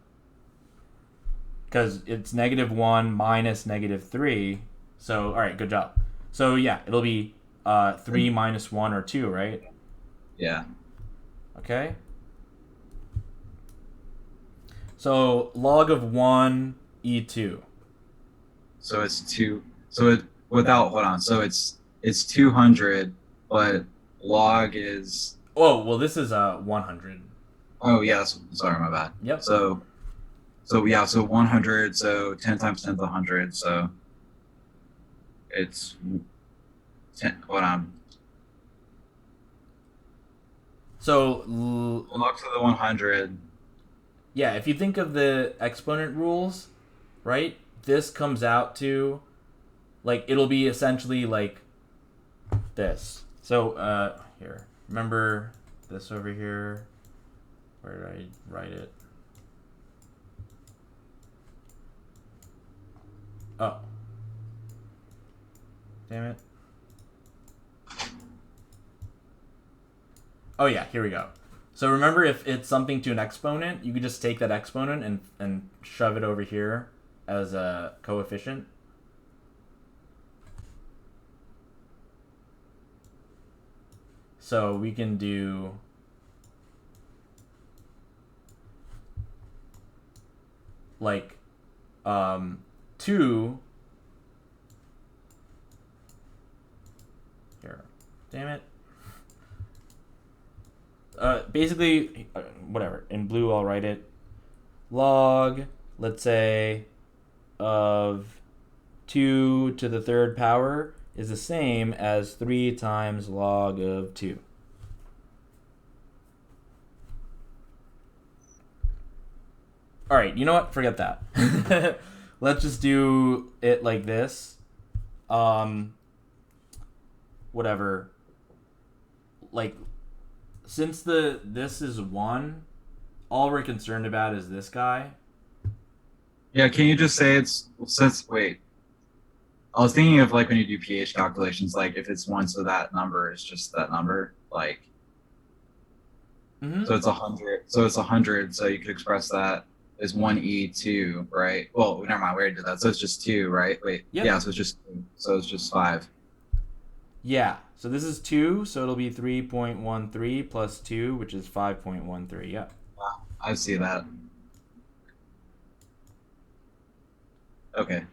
Because it's negative 1 minus negative 3. So, all right, good job. So, yeah, it'll be 3 minus 1 or 2, right? Yeah. Okay. So, log of 1 E2. So it's 2. So without, hold on. So it's 200, but log is, Oh, well, this is 100. oh yeah, sorry, my bad. Yep. So yeah, so 100, so 10 times 10 to the 100, so it's 10, hold on. So, Log to the 100. yeah, if you think of the exponent rules, right, this comes out to, like, it'll be essentially like this. So, here, remember this over here? Where did I write it? Oh. Damn it. Oh yeah, here we go. So remember, if it's something to an exponent, you could just take that exponent and shove it over here as a coefficient. So we can do like 2 here. Damn it. Basically, whatever. In blue, I'll write it. Log, let's say, of 2 to the third power is the same as 3 times log of 2. All right, you know what? Forget that. Let's just do it like this. Whatever. Like, since this is 1, all we're concerned about is this guy. Yeah, can you just say it's, since, wait, I was thinking of like when you do pH calculations, like if it's 1, so that number is just that number, like, Mm-hmm. so it's 100, so it's 100, so you could express that as 1e2, right? Well, never mind, we already did that, so it's just 2, right? Wait, Yep. yeah, so it's just 2, so it's just 5. Yeah. So this is 2, so it'll be 3.13 plus 2, which is 5.13. Yep. I see that. Okay.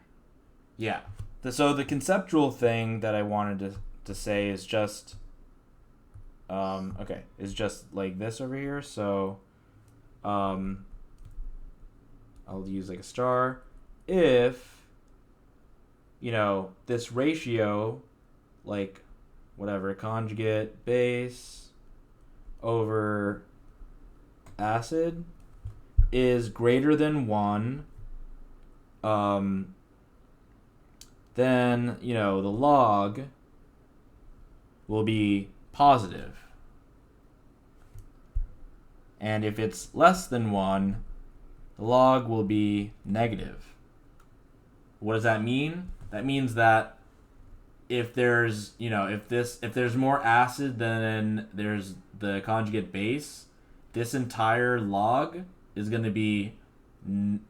Yeah. So the conceptual thing that I wanted to say is just okay, is just like this over here. So I'll use like a star. If this ratio, like whatever, conjugate base over acid is greater than 1, then the log will be positive. And if it's less than 1, the log will be negative. What does that mean? That means that if there's if there's more acid than there's the conjugate base, this entire log is going to be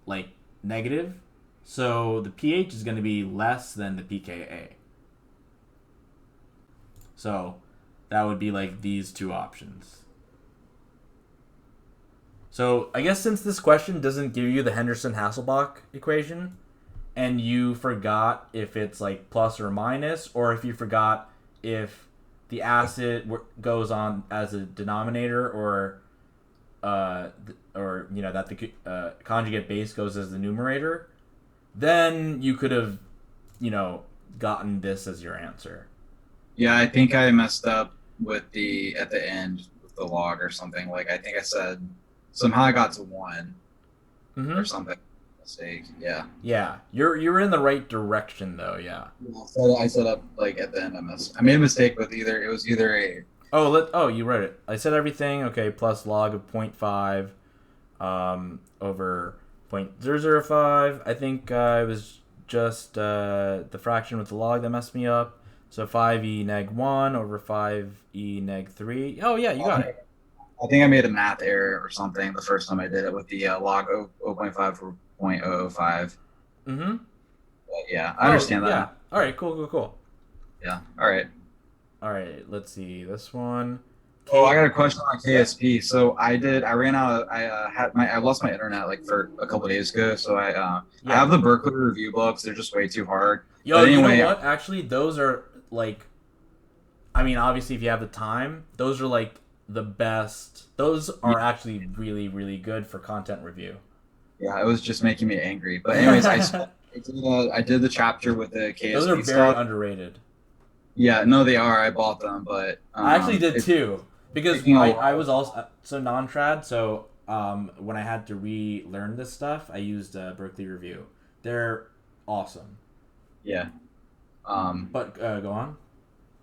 like negative. So the pH is going to be less than the pKa. So that would be like these two options. So I guess since this question doesn't give you the Henderson-Hasselbalch equation, and you forgot if it's like plus or minus, or if you forgot if the acid goes on as a denominator, or that the conjugate base goes as the numerator, then you could have gotten this as your answer. Yeah, I think I messed up with the at the end with the log or something. Like I think I said somehow I got to 1 or something. Mistake. Yeah. Yeah, you're in the right direction though. Yeah. So I set up like at the end. I made a mistake with either. It was either a. Oh, you wrote it. I said everything. Okay, plus log of 0.5 over 0.005. I think it was just the fraction with the log that messed me up. So 5e neg 1 over 5e neg 3. Oh yeah, you got it. I think I made a math error or something the first time I did it with the log 0.5 for 0.005. Mm-hmm. But yeah, I understand that. Yeah. All right. Cool. Yeah. All right. Let's see this one. Oh, I got a question on KSP. So I ran out. I lost my internet like for a couple of days ago. So I have the Berkeley review books. They're just way too hard. Yo, But you know anyway, what? Actually, those are like, I mean, obviously, if you have the time, those are like the best. Those yeah, are actually really, really good for content review. yeah, it was just making me angry. But anyways, I did the chapter with the Those are KSP very stuff. underrated. Yeah, no, they are. I bought them, but I actually did it's too because taking a I lot was of also so non-trad. So when I had to relearn this stuff, I used Berkeley Review. They're awesome. yeah. Um, But go on.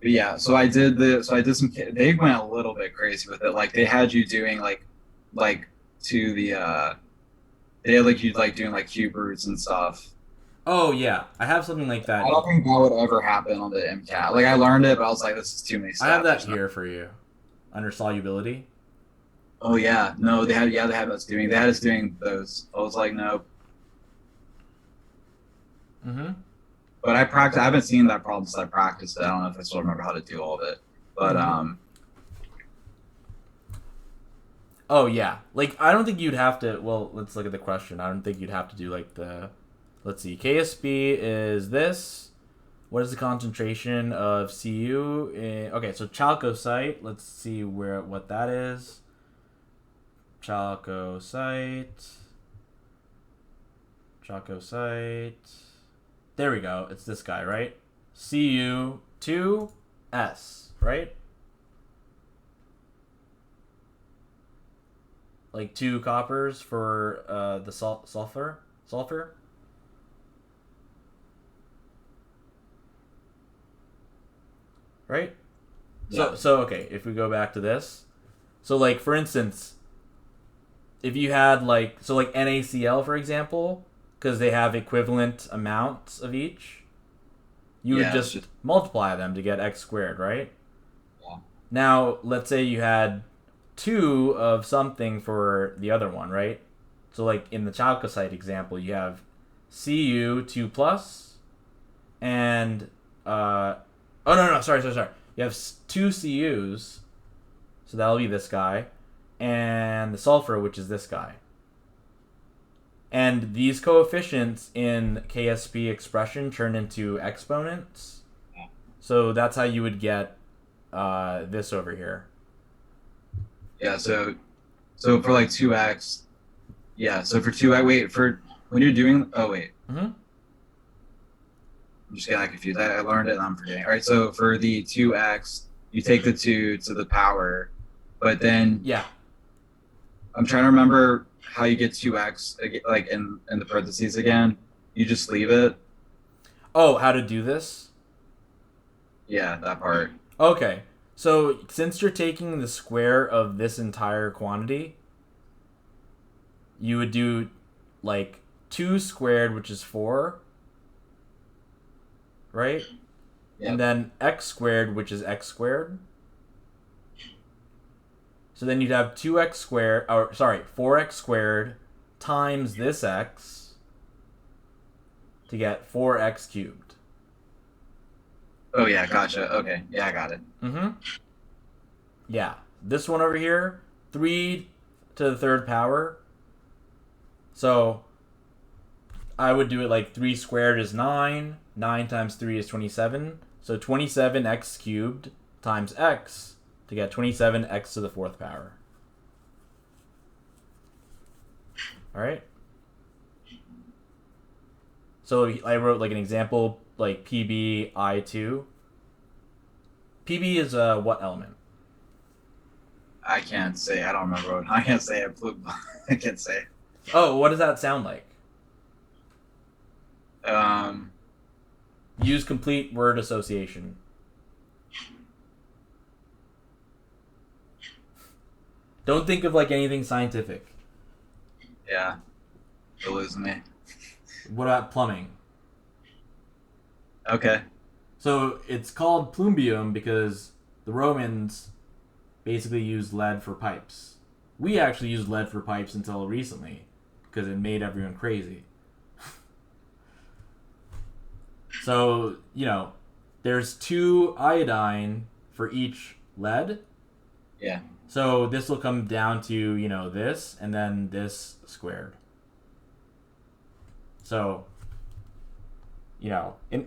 but yeah, so I did some. They went a little bit crazy with it. Like they had you doing like to the they had like you like doing like cube roots and stuff. Oh yeah, I have something like I that. don't think that would ever happen on the MCAT. Like I learned it, but I was like, this is too many I have steps or that something. here for you under solubility. Oh yeah, no, they had us doing they had us doing those. I was like, no. Mm-hmm. But I practice. I haven't seen that problem since I practiced it. I don't know if I still remember how to do all of it. But Mm-hmm. Oh yeah, like I don't think you'd have to. Well, let's look at the question. I don't think you'd have to do like the. Let's see. KSB is this. What is the concentration of Cu? Okay, so chalcosite. Let's see what that is. Chalcosite. Chalcosite. There we go. It's this guy, right? Cu2S, right? Like 2 coppers for the sulfur. Sulfur. Right? yeah, So okay, if we go back to this. So like for instance, if you had like like NaCl for example, because they have equivalent amounts of each, you would yeah, it's just just multiply them to get x squared, right? yeah, Now, let's say you had 2 of something for the other one, right? So like in the chalcosite example, you have Cu2 plus and oh no, sorry. You have 2 Cus, so that'll be this guy, and the sulfur, which is this guy. And these coefficients in KSP expression turn into exponents. So that's how you would get this over here. yeah. So for like 2x, yeah. So for 2x, wait for when you're doing. Oh wait, Mm-hmm. I'm just getting confused. I learned it and I'm forgetting. All right. So for the 2x, you take the 2 to the power, but then Yeah. I'm trying to remember how you get 2x like in the parentheses again. You just leave it. Oh, how to do this? Yeah, that part. Okay. So since you're taking the square of this entire quantity, you would do like 2 squared, which is 4, right? Yep. And then x squared, which is x squared. So then you'd have 2x squared, or sorry, 4x squared times this x to get 4x cubed. Oh yeah, gotcha. Okay, yeah, I got it. Mm-hmm. Yeah. This one over here, 3 to the third power. So I would do it like 3 squared is 9. 9 times 3 is 27. So 27x cubed times x to get 27x to the fourth power. All right. So I wrote like an example, like PB I2. PB is what element? I can't say. I don't remember. I can't say it. I can't say. Oh, what does that sound like? Um, Use complete word association. Don't think of like anything scientific. yeah, you're losing me. What about plumbing? Okay. So it's called plumbium because the Romans basically used lead for pipes. We actually used lead for pipes until recently because it made everyone crazy. So, there's 2 iodine for each lead. Yeah. So this will come down to, this and then this squared. So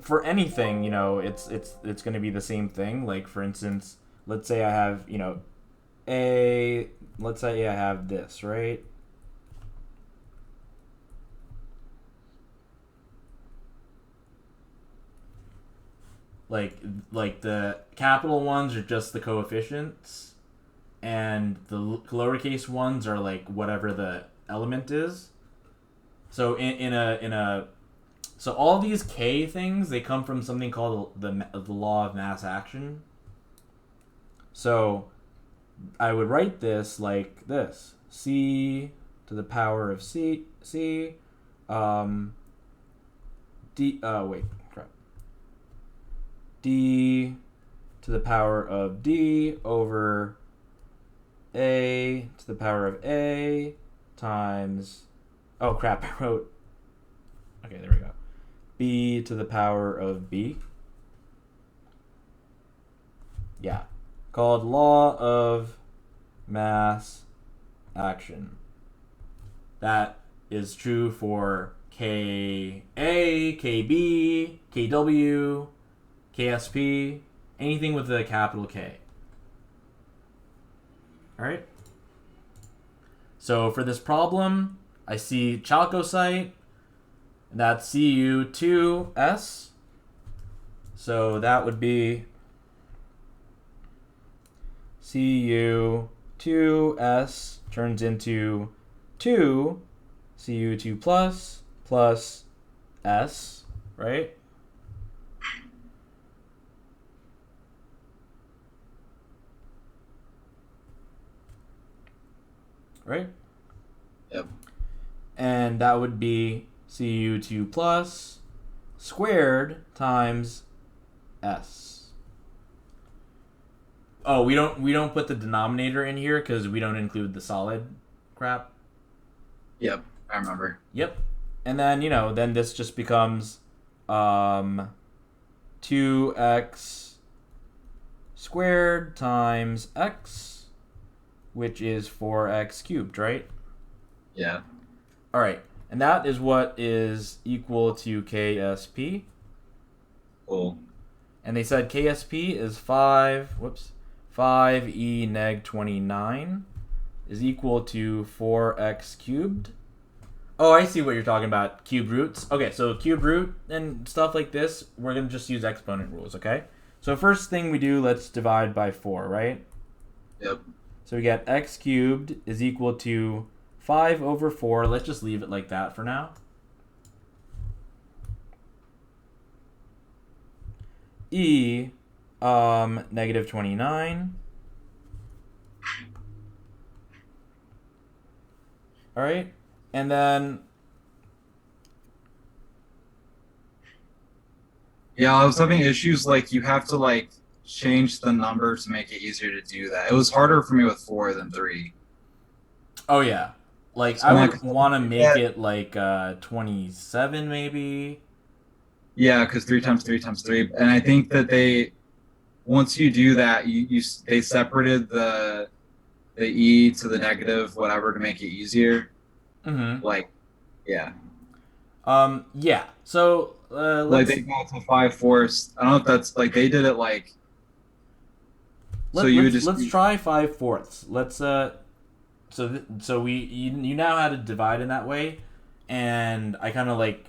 for anything, it's going to be the same thing. Like, for instance, let's say I have, let's say I have this, right? Like the capital ones are just the coefficients, and the lowercase ones are like whatever the element is. So so all these K things, they come from something called the law of mass action. So I would write this like this: C to the power of C, D. Wait, crap. D to the power of D over A to the power of A times. Oh crap! I wrote. Okay, there we go. B to the power of B. Yeah. Called law of mass action. That is true for KA, KB, KW, KSP, anything with a capital K. Alright? So for this problem, I see chalcocite, and that's Cu2S. So that would be Cu2S turns into 2 Cu2 plus S, right? Right? Yep. And that would be Cu2 plus squared times S. Oh, we don't put the denominator in here because we don't include the solid crap. Yep, I remember. Yep. And then, then this just becomes 2x squared times x, which is 4x cubed, right? Yeah. All right. And that is what is equal to KSP. Cool. And they said KSP is 5e neg 29 is equal to 4x cubed. Oh, I see what you're talking about. Cube roots. Okay, so cube root and stuff like this, we're going to just use exponent rules, okay? So first thing we do, let's divide by 4, right? Yep. So we get x cubed is equal to 5 over 4. Let's just leave it like that for now. E negative 29. All right. And then yeah, I was having issues like you have to like change the number to make it easier to do that. It was harder for me with 4 than 3. Oh yeah. Like So I would want to make it like 27 maybe. Yeah, because 3 times 3 times 3, and I think that once you do that, they separated the e to the negative whatever to make it easier. Mm-hmm. Like, yeah. Yeah. So Like they got to 5/4. I don't know if that's like they did it like. Let's try 5/4. Let's you now had to divide in that way, and I kind of like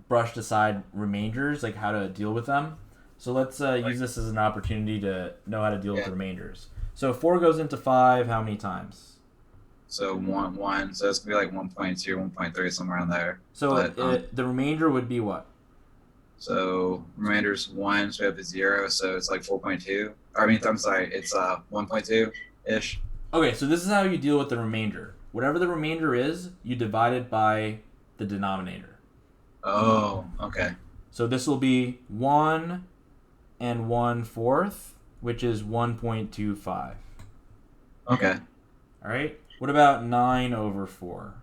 brushed aside remainders, like how to deal with them. So let's use this as an opportunity to know how to deal with remainders. So 4 goes into 5 how many times? So 1. So it's gonna be like 1.2, 1.3, somewhere around there. So the remainder would be what? So remainder's 1, so we have the 0, so it's like 4.2. I'm sorry, it's 1.2 ish. Okay, so this is how you deal with the remainder. Whatever the remainder is, you divide it by the denominator. Oh, okay. So this will be 1 and 1/4, which is 1.25. Okay. All right. What about 9 over 4?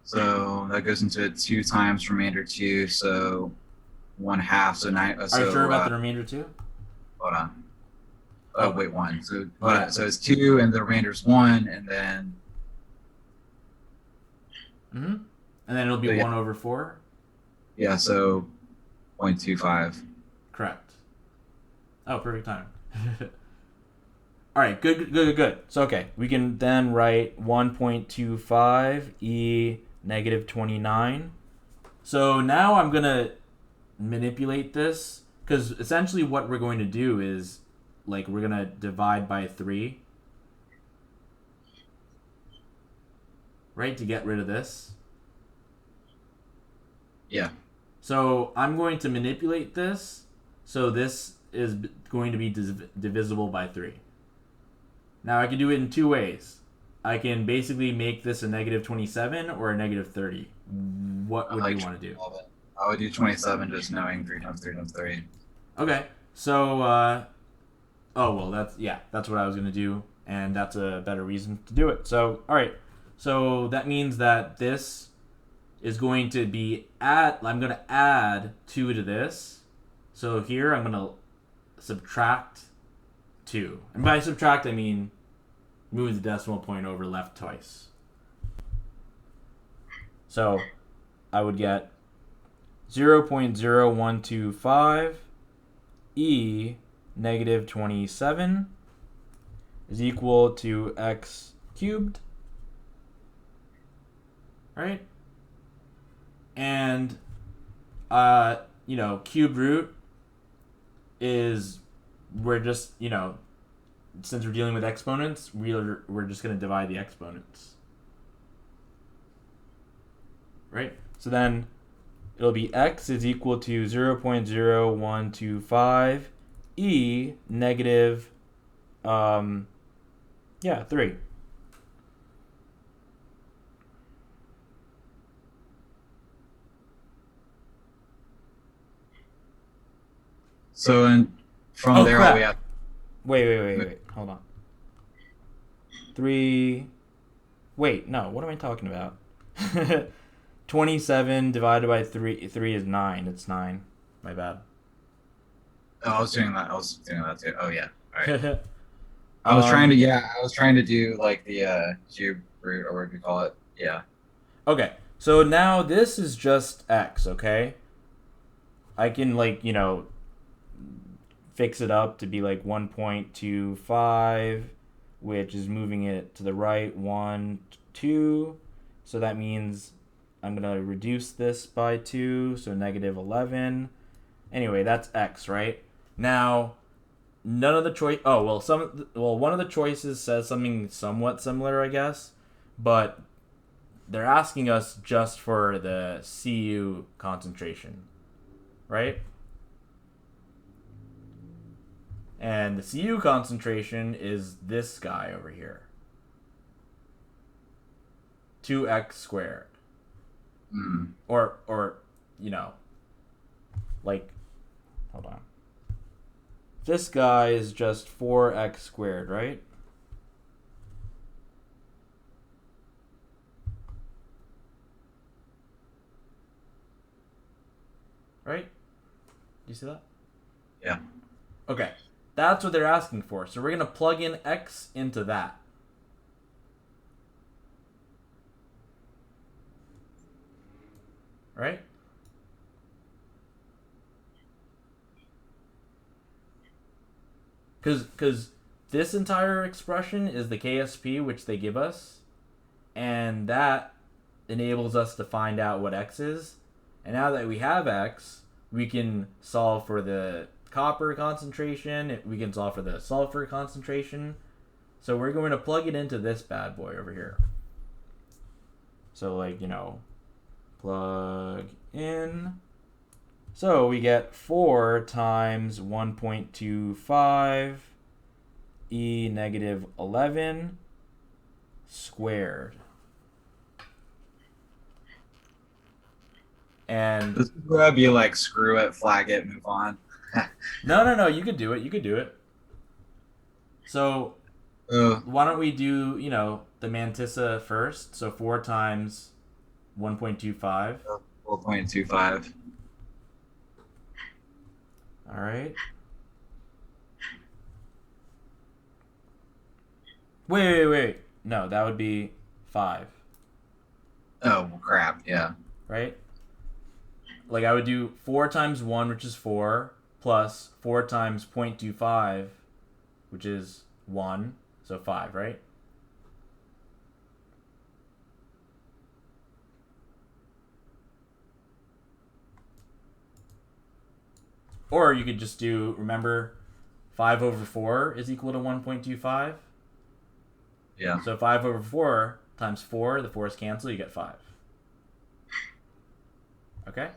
So that goes into 2 times remainder 2, so 1/2. So 9. Are you sure about the remainder too? Hold on. Oh wait, 1. So hold on. So it's 2, and the remainder's 1, and then. Mm-hmm. And then it'll be So, yeah. 1 over 4? Yeah, so 0.25. Correct. Oh, perfect time. All right, good. So, okay, we can then write 1.25 e negative 29. So now I'm going to manipulate this, because essentially what we're going to do is, like, we're going to divide by 3, right, to get rid of this. Yeah. So I'm going to manipulate this, so this is going to be divisible by 3. Now I can do it in 2 ways. I can basically make this a negative 27 or a negative 30. What would you want to do? I would do 27, just knowing 3 times 3 times 3. Okay, so, oh, well, that's what I was going to do, and that's a better reason to do it. So, all right, so that means that this is going to be I'm going to add 2 to this. So here I'm going to subtract 2. And by subtract, I mean move the decimal point over left twice. So I would get 0.0125 e negative 27 is equal to x cubed. Right? And, cube root is, we're just, since we're dealing with exponents, we're just going to divide the exponents. Right? So then it'll be x is equal to 0.0125 e negative, 3. So from there, crap. we have. Wait. Hold on. 3. Wait, no. What am I talking about? 27 divided by 3 is 9. It's 9. My bad. Oh, I was doing that too. Oh yeah. All right. I was trying to do like the cube root, or what do you call it? Yeah. Okay. So now this is just x, okay? I can, fix it up to be like 1.25, which is moving it to the right 1, 2. So that means I'm going to reduce this by 2, so negative 11. Anyway, that's x, right? Now, none of the choice. Oh, one of the choices says something somewhat similar, I guess, but they're asking us just for the Cu concentration, right? And the Cu concentration is this guy over here. 2x squared. Mm. Or hold on. This guy is just 4x squared, right? Right? Do you see that? Yeah. Okay. That's what they're asking for. So we're going to plug in x into that. Right? Because this entire expression is the KSP which they give us, and that enables us to find out what x is. And now that we have x, we can solve for the copper concentration, we can solve for the sulfur concentration. So we're going to plug it into this bad boy over here. So plug in. So we get 4 times 1.25 e negative 11 squared. And this is where I'd be like, screw it, flag it, move on. No, you could do it. So why don't we do, the mantissa first? So 4 times 1.25. 4.25. All right. Wait. No, that would be 5. Oh, crap. Yeah. right? Like I would do 4 times 1, which is 4, plus 4 times 0.25, which is 1, so 5, right? Or you could just do, remember, 5 over 4 is equal to 1.25. Yeah. So 5 over 4 times 4, the 4's cancel, you get 5. Okay?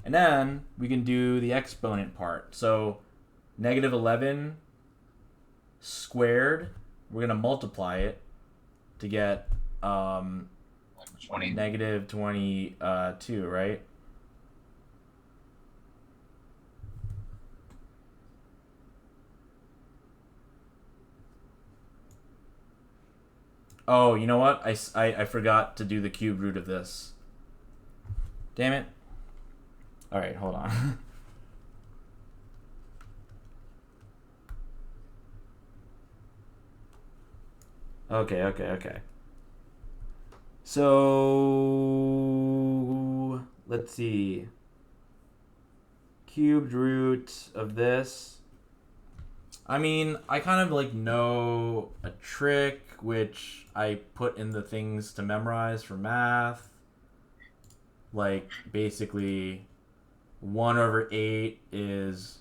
And then we can do the exponent part. So negative 11 squared, we're going to multiply it to get 20. negative 22, right? Oh, you know what? I forgot to do the cube root of this. Damn it. All right, hold on. Okay. So let's see. Cubed root of this. I mean, I kind of like know a trick which I put in the things to memorize for math. Like basically 1 over 8 is,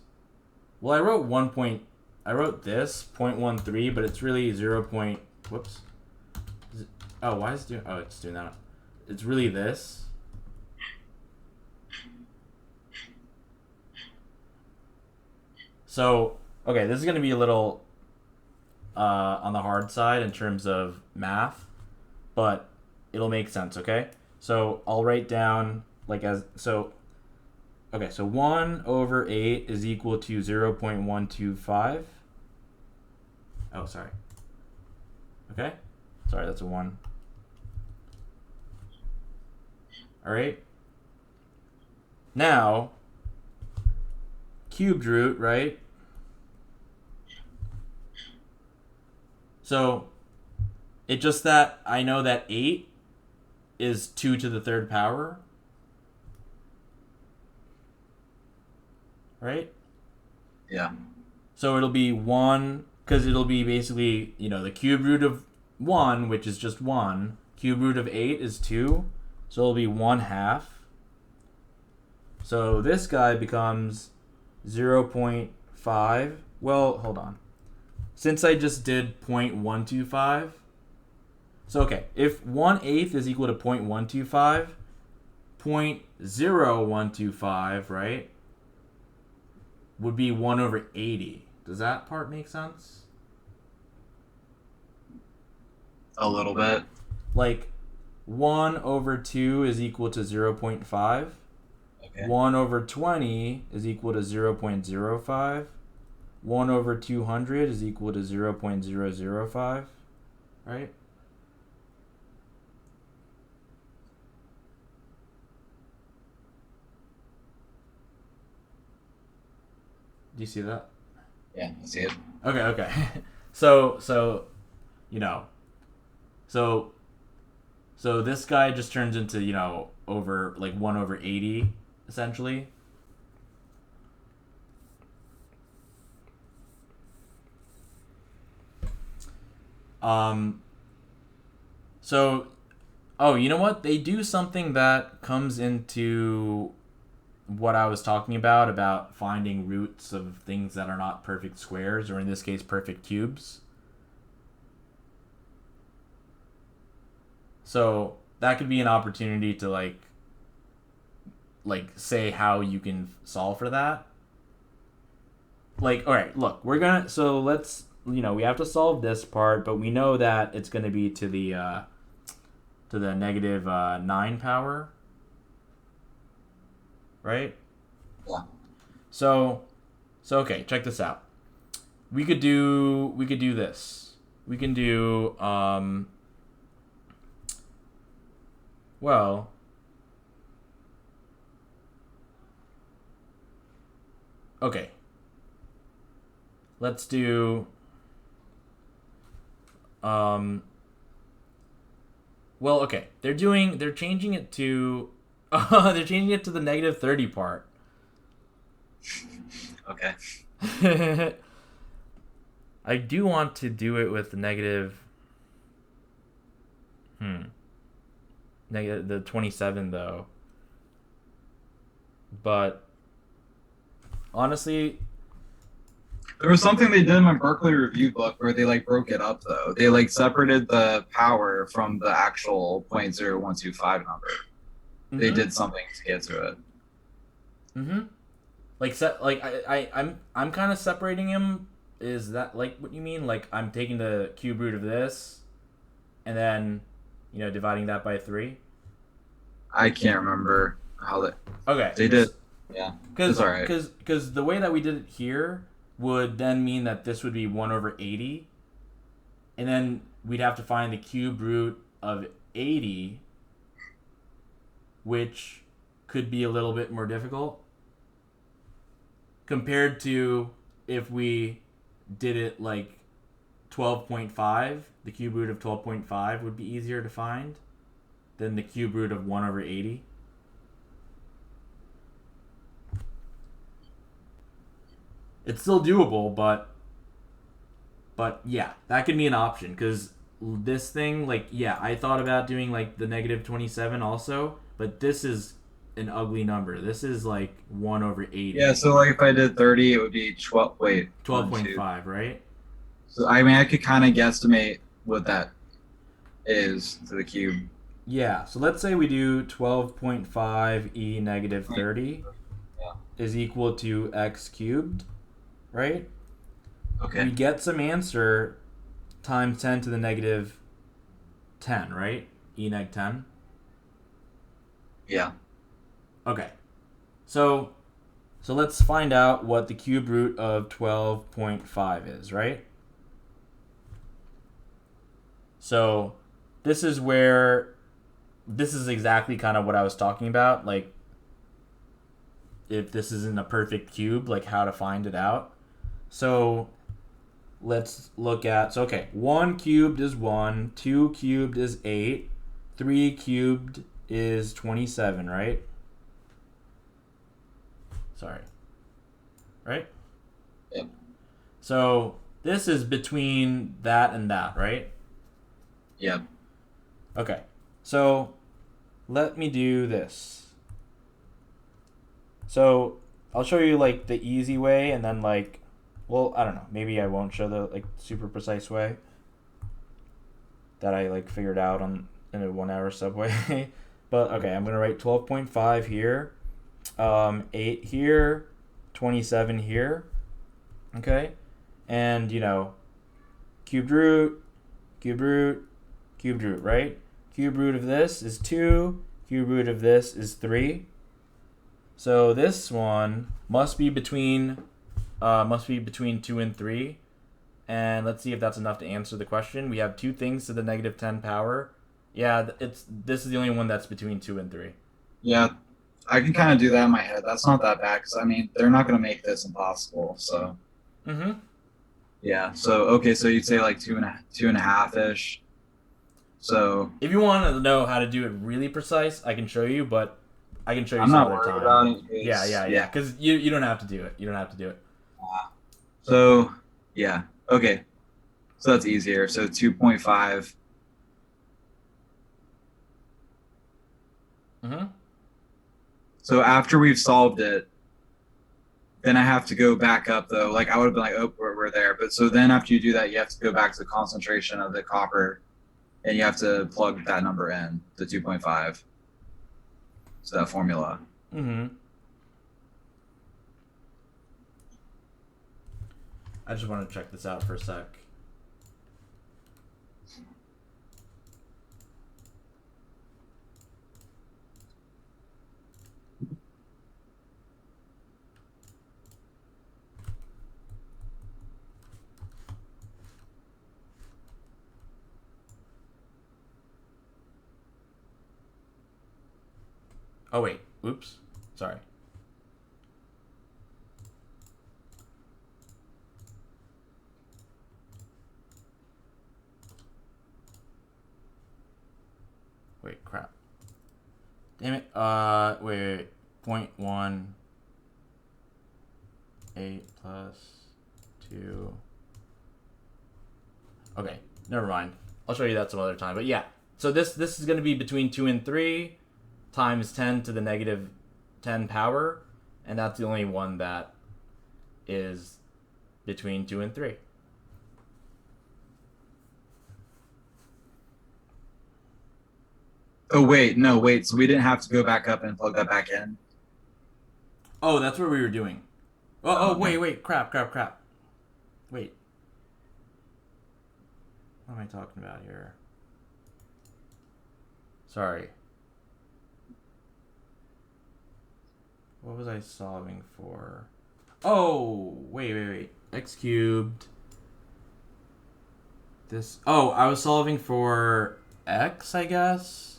well, I wrote this 0.13, but it's really 0. Whoops. Oh, why is it doing? Oh, it's doing that. It's really this. So, okay, this is going to be a little on the hard side in terms of math, but it'll make sense, okay? So I'll write down like as so. Okay, so 1 over 8 is equal to 0.125. Oh, sorry. Okay? Sorry, that's a 1. All right? Now, cubed root, right? So, it's just that I know that 8 is 2 to the third power. Right? Yeah. So it'll be 1, because it'll be basically, the cube root of 1, which is just 1. Cube root of 8 is 2. So it'll be 1/2. So this guy becomes 0.5. Well, hold on. Since I just did 0.125. So, okay, if 1/8 is equal to 0.125, 0.0125, right, would be 1 over 80. Does that part make sense? A little bit. Like 1 over 2 is equal to 0.5. Okay. 1 over 20 is equal to 0.05. 1 over 200 is equal to 0.005. Right? Do you see that? Yeah, I see it. Okay. So so this guy just turns into, over like 1 over 80 essentially. So you know what? They do something that comes into what I was talking about finding roots of things that are not perfect squares, or in this case, perfect cubes. So that could be an opportunity to like say how you can solve for that. Like, all right, look, let's we have to solve this part, but we know that it's going to be to the negative 9 power, right? Yeah. So okay, check this out. We could do this. We can do well, okay. Let's do Well, okay. They're changing it to they're changing it to the negative 30 part. Okay. I do want to do it with the negative negative the 27 though. But honestly, There was something they did in my Berkeley review book where they like broke it up though. They like separated the power from the actual 0.0125 number. They did something to get to it. I'm kind of separating him. Is that like what you mean? Like I'm taking the cube root of this, and then, dividing that by 3. I can't remember how Okay. they did. Yeah, Because it's all right. because the way that we did it here would then mean that this would be 1/80, and then we'd have to find the cube root of 80, which could be a little bit more difficult compared to if we did it like 12.5. The cube root of 12.5 would be easier to find than the cube root of 1/80. It's still doable, but yeah, that could be an option because this thing, like, yeah, I thought about doing like the negative 27 also, but this is an ugly number. This is like 1/80. Yeah, so like if I did 30, it would be 12. Wait, 12.5, right? So I mean, I could kind of guesstimate what that is to the cube. Yeah, so let's say we do 12.5 e negative 30 is equal to x cubed, right? Okay. We get some answer times 10 to the negative 10, right? E neg 10. Yeah. Okay. So let's find out what the cube root of 12.5 is, right? So this is exactly kind of what I was talking about, like if this isn't a perfect cube, like how to find it out. So let's look at, okay, 1 cubed is 1, 2 cubed is 8, 3 cubed is 27, right? Sorry. Right? Yep. So this is between that and that, right? Yep. Okay. So let me do this. So I'll show you like the easy way, and then like, well, I don't know, maybe I won't show the like super precise way that I like figured out in a 1 hour subway. But okay, I'm gonna write 12.5 here, 8 here, 27 here, okay, and cubed root, cubed root, cubed root, right? Cube root of this is 2, cube root of this is 3. So this one must be between 2 and 3. And let's see if that's enough to answer the question. We have two things to the negative 10 power. Yeah, this is the only one that's between 2 and 3. Yeah, I can kind of do that in my head. That's not that bad because I mean they're not going to make this impossible. So. Yeah. So okay. So you'd say like two and a half ish. So. If you want to know how to do it really precise, I can show you, but I can show you I'm some not other worried time. about it. Yeah. Because you don't have to do it. You don't have to do it. So yeah. Okay. So that's easier. So 2.5. So after we've solved it, then I have to go back up though. Like I would have been like, oh, we're there. But so then after you do that, you have to go back to the concentration of the copper, and you have to plug that number in, the 2.5. So that formula. I just want to check this out for a sec. Oh wait, oops, sorry. Wait, crap. Damn it. Wait. 0.18 plus 2. Okay, never mind. I'll show you that some other time. But yeah, so this is going to be between 2 and 3 times 10 to the negative 10 power, and that's the only one that is between 2 and 3. Oh wait, no, wait. So we didn't have to go back up and plug that back in. Oh, that's what we were doing. Oh, Oh, okay. wait, crap. Wait. What am I talking about here? Sorry. What was I solving for? Oh, wait. X cubed. This. Oh, I was solving for X, I guess.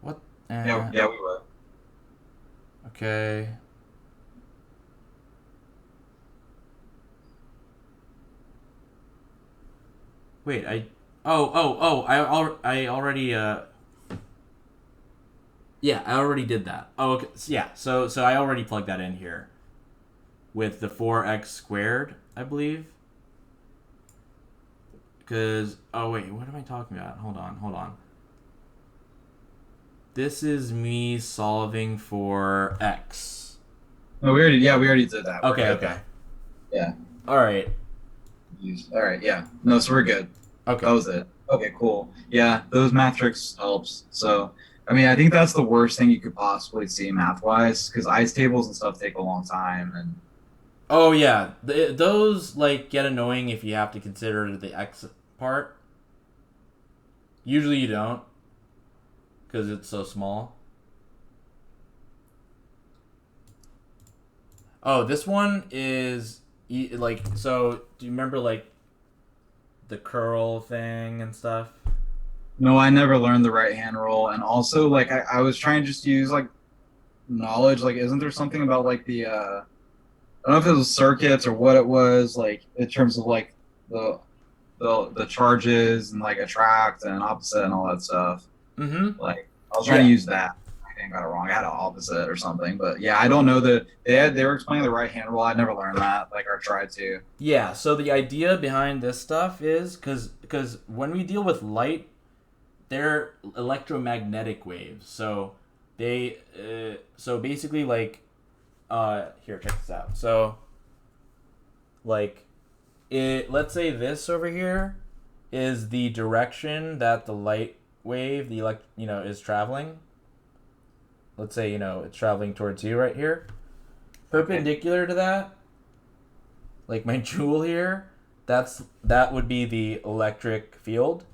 What? Yeah, we were. Okay. Wait, I already yeah, I already did that. Oh, okay. So I already plugged that in here with the 4x squared, I believe. Because wait, what am I talking about? Hold on. This is me solving for x. No, we already did that. We're good Okay. then. Yeah. All right. All right, yeah. No, so we're good. Okay. That was it. Okay, cool. Yeah, those math tricks helps. So, I mean, I think that's the worst thing you could possibly see math-wise, because ice tables and stuff take a long time, and Oh yeah, those like get annoying if you have to consider the x part. Usually you don't, because it's so small. Oh, this one is like so. Do you remember like the curl thing and stuff? no, I never learned the right hand rule. And also, like, I was trying just to use like knowledge. Like, isn't there something about like I don't know if it was circuits or what it was, like in terms of like the the charges and like attract and opposite and all that stuff. Mm-hmm. Like I was trying to Yeah. use that. I think I got it wrong. I had an opposite or something. But yeah, I don't know that they were explaining the right hand rule. I never learned that, like or tried to. Yeah. So the idea behind this stuff is because when we deal with light, they're electromagnetic waves. So they so basically like here, check this out. So like let's say this over here is the direction that the light wave is traveling. Let's say it's traveling towards you right here. Perpendicular to that, like my jewel here, that would be the electric field.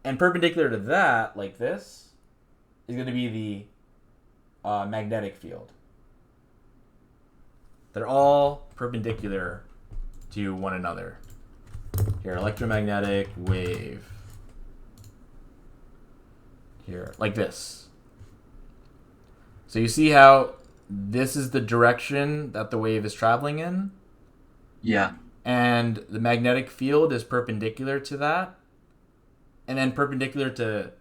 And perpendicular to that, like this, is going to be the magnetic field. They're all perpendicular to one another. Here, electromagnetic wave. Here, like this. So you see how this is the direction that the wave is traveling in? Yeah. And the magnetic field is perpendicular to that. And then perpendicular to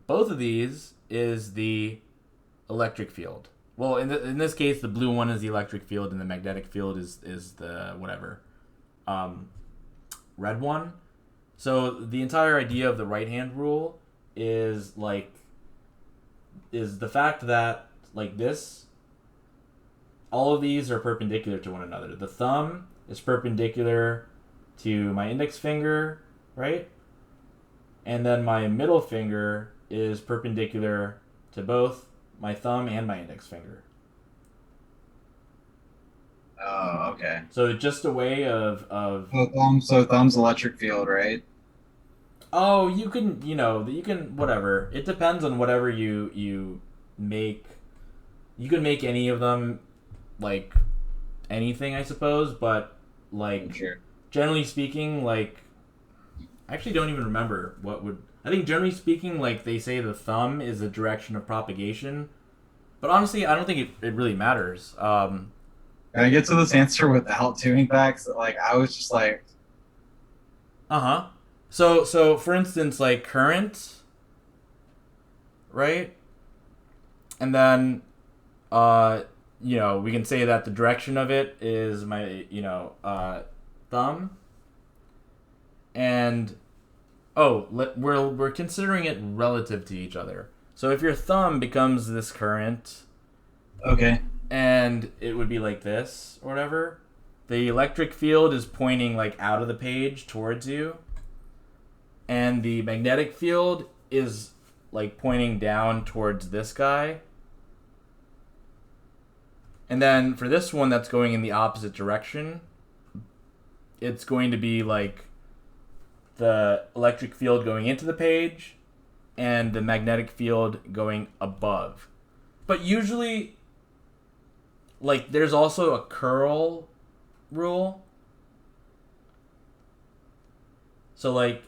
both of these is the electric field. Well, in this case, the blue one is the electric field, and the magnetic field is the whatever red one. So the entire idea of the right hand rule is the fact that like this, all of these are perpendicular to one another. The thumb is perpendicular to my index finger, right? And then my middle finger is perpendicular to both my thumb and my index finger. Oh, okay. So just a way of So thumb's electric field, right? oh, you can whatever. It depends on whatever you make. You can make any of them like anything, I suppose, but like Sure. generally speaking, like I actually don't even remember what would. I think generally speaking, like they say the thumb is the direction of propagation, but honestly, I don't think it really matters. Can I get to this answer without doing facts? Like I was just like, Uh huh. So for instance, like current, right? And then uh we can say that the direction of it is my thumb. And we're considering it relative to each other. So if your thumb becomes this current, Okay. and it would be like this or whatever, the electric field is pointing like out of the page towards you, and the magnetic field is like pointing down towards this guy. And then for this one that's going in the opposite direction, it's going to be like the electric field going into the page and the magnetic field going above. But usually, like, there's also a curl rule. So, like,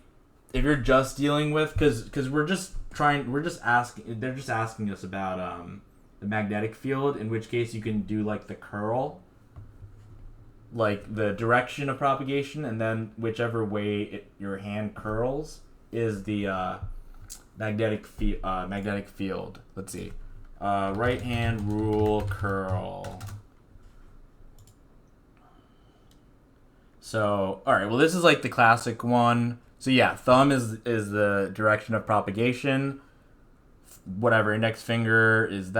if you're just dealing with, because they're just asking us about the magnetic field, in which case you can do like the curl, like the direction of propagation, and then whichever way your hand curls is the magnetic field. Let's see, right hand rule curl. So, all right, well, this is like the classic one. So yeah, thumb is the direction of propagation. Whatever index finger is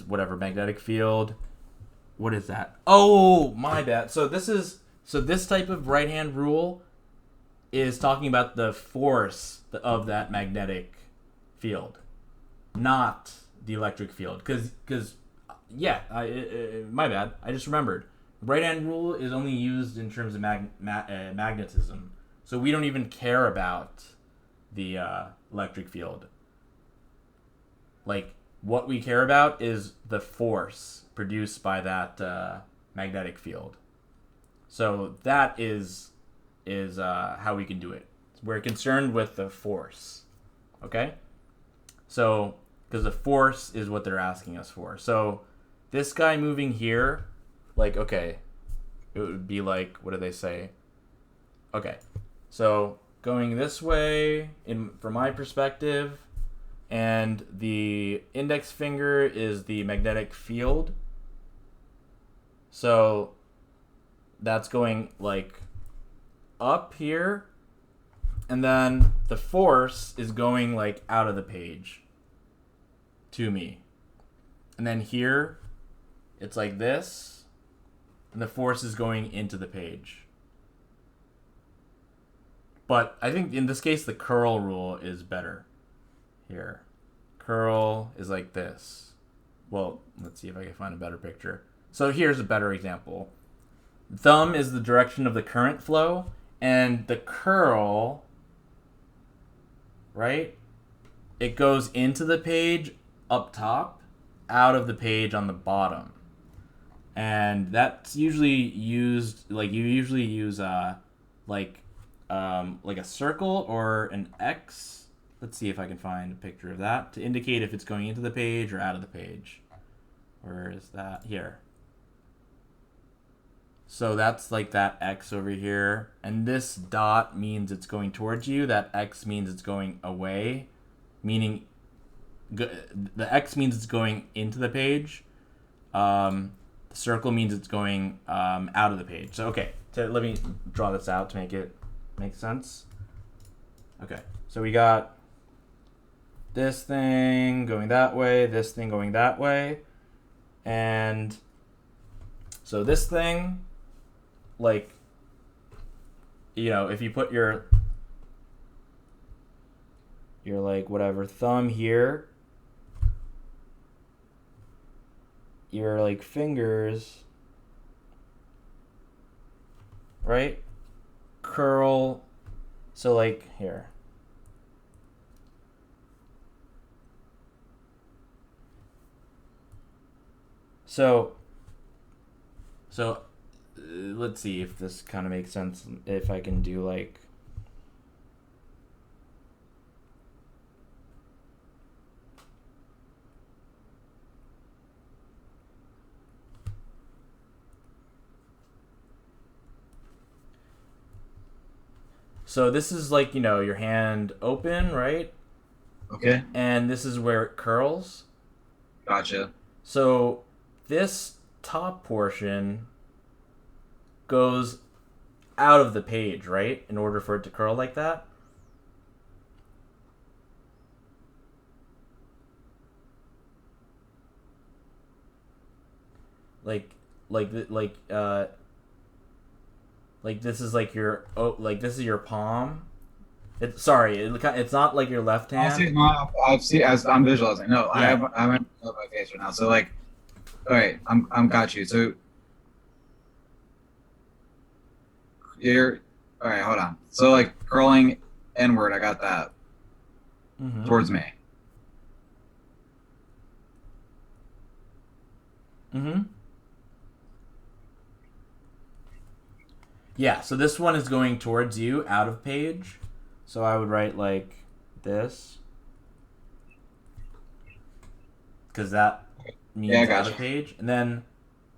whatever magnetic field. What is that? Oh, my bad. So this type of right hand rule is talking about the force of that magnetic field, not the electric field. Because my bad. I just remembered. Right hand rule is only used in terms of magnetism. So we don't even care about the electric field. Like, what we care about is the force produced by that magnetic field. So that is how we can do it. We're concerned with the force. Okay? So, because the force is what they're asking us for. So, this guy moving here, like, okay, it would be like, what do they say? Okay, so going this way, from my perspective, and the index finger is the magnetic field. So that's going like up here, and then the force is going like out of the page to me. And then here, it's like this, and the force is going into the page. But I think in this case, the curl rule is better. Here. Curl is like this. Well, let's see if I can find a better picture. So here's a better example. Thumb is the direction of the current flow, and the curl, right? It goes into the page up top, out of the page on the bottom. And that's usually used, like, you usually use like a circle or an X. Let's see if I can find a picture of that to indicate if it's going into the page or out of the page. Where is that? Here. So that's like that X over here. And this dot means it's going towards you. That X means it's going away. Meaning the X means it's going into the page. The circle means it's going out of the page. So, okay. So let me draw this out to make it make sense. Okay. So we got this thing going that way, this thing going that way. And so this thing, like, if you put your like whatever thumb here, your like fingers, right? Curl. So like here. So let's see if this kind of makes sense. If I can do like, So this is like, your hand open, right? Okay. And this is where it curls. Gotcha. So this top portion goes out of the page, right? In order for it to curl like that. Like like like this is like this is your palm. It's not like your left I see. hand. No, I see. As I'm visualizing. No, Yeah. I'm in my face right now. So like, all right, I'm got you. So you're all right. Hold on. So like curling inward, I got that Mm-hmm. towards me. Mm-hmm. Yeah, so this one is going towards you out of page. So I would write like this because that Yeah, I means out got you. of page. And then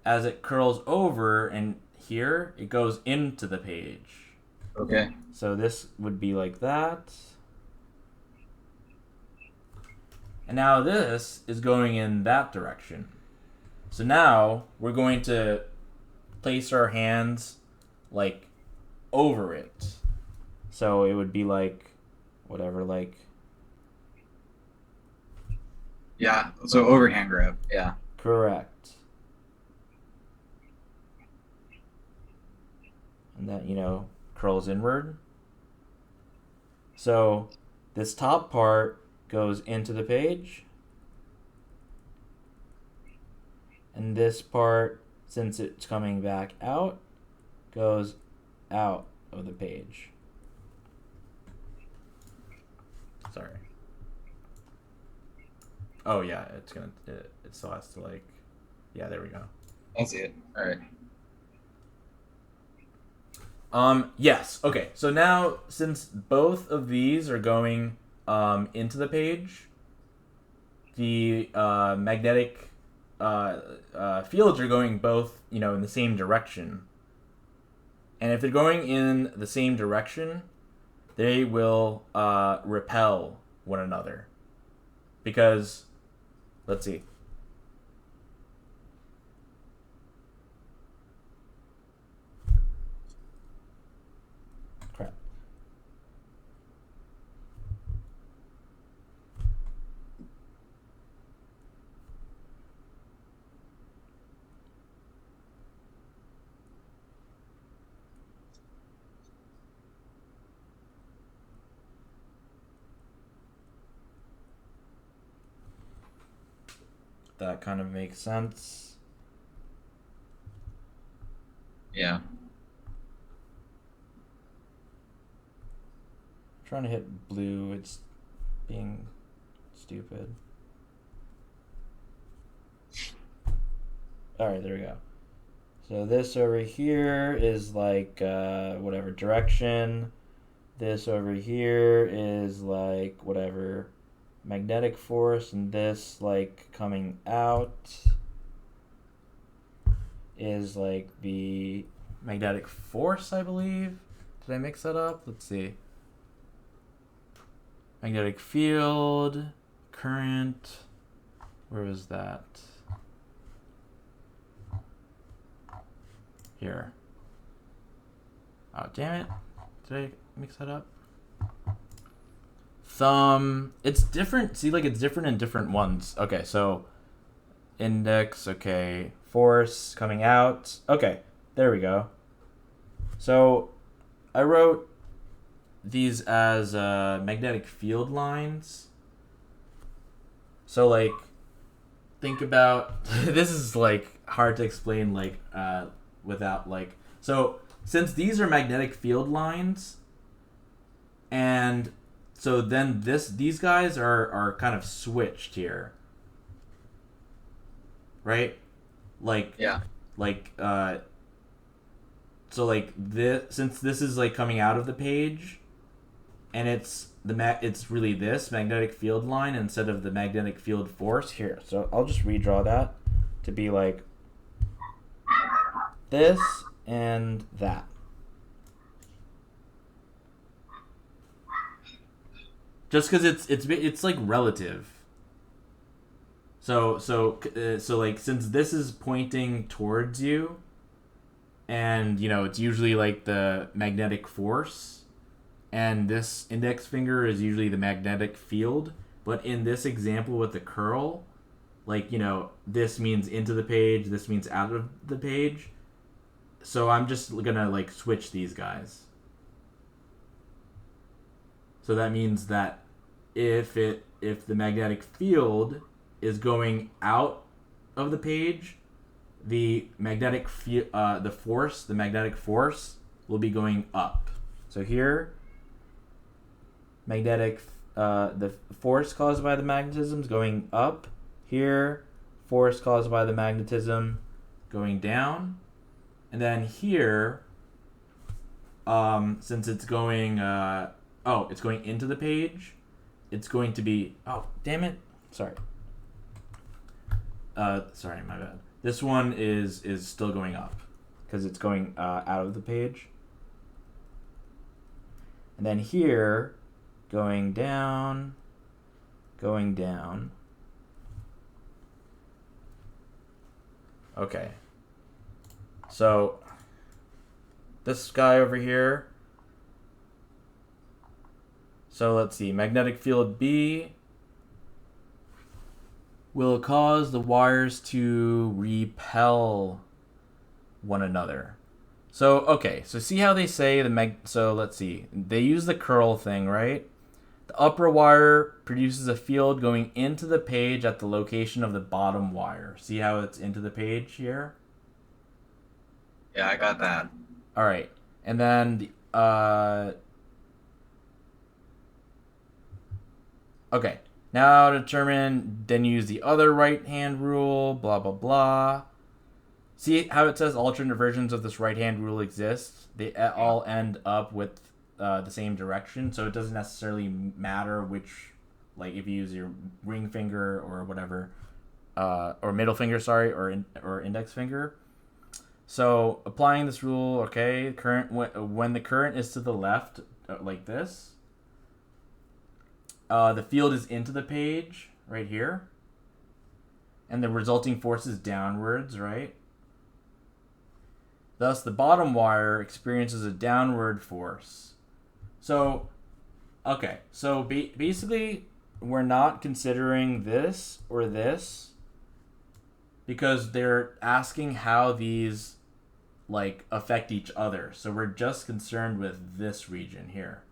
as it curls over and here, it goes into the page. Okay. So this would be like that. And now this is going in that direction. So now we're going to place our hands like over it. So it would be like whatever, like Yeah. So overhand grip. Yeah. correct. And that, curls inward. So this top part goes into the page. And this part, since it's coming back out, goes out of the page. Sorry. Oh yeah, it still has to like, yeah, there we go. I see it. All right. Yes. Okay. So now, since both of these are going into the page, the magnetic fields are going both, in the same direction. And if they're going in the same direction, they will repel one another. Because, let's see. Crap. That kind of makes sense. Yeah. I'm trying to hit blue. It's being stupid. Alright, there we go. So this over here is like whatever direction. This over here is like whatever magnetic force, and this like coming out is like the magnetic force, I believe. Did I mix that up? Let's see. Magnetic field, current. Where was that? Here. Oh, damn it. Did I mix that up? Thumb. It's different. See, like, it's different in different ones. Okay, so index. Okay. Force coming out. Okay, there we go. So I wrote these as magnetic field lines. So, like, think about this is like hard to explain, like, without like. So since these are magnetic field lines, and so then these guys are kind of switched here, right? Like Yeah. like so like this, since this is like coming out of the page, and it's it's really this magnetic field line instead of the magnetic field force here. So I'll just redraw that to be like this and that. just because it's like relative. So like since this is pointing towards you, and it's usually like the magnetic force, and this index finger is usually the magnetic field. But in this example with the curl, like this means into the page, this means out of the page. So I'm just gonna like switch these guys. So that means that if the magnetic field is going out of the page, the magnetic force will be going up. So here, the force caused by the magnetism is going up. Here, force caused by the magnetism going down. And then here, since it's going it's going into the page, it's going to be, oh damn it, sorry, my bad. This one is still going up because it's going out of the page. And then here, going down. Okay. So this guy over here. So let's see. Magnetic field B will cause the wires to repel one another. So, okay. So see how they say so let's see. They use the curl thing, right? The upper wire produces a field going into the page at the location of the bottom wire. See how it's into the page here? Yeah, I got that. All right. And then okay. Now determine, then use the other right-hand rule, blah, blah, blah. See how it says alternate versions of this right-hand rule exist? They all end up with the same direction, so it doesn't necessarily matter which, like if you use your ring finger or whatever, or middle finger, sorry, or index finger. So applying this rule, okay, when the current is to the left, like this, the field is into the page right here, and the resulting force is downwards, right? Thus, the bottom wire experiences a downward force. So, okay, so basically, we're not considering this or this because they're asking how these like affect each other. So we're just concerned with this region here.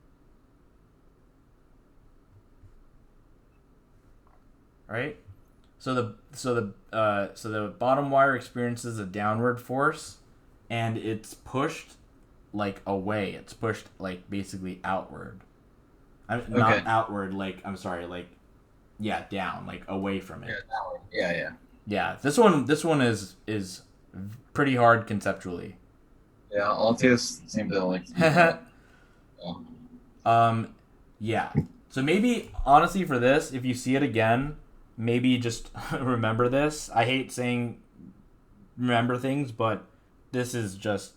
Right? So the bottom wire experiences a downward force, and it's pushed like away. It's pushed like basically outward. Not outward, like I'm sorry, like down, like away from it. Yeah. This one is pretty hard conceptually. Yeah, Altius seem to like. Yeah. So maybe honestly for this, if you see it again, maybe just remember this. I hate saying remember things, but this is just,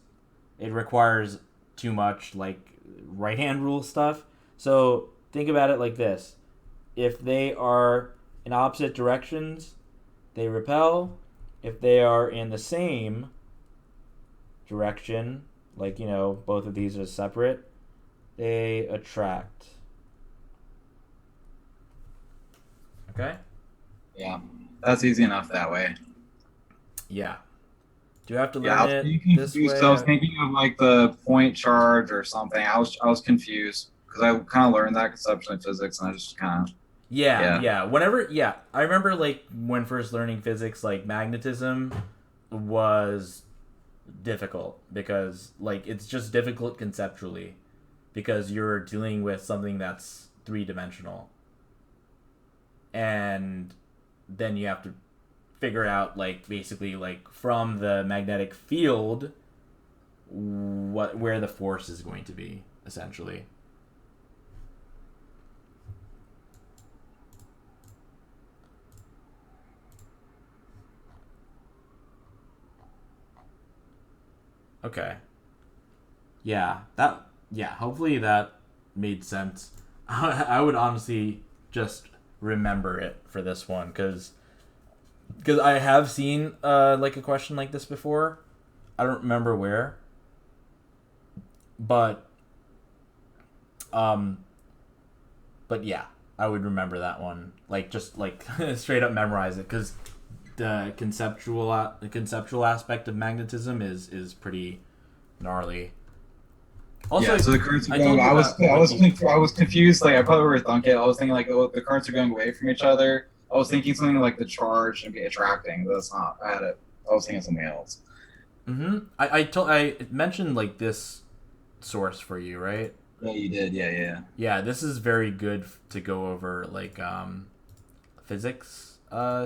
it requires too much like right hand rule stuff. So think about it like this: if they are in opposite directions, they repel. If they are in the same direction, like both of these are separate, they attract. Okay? Yeah, that's easy enough that way. Yeah. Do you have to learn it this way? So I was thinking of like the point charge or something. I was confused because I kind of learned that conceptually in physics, and I just kind of Whenever I remember like when first learning physics, like magnetism was difficult because like it's just difficult conceptually because you're dealing with something that's three-dimensional, and then you have to figure out like basically like from the magnetic field where the force is going to be essentially. Okay. Hopefully that made sense. I would honestly just remember it for this one because I have seen like a question like this before. I don't remember where, but um, but yeah, I would remember that one. Like just like straight up memorize it because the conceptual aspect of magnetism is pretty gnarly. Also, Yeah, so the currents are I going. told you about like I was confused. Like I probably were thinking. I was thinking like, oh, the currents are going away from each other. I was thinking something like the charge and be attracting, but that's not. I was thinking something else. I mentioned like this source for you, right? Yeah, you did. Yeah, yeah. Yeah, this is very good to go over like physics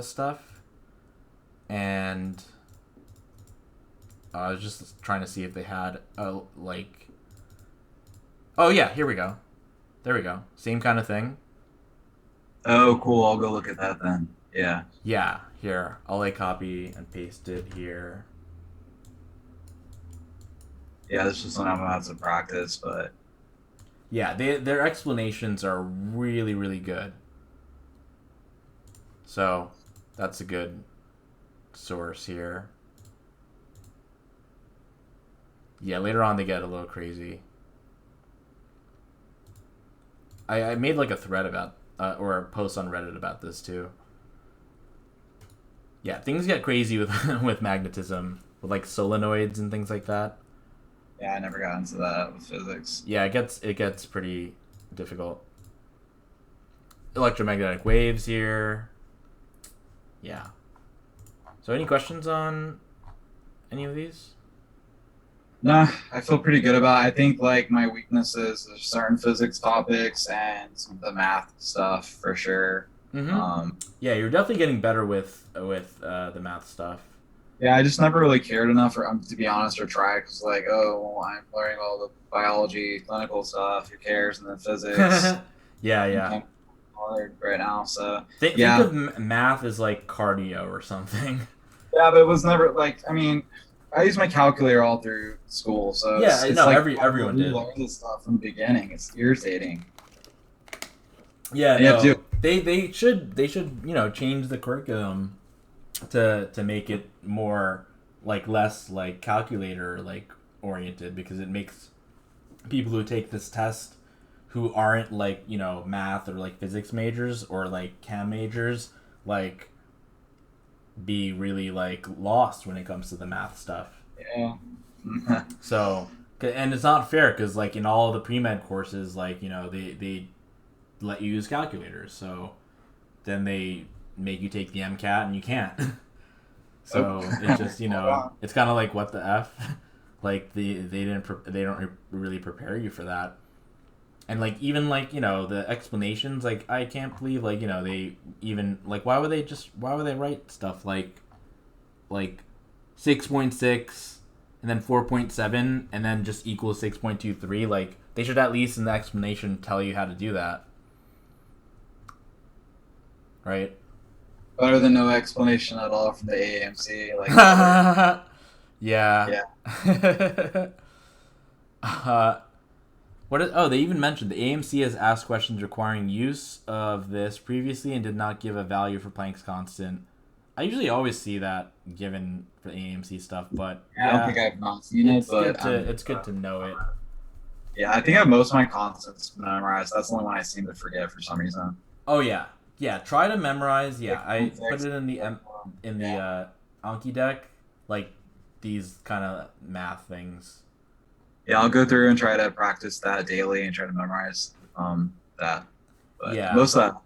stuff, and I was just trying to see if they had a like. Oh yeah, here we go. There we go. Same kind of thing. Oh, cool. I'll go look at that then. Yeah. Yeah, here. I'll like copy and paste it here. Yeah, this is something I'm about to practice, but Yeah, their explanations are really really good. So that's a good source here. Yeah, later on they get a little crazy. I made like a thread about or a post on Reddit about this too. Yeah, things get crazy with with magnetism, with like solenoids and things like that. yeah, I never got into that with physics. Yeah, it gets pretty difficult. Electromagnetic waves here. Yeah. So any questions on any of these? Nah, I feel pretty good about it. I think like my weaknesses are certain physics topics and some of the math stuff for sure. Mm-hmm. Um, Yeah, you're definitely getting better with the math stuff. yeah, I just never really cared enough, or to be honest, or try because like, oh, well, I'm learning all the biology, clinical stuff. Who cares? And then physics. Yeah, I'm yeah. kind of bothered right now. So Think yeah, of math as like cardio or something. yeah, but it was never like. I mean, I used my calculator all through school, so Yeah, it's no, like everyone we did. learn this stuff from the beginning. It's irritating. Yeah, And you have to no. They should change the curriculum to make it more like less like calculator like oriented because it makes people who take this test who aren't like math or like physics majors or like chem majors like be really like lost when it comes to the math stuff. yeah. So and it's not fair because like in all the pre-med courses like they let you use calculators so then they make you take the MCAT and you can't. So it's just it's kind of like what the f, like they don't really prepare you for that, and like even like the explanations like I can't believe like they even like why would they write stuff like 6.6 and then 4.7 and then just equals 6.23 like they should at least in the explanation tell you how to do that, right? Better than no explanation at all from the AMC. Like, Yeah. yeah. uh, they even mentioned the AMC has asked questions requiring use of this previously and did not give a value for Planck's constant. I usually always see that given for the AMC stuff, but I don't think I've not seen it, but it's good to know it. yeah, I think I have most of my constants memorized. That's the only one I seem to forget for some reason. Oh yeah, yeah. Try to memorize. Yeah, I put 6.6. it in the Yeah. Anki deck, like these kind of math things. Yeah, I'll go through and try to practice that daily and try to memorize that. But Yeah. most of that,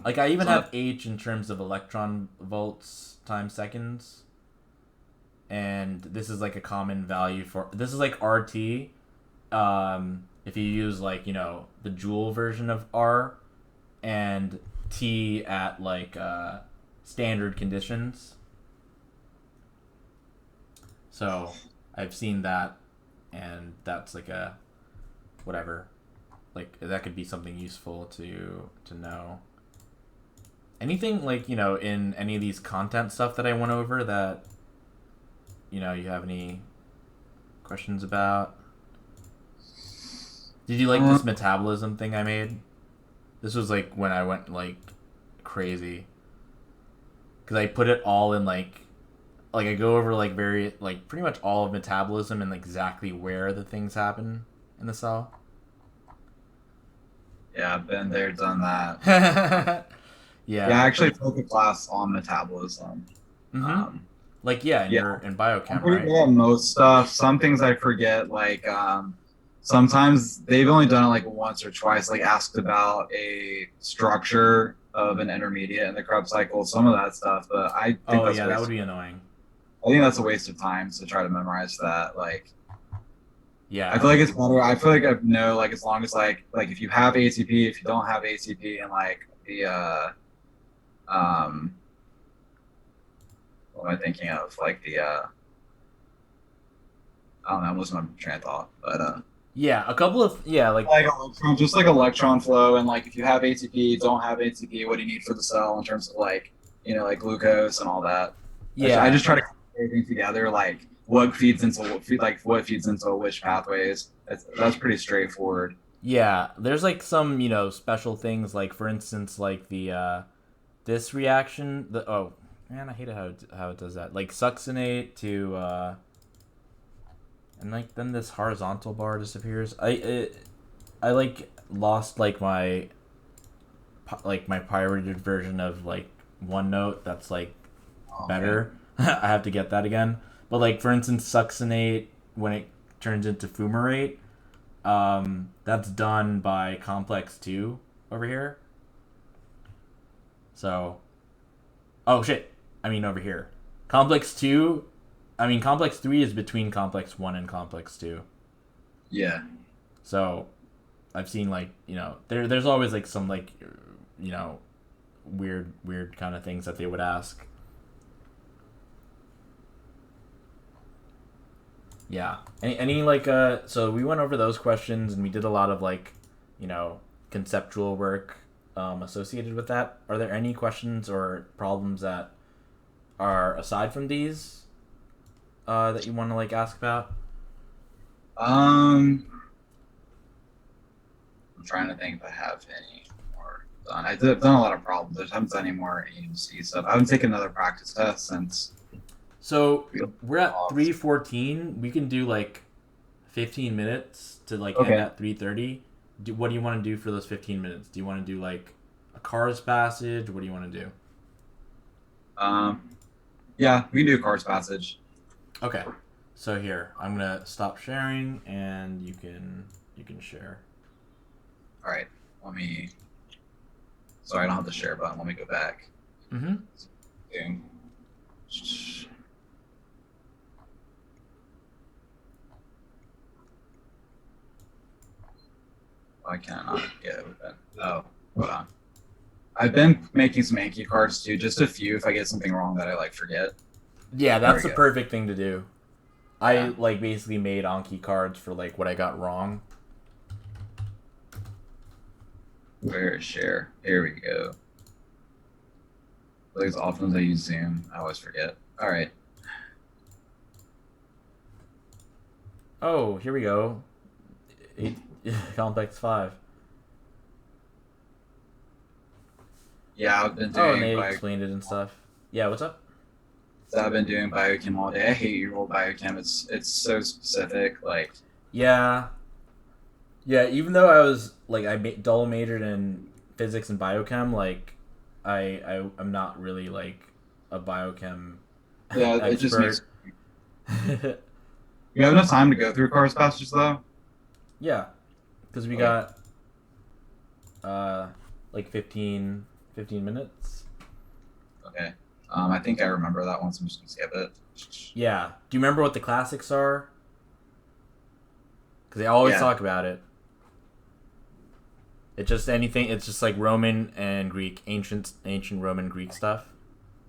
Like I even so have H in terms of electron volts times seconds, and this is like a common value for this is like RT. If you use like the joule version of R, and T at like standard conditions. So I've seen that, and that's like a whatever. Like that could be something useful to know. Anything like in any of these content stuff that I went over that you have any questions about? Did you like this metabolism thing I made? This was like when I went like crazy. Because I put it all in like I go over like very like pretty much all of metabolism and like exactly where the things happen in the cell. Yeah, I've been there, done that. Yeah, I Yeah. actually took a class on metabolism. Mm-hmm. Um, Like yeah, yeah, in I'm biochem, pretty right? good at most stuff. Some things I forget, sometimes they've only done it like once or twice, like asked about a structure of an intermediate in the Krebs cycle, some of that stuff. But I think Oh that's a yeah, that would waste. be annoying. I think that's a waste of time to try to memorize that. Like, I Yeah. feel like it's better. I feel like I know, like, as long as like if you have ATP, if you don't have ATP, and like the um, what am I thinking of? Like the I don't know, I'm losing my train of thought, but Yeah, a couple of yeah, like like electron, just like electron flow, and like if you have ATP, don't have ATP, what do you need for the cell in terms of like like glucose and all that. I yeah. just try to put everything together, like what feeds into which pathways. That's pretty straightforward. Yeah, there's like some, special things like for instance like the this reaction, the oh, man, I hate it how it does that. Like succinate to and like then this horizontal bar disappears. I like lost like my pirated version of like OneNote that's like Oh man. better. I have to get that again. But like for instance, succinate when it turns into fumarate, that's done by complex two over here. So, oh shit, I mean over here. Complex two, I mean complex three is between complex one and complex two. Yeah. So I've seen like there's always like some like you know weird kind of things that they would ask. Yeah. Any like so we went over those questions and we did a lot of like, you know, conceptual work associated with that. Are there any questions or problems that are aside from these that you want to like ask about? Um, I'm trying to think if I have any more done. I've done a lot of problems. I haven't done any more AMC stuff. I haven't taken another practice test since So we we're at lost. 3:14. We can do like 15 minutes to like end Okay. at 3:30. What do you want to do for those 15 minutes? Do you want to do like a cars passage? What do you want to do? Um, yeah, we can do Cards Passage. Okay. So here, I'm going to stop sharing and you can share. All right. Let me. Sorry, I don't have the share button. Let me go back. Mhm. Zoom. Why can't I not get open? Oh, hold on. I've been making some Anki cards too, just a few if I get something wrong that I like forget. Yeah, There that's we the go. perfect thing to do. I Yeah. like basically made Anki cards for like what I got wrong. Where is share? Here we go. Like as often as I use Zoom, I always forget. All right. Oh, here we go. Eight, complex 5. Yeah, I've been Oh, and doing they bio. explained it and stuff. Yeah, what's up? I've been doing biochem all day. I hate your old biochem. It's so specific. Like, Yeah. Yeah, even though I was like double majored in physics and biochem, like I'm not really like a biochem yeah, it just makes. expert. You have enough time to go through Cars Passages though. Yeah, because we Okay. got uh like 15 minutes. Okay. I think I remember that one, so I'm just gonna skip it. Yeah. Do you remember what the classics are? Because they always Yeah. talk about it. It's just anything. It's just like Roman and Greek, ancient Roman Greek stuff.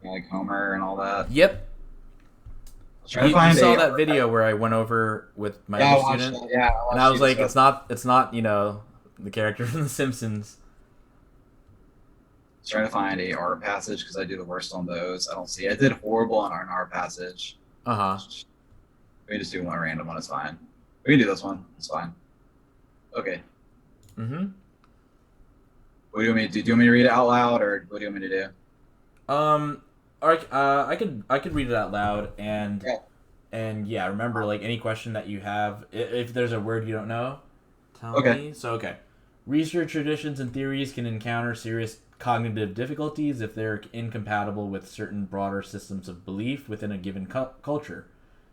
Like Homer and all that. Yep. I was trying to You find saw a. that video where I went over with my Yeah, I other watched student, that. Yeah, I and I watched was you like, discuss. it's not the character from The Simpsons. I was trying to find a R passage because I do the worst on those. I don't see. I did horrible on an R passage. Uh huh. We just do one random one. It's fine. We can do this one. It's fine. Okay. Mm-hmm. What do you want me to do? Do you want me to read it out loud, or what do you want me to do? Um, I could read it out loud, Yeah. and yeah, remember, like, any question that you have, if there's a word you don't know, tell Okay. me. So okay, research traditions and theories can encounter serious cognitive difficulties if they're incompatible with certain broader systems of belief within a given culture.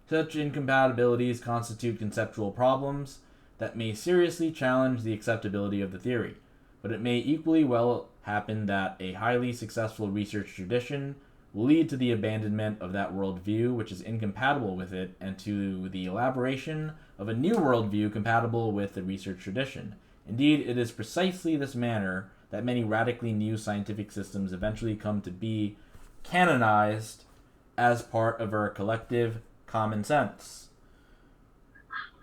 Such incompatibilities constitute conceptual problems that may seriously challenge the acceptability of the theory, but it may equally well happen that a highly successful research tradition will lead to the abandonment of that worldview which is incompatible with it and to the elaboration of a new worldview compatible with the research tradition. Indeed, it is precisely this manner that many radically new scientific systems eventually come to be canonized as part of our collective common sense.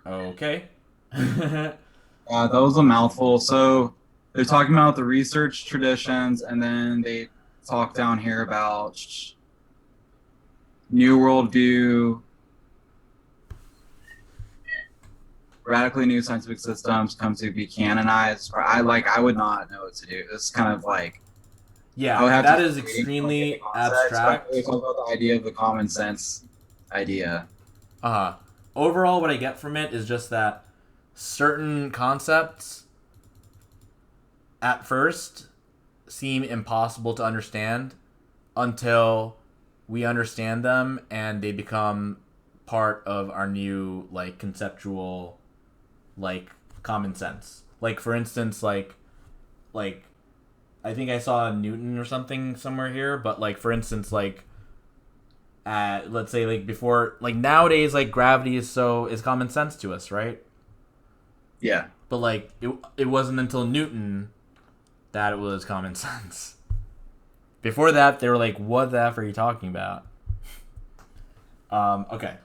Okay. That was a mouthful. So they're talking about the research traditions, and then they talk down here about new worldview, radically new scientific systems come to be canonized. Or I would not know what to do. It's kind of like I would Yeah, have to that keep is reading to get the extremely context. But we abstract. talk about the idea of the common sense idea. Uh, Overall, what I get from it is just that certain concepts at first seem impossible to understand until we understand them and they become part of our new like conceptual like common sense. Like for instance, like I think I saw Newton or something somewhere here, but like for instance, like let's say like before, like nowadays, like gravity is common sense to us, right? Yeah. But like it wasn't until Newton that it was common sense. Before that, they were like, "What the f are you talking about?" Okay,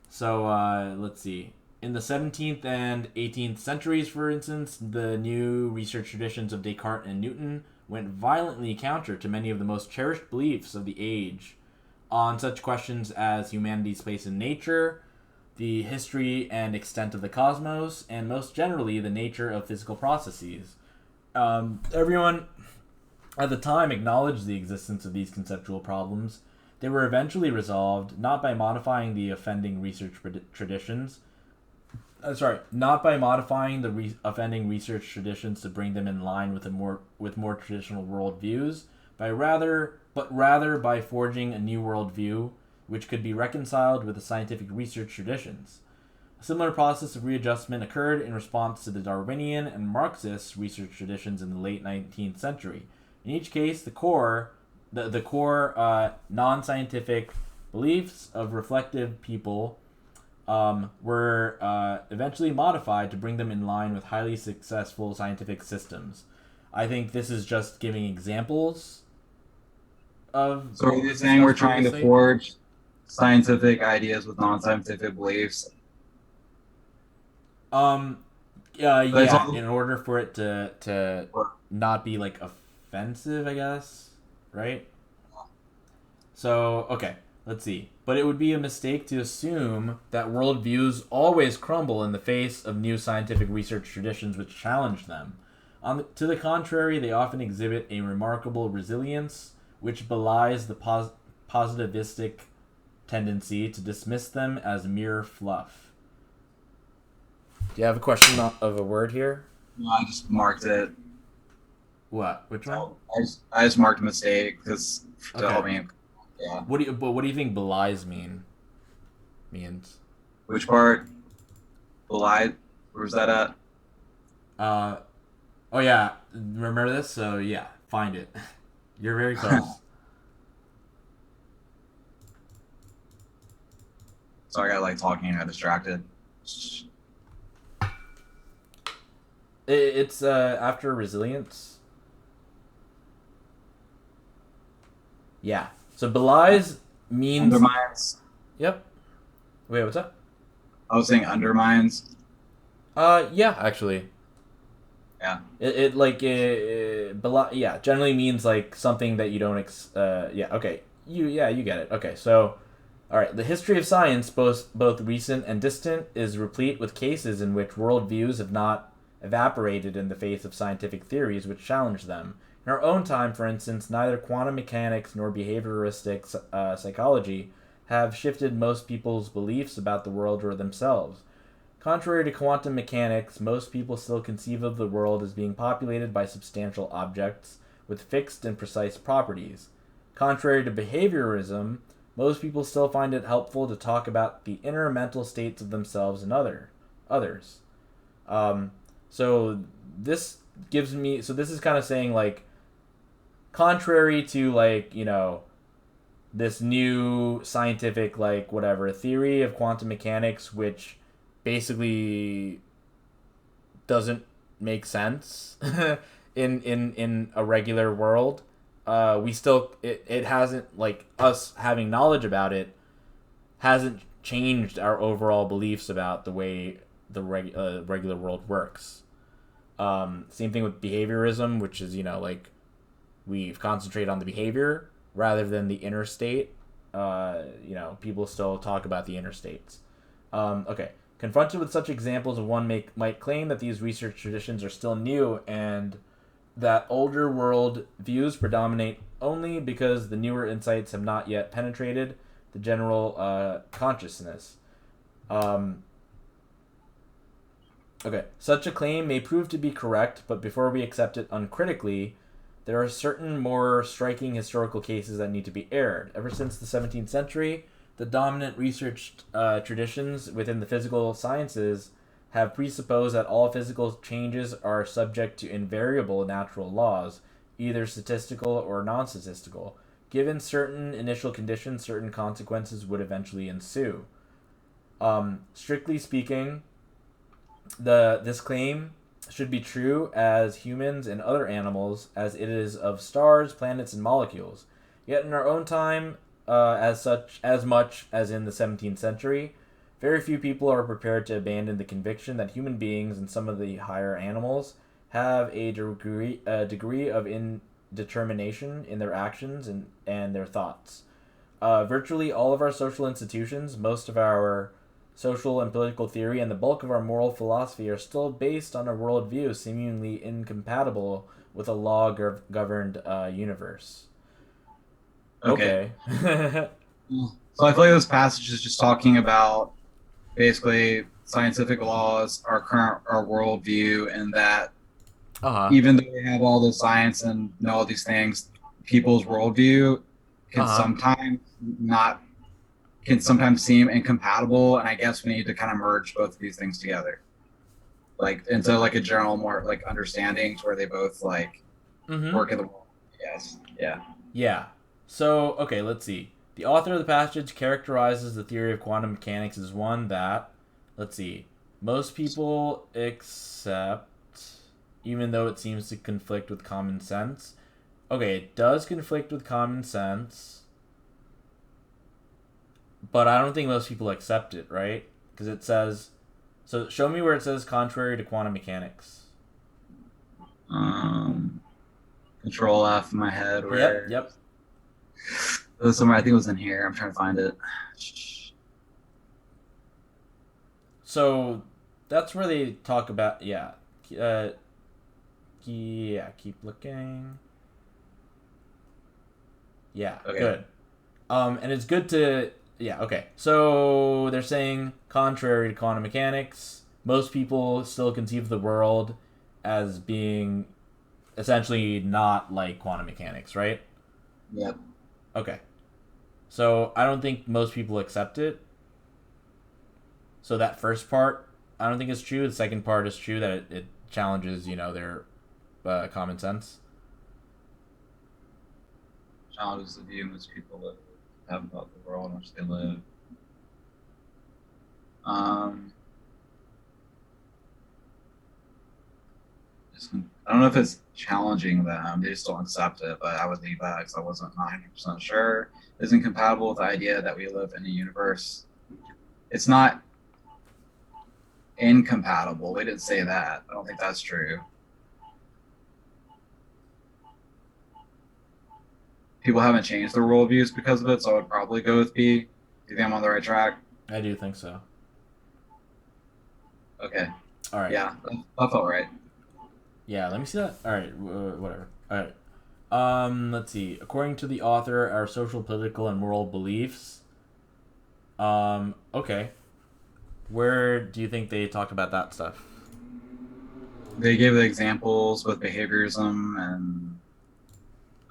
so let's see. In the 17th and 18th centuries, for instance, the new research traditions of Descartes and Newton went violently counter to many of the most cherished beliefs of the age on such questions as humanity's place in nature, the history and extent of the cosmos, and most generally, the nature of physical processes. Everyone at the time acknowledged the existence of these conceptual problems. They were eventually resolved not by modifying the offending research traditions. Not by modifying the offending research traditions to bring them in line with more traditional worldviews, but rather by forging a new worldview which could be reconciled with the scientific research traditions. A similar process of readjustment occurred in response to the Darwinian and Marxist research traditions in the late 19th century. In each case, the core non-scientific beliefs of reflective people were eventually modified to bring them in line with highly successful scientific systems. I think this is just giving examples of. So are you saying we're trying to forge scientific ideas with non-scientific beliefs? Yeah, in order for it to not be like offensive, I guess, right? So, okay, let's see. But it would be a mistake to assume that worldviews always crumble in the face of new scientific research traditions which challenge them. To the contrary, they often exhibit a remarkable resilience which belies the positivistic tendency to dismiss them as mere fluff. Do you have a question of a word here? No, I just marked it. What? Which one? I just marked a mistake because to help me. Yeah. What do you think belies means? Which part? Belie? Where's that at? Oh yeah. Remember this? So yeah, find it. You're very close. Sorry, I got like talking and got distracted. It's after resilience. Yeah. So belies means Undermines. Yep. Wait, what's that? I was saying undermines. Yeah, actually. Yeah. Yeah, generally means like something that you don't yeah, okay. You get it. Okay. So all right, the history of science, both recent and distant, is replete with cases in which worldviews have not evaporated in the face of scientific theories which challenge them. In our own time, for instance, neither quantum mechanics nor behavioristic psychology have shifted most people's beliefs about the world or themselves. Contrary to quantum mechanics, most people still conceive of the world as being populated by substantial objects with fixed and precise properties. Contrary to behaviorism, most people still find it helpful to talk about the inner mental states of themselves and others. So this gives me, so this is kind of saying like, contrary to like, this new scientific like whatever theory of quantum mechanics, which basically doesn't make sense in a regular world. We still it hasn't, like, us having knowledge about it hasn't changed our overall beliefs about the way the regular world works. Same thing with behaviorism, which is, like, we concentrate on the behavior rather than the inner state. People still talk about the inner states. Okay. Confronted with such examples, one might claim that these research traditions are still new and that older world views predominate only because the newer insights have not yet penetrated the general consciousness. Okay, such a claim may prove to be correct, but before we accept it uncritically, there are certain more striking historical cases that need to be aired. Ever since the 17th century, the dominant research traditions within the physical sciences have presupposed that all physical changes are subject to invariable natural laws, either statistical or non-statistical. Given certain initial conditions, certain consequences would eventually ensue. Strictly speaking, this claim should be true as humans and other animals as it is of stars, planets, and molecules. Yet in our own time, as much as in the 17th century, very few people are prepared to abandon the conviction that human beings and some of the higher animals have a degree of indetermination in their actions and their thoughts. Virtually all of our social institutions, most of our social and political theory, and the bulk of our moral philosophy are still based on a worldview seemingly incompatible with a law-governed universe. Okay. So I feel like this passage is just talking about basically scientific laws, our worldview, and that even though we have all this science and know all these things, people's worldview can sometimes seem incompatible, and I guess we need to kind of merge both of these things together, like into like a general more like understanding where they both like work in the world. Yes. Yeah. So, okay, let's see. The author of the passage characterizes the theory of quantum mechanics as one that, let's see, most people accept, even though it seems to conflict with common sense. Okay, it does conflict with common sense, but I don't think most people accept it, right? Because it says, so show me where it says contrary to quantum mechanics. Control F in my head. Where... Yep. It was somewhere, I think it was in here. I'm trying to find it. So that's where they talk about, keep looking. Yeah, okay. Good. And it's good to, okay. So they're saying, contrary to quantum mechanics, most people still conceive of the world as being essentially not like quantum mechanics, right? Yep. Okay. So I don't think most people accept it. So that first part, I don't think is true. The second part is true, that it challenges, their common sense. Challenges the view most people have about the world in which they live. I don't know if it's challenging them. They just don't accept it, but I would leave that because I wasn't 100% sure. It's incompatible with the idea that we live in a universe. It's not incompatible. They didn't say that. I don't think that's true. People haven't changed their worldviews because of it, so I would probably go with B. Do you think I'm on the right track? I do think so. Okay. All right. Yeah, that felt right. Yeah, let me see that. All right, whatever. All right. Let's see. According to the author, our social, political, and moral beliefs. Okay. Where do you think they talked about that stuff? They gave the examples with behaviorism and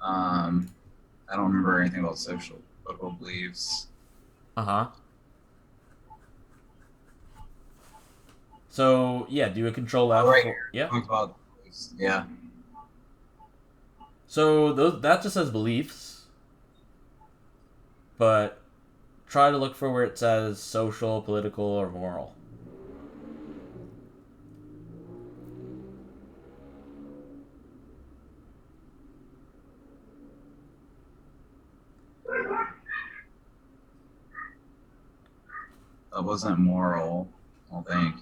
I don't remember anything about social political beliefs. Uh huh. So yeah, do a control Oh, F right for here. yeah. Talk about yeah. So those that just says beliefs, but try to look for where it says social, political, or moral. That wasn't moral, I don't think.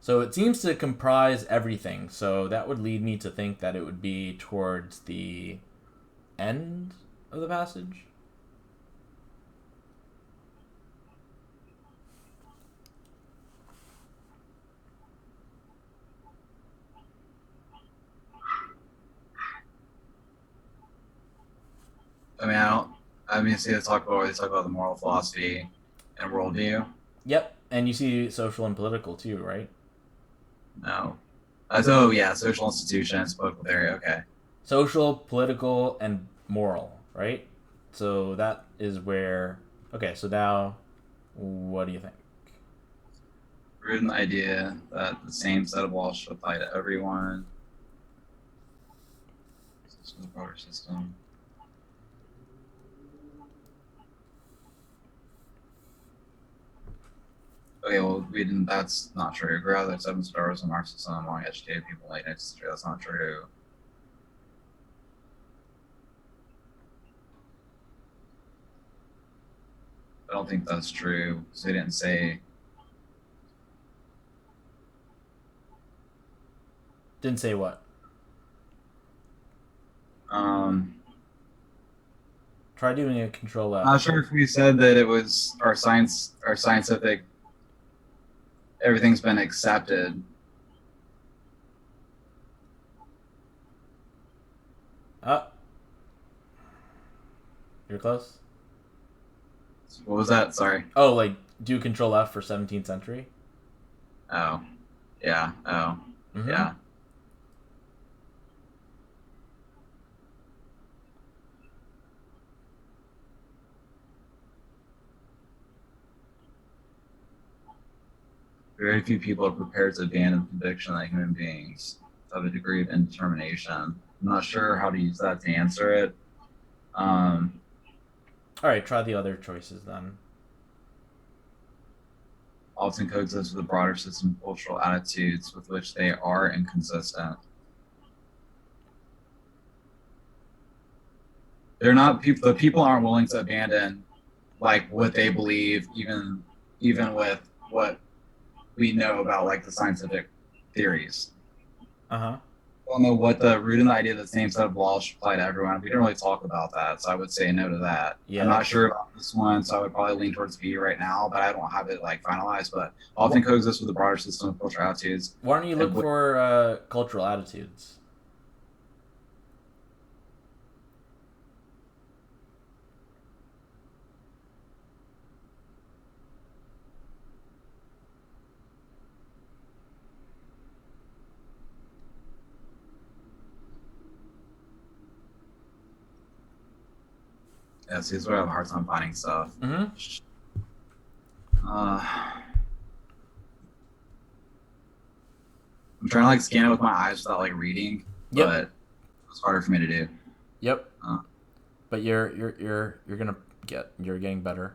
So it seems to comprise everything. So that would lead me to think that it would be towards the end of the passage. I mean, I don't. I mean, see, they talk about the moral philosophy and worldview. Yep, and you see social and political too, right? No. Oh yeah, social institutions, political theory. Okay. Social, political, and moral, right? So that is where. Okay, so now, what do you think? Root in the idea that the same set of laws should apply to everyone. This is the broader system. Okay, well, we didn't. That's not true. Grow that 7 stars in our system among educated people like next to. That's not true. I don't think that's true. So they didn't say. Didn't say what. Um, Try doing a control F. I'm not sure if we said that it was our scientific. Everything's been accepted. Ah, you're close. What was that? Sorry. Oh, like do control F for 17th century. Oh, yeah. Oh, Mm-hmm. yeah. Very few people are prepared to abandon the conviction that human beings have a degree of indetermination. I'm not sure how to use that to answer it. Um, All right, try the other choices then. Often coexist with the broader system of cultural attitudes with which they are inconsistent. They're not people. The people aren't willing to abandon like what they believe, even with what we know about like the scientific theories. Uh huh. I don't know what the root in the idea that the same set of laws should apply to everyone. We didn't really talk about that, so I would say no to that. Yeah, I'm not that's sure about this one, so I would probably lean towards B right now, but I don't have it like finalized. But often coexist with the broader system of cultural attitudes. Why don't you look And for cultural attitudes? yeah, see, this is where I have a hard time finding stuff. Mm-hmm. I'm trying to like scan it with my eyes without like reading, Yep. but it's harder for me to do. Yep. Uh, But you're getting better.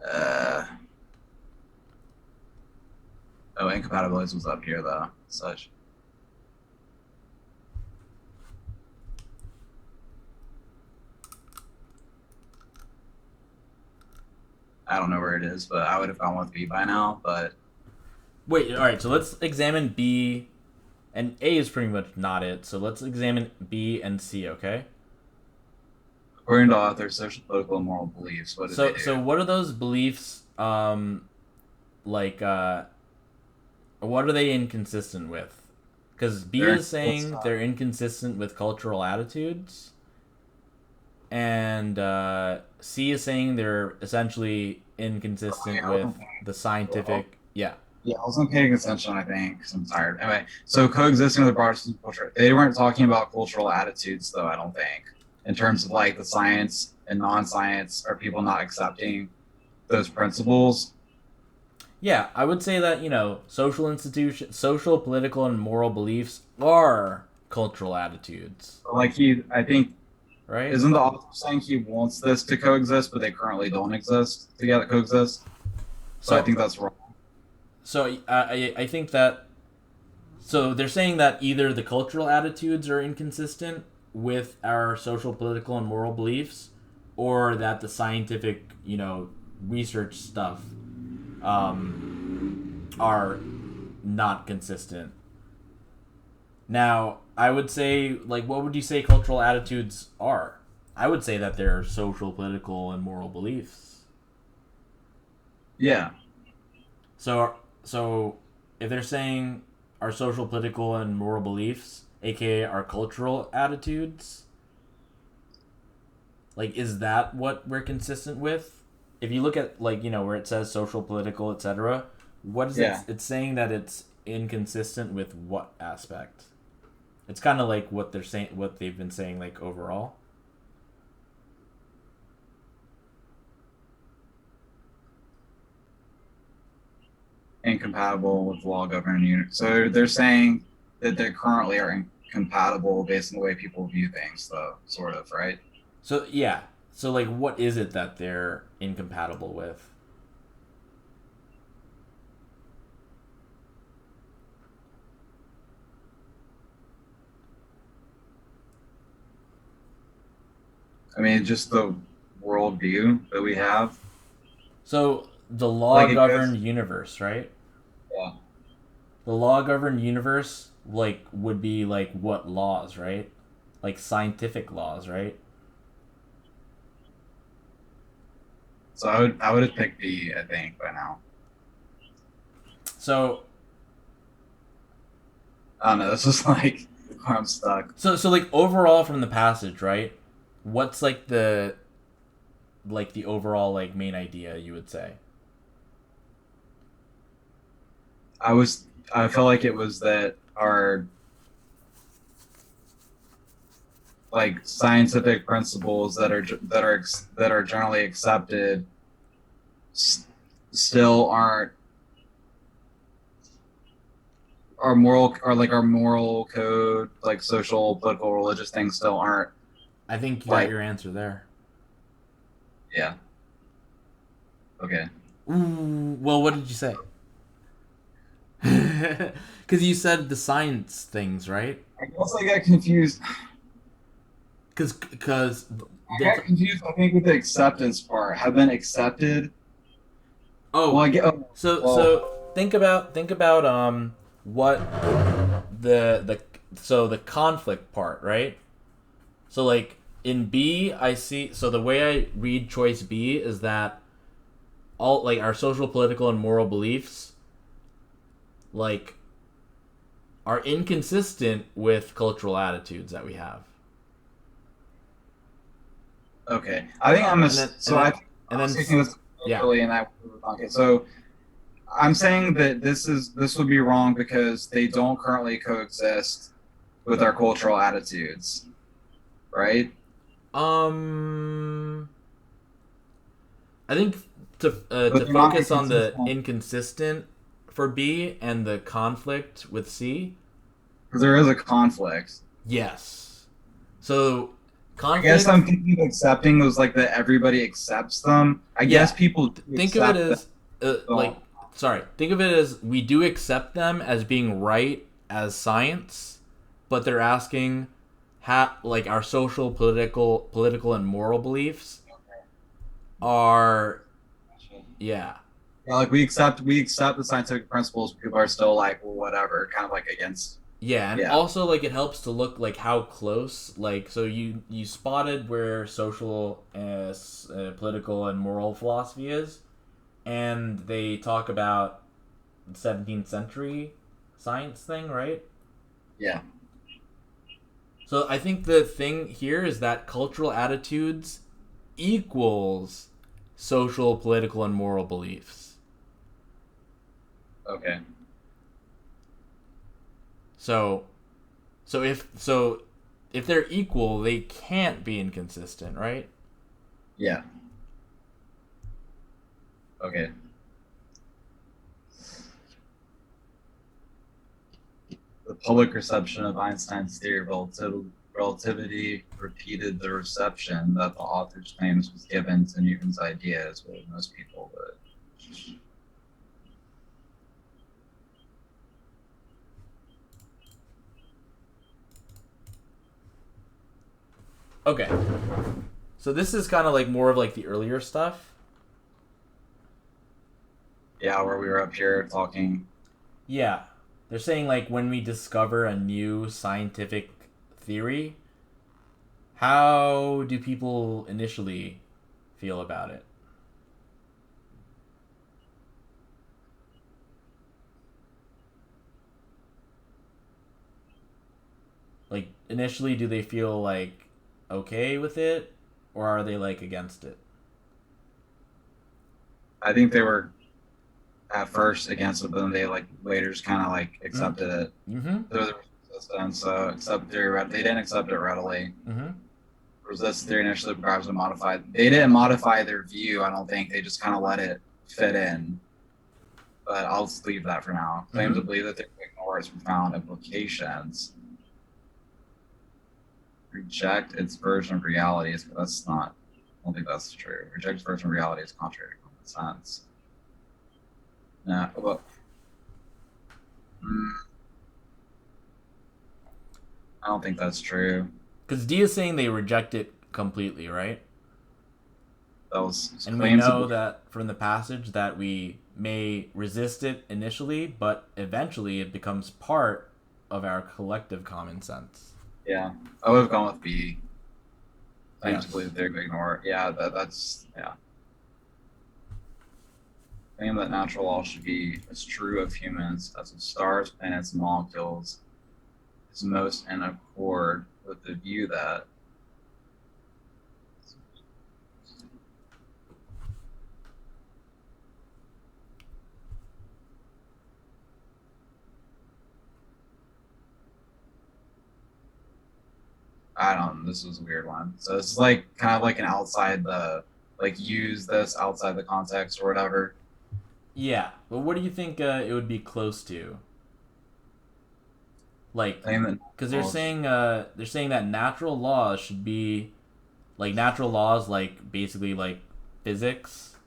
uh, oh, incompatibilities was up here though. Such. I don't know where it is, but I would have gone with B by now. But Wait, all right. So let's examine B And A is pretty much not it. So let's examine B and C, okay? According to authors, social, political, and moral beliefs. What do they So do? what are those beliefs like what are they inconsistent with? Because B They're is saying they're inconsistent with cultural attitudes, and C is saying they're essentially inconsistent with the scientific. Yeah. Yeah, I wasn't paying attention, I think, because I'm tired. Anyway, so coexisting with the Protestant culture. They weren't talking about cultural attitudes, though, I don't think, in terms of like the science and non-science, are people not accepting those principles? Yeah, I would say that, social institution, social, political, and moral beliefs are cultural attitudes, Like I think, right? isn't the author saying he wants this to coexist, but they currently don't exist together, coexist? So I So, think that's wrong. I think that so they're saying that either the cultural attitudes are inconsistent with our social, political, and moral beliefs, or that the scientific, research stuff are not consistent. Now, I would say, like, what would you say cultural attitudes are? I would say that they're social, political, and moral beliefs. Yeah. So if they're saying our social, political, and moral beliefs, aka our cultural attitudes, like, is that what we're consistent with? If you look at, like, where it says social, political, etc., what is it? Yeah. It's saying that it's inconsistent with what aspect? It's kind of like what they're saying, what they've been saying, like, overall. Incompatible with law governing unit. So they're saying that they currently are incompatible based on the way people view things, though, sort of, right? So yeah. So like, what is it that they're incompatible with? I mean, just the worldview that we have. So the law Like it goes, governed universe, right? yeah. The law governed universe, like, would be like what laws, right? Like scientific laws, right? So I would have picked B, I think, by now. So I don't know. This is like where I'm stuck. so like overall from the passage, right? What's like the overall like main idea you would say? I felt like it was that our like scientific principles that are generally accepted still aren't our moral code, like social, political, religious things still aren't I think you got like, your answer there. yeah, okay. Ooh, well, what did you say? Because you said the science things, right? I guess I got confused. Because I got confused, I think, with the acceptance part. Have been accepted. Well, oh, I get. Oh, well, so think about what the so the conflict part, right? So like in B, I see. So the way I read choice B is that all like our social, political, and moral beliefs like are inconsistent with cultural attitudes that we have. okay. I think I'm a. And then So I think and I was then taking this yeah. literally, and that. Okay, so I'm saying that this would be wrong because they don't currently coexist with our cultural attitudes, right? Um, I think But to they're not focus on the inconsistent inconsistent for B and the conflict with C. because there is a conflict. Yes. So I guess conflict. I'm thinking of accepting was like that everybody accepts them. I guess Yeah. people do Think of it accept them. as So, like sorry. Think of it as we do accept them as being right as science, but they're asking like our social, political, and moral beliefs are yeah. yeah, like we accept the scientific principles. People are still like, well, whatever, kind of like against. Yeah, and Yeah. also like it helps to look like how close, like, so you spotted where social, political, and moral philosophy is, and they talk about the 17th century science thing, right? Yeah. So I think the thing here is that cultural attitudes equals social, political, and moral beliefs. Okay. So so if they're equal, they can't be inconsistent, right? Yeah. Okay. The public reception of Einstein's theory of relativity repeated the reception that the author's claims was given to Newton's idea, as well as most people would. Okay. So this is kind of like more of like the earlier stuff. Yeah, where we were up here talking. Yeah. They're saying like when we discover a new scientific theory, how do people initially feel about it? Like initially do they feel like okay with it or are they like against it? I think they were at first against it, but then they like later just kind of like accepted it. Mm-hmm. There was resistance, so accept theory. They didn't accept it readily. Mm-hmm. Resist theory initially perhaps modified. They didn't modify their view. I don't think they just kind of let it fit in. But I'll just leave that for now. Claim to believe that they ignore its profound implications. Reject its version of reality. But that's not. I don't think that's true. Reject its version of reality is contrary to common sense. No, well, I don't think that's true. Because D is saying they reject it completely, right? That was And we know that from the passage that we may resist it initially, but eventually it becomes part of our collective common sense. Yeah, I would have gone with B. Claim Yes. to believe they're going to ignore it. Yeah, that's yeah. Claim that natural law should be as true of humans as of stars, planets, and molecules is most in accord with the view that I don't know, this was a weird one. So it's like kind of like an outside the like use this outside the context or whatever. Yeah, but what do you think it would be close to? Like, Claim that because they're saying that natural laws should be like natural laws, like basically like physics,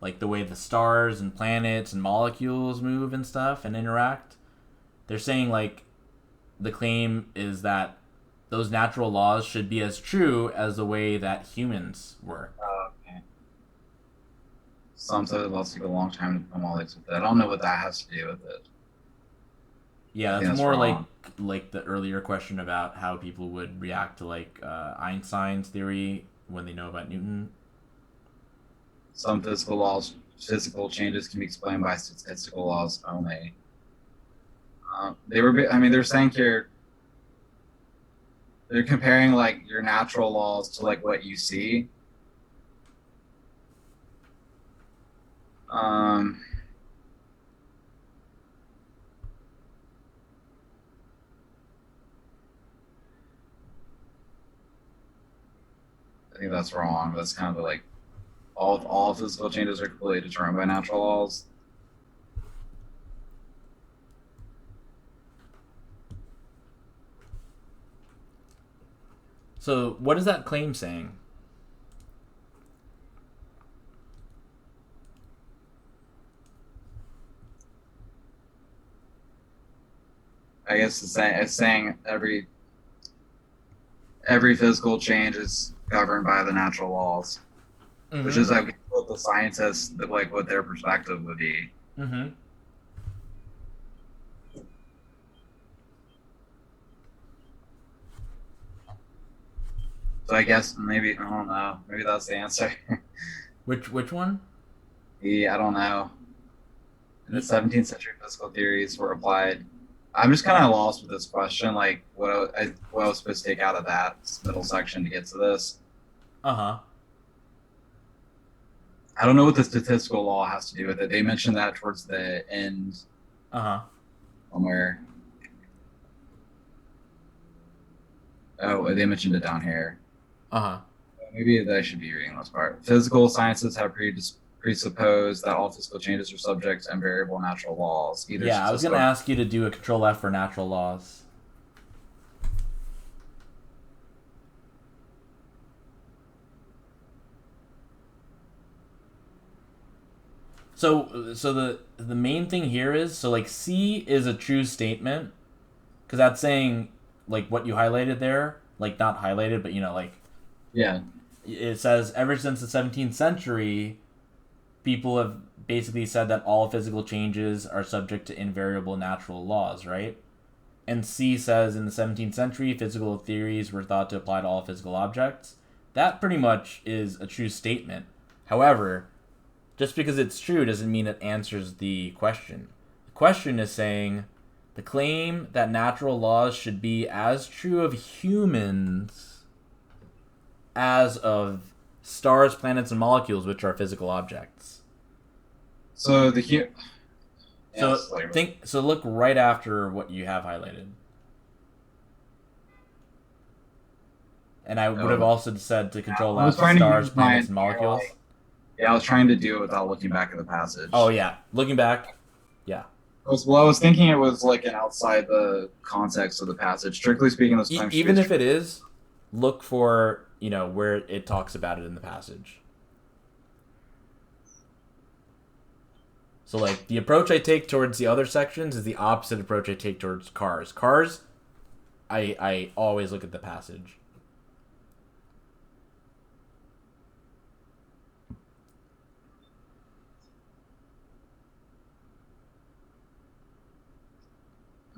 like the way the stars and planets and molecules move and stuff and interact. They're saying like the claim is that those natural laws should be as true as the way that humans work. okay. Some said it will take a long time to become all with it. I don't know what that has to do with it. Yeah, I think that's more wrong. like the earlier question about how people would react to like Einstein's theory when they know about Newton. Some physical changes can be explained by statistical laws only. I mean, they're saying here, they're comparing like your natural laws to like what you see. I think that's wrong. That's kind of like all physical changes are completely determined by natural laws. So, what is that claim saying? I guess it's saying every physical change is governed by the natural laws, which is like what the scientists like what their perspective would be. Mm-hmm. So I guess maybe I don't know. Maybe that's the answer. Which one? Yeah, I don't know. In the Ye- 17th century, physical theories were applied. I'm just kind of lost with this question. Like, what I was supposed to take out of that middle section to get to this? Uh-huh. I don't know what the statistical law has to do with it. They mentioned that towards the end Uh-huh. somewhere. Oh, they mentioned it down here. Uh-huh. Maybe I should be reading this part. Physical sciences have presupposed that all physical changes are subject to invariable natural laws, either Yeah, I was gonna statistical. ask you to do a control F for natural laws. So the main thing here is so like C is a true statement because that's saying like what you highlighted there, like not highlighted, but like Yeah. it says ever since the 17th century, people have basically said that all physical changes are subject to invariable natural laws, right? And C says in the 17th century, physical theories were thought to apply to all physical objects. That pretty much is a true statement. However, just because it's true doesn't mean it answers the question. The question is saying the claim that natural laws should be as true of humans as of stars, planets, and molecules, which are physical objects. So So yes, like, look right after what you have highlighted. And I would have oh, also said to control I was F trying to stars, use my planets, and entire molecules. yeah, I was trying to do it without looking back at the Oh passage. yeah, looking back, yeah. I was thinking it was like an outside the context of the passage. Strictly speaking, this claim should be Even if it is, look for where it talks about it in the passage. So like the approach I take towards the other sections is the opposite approach I take towards cars. Cars, I always look at the passage.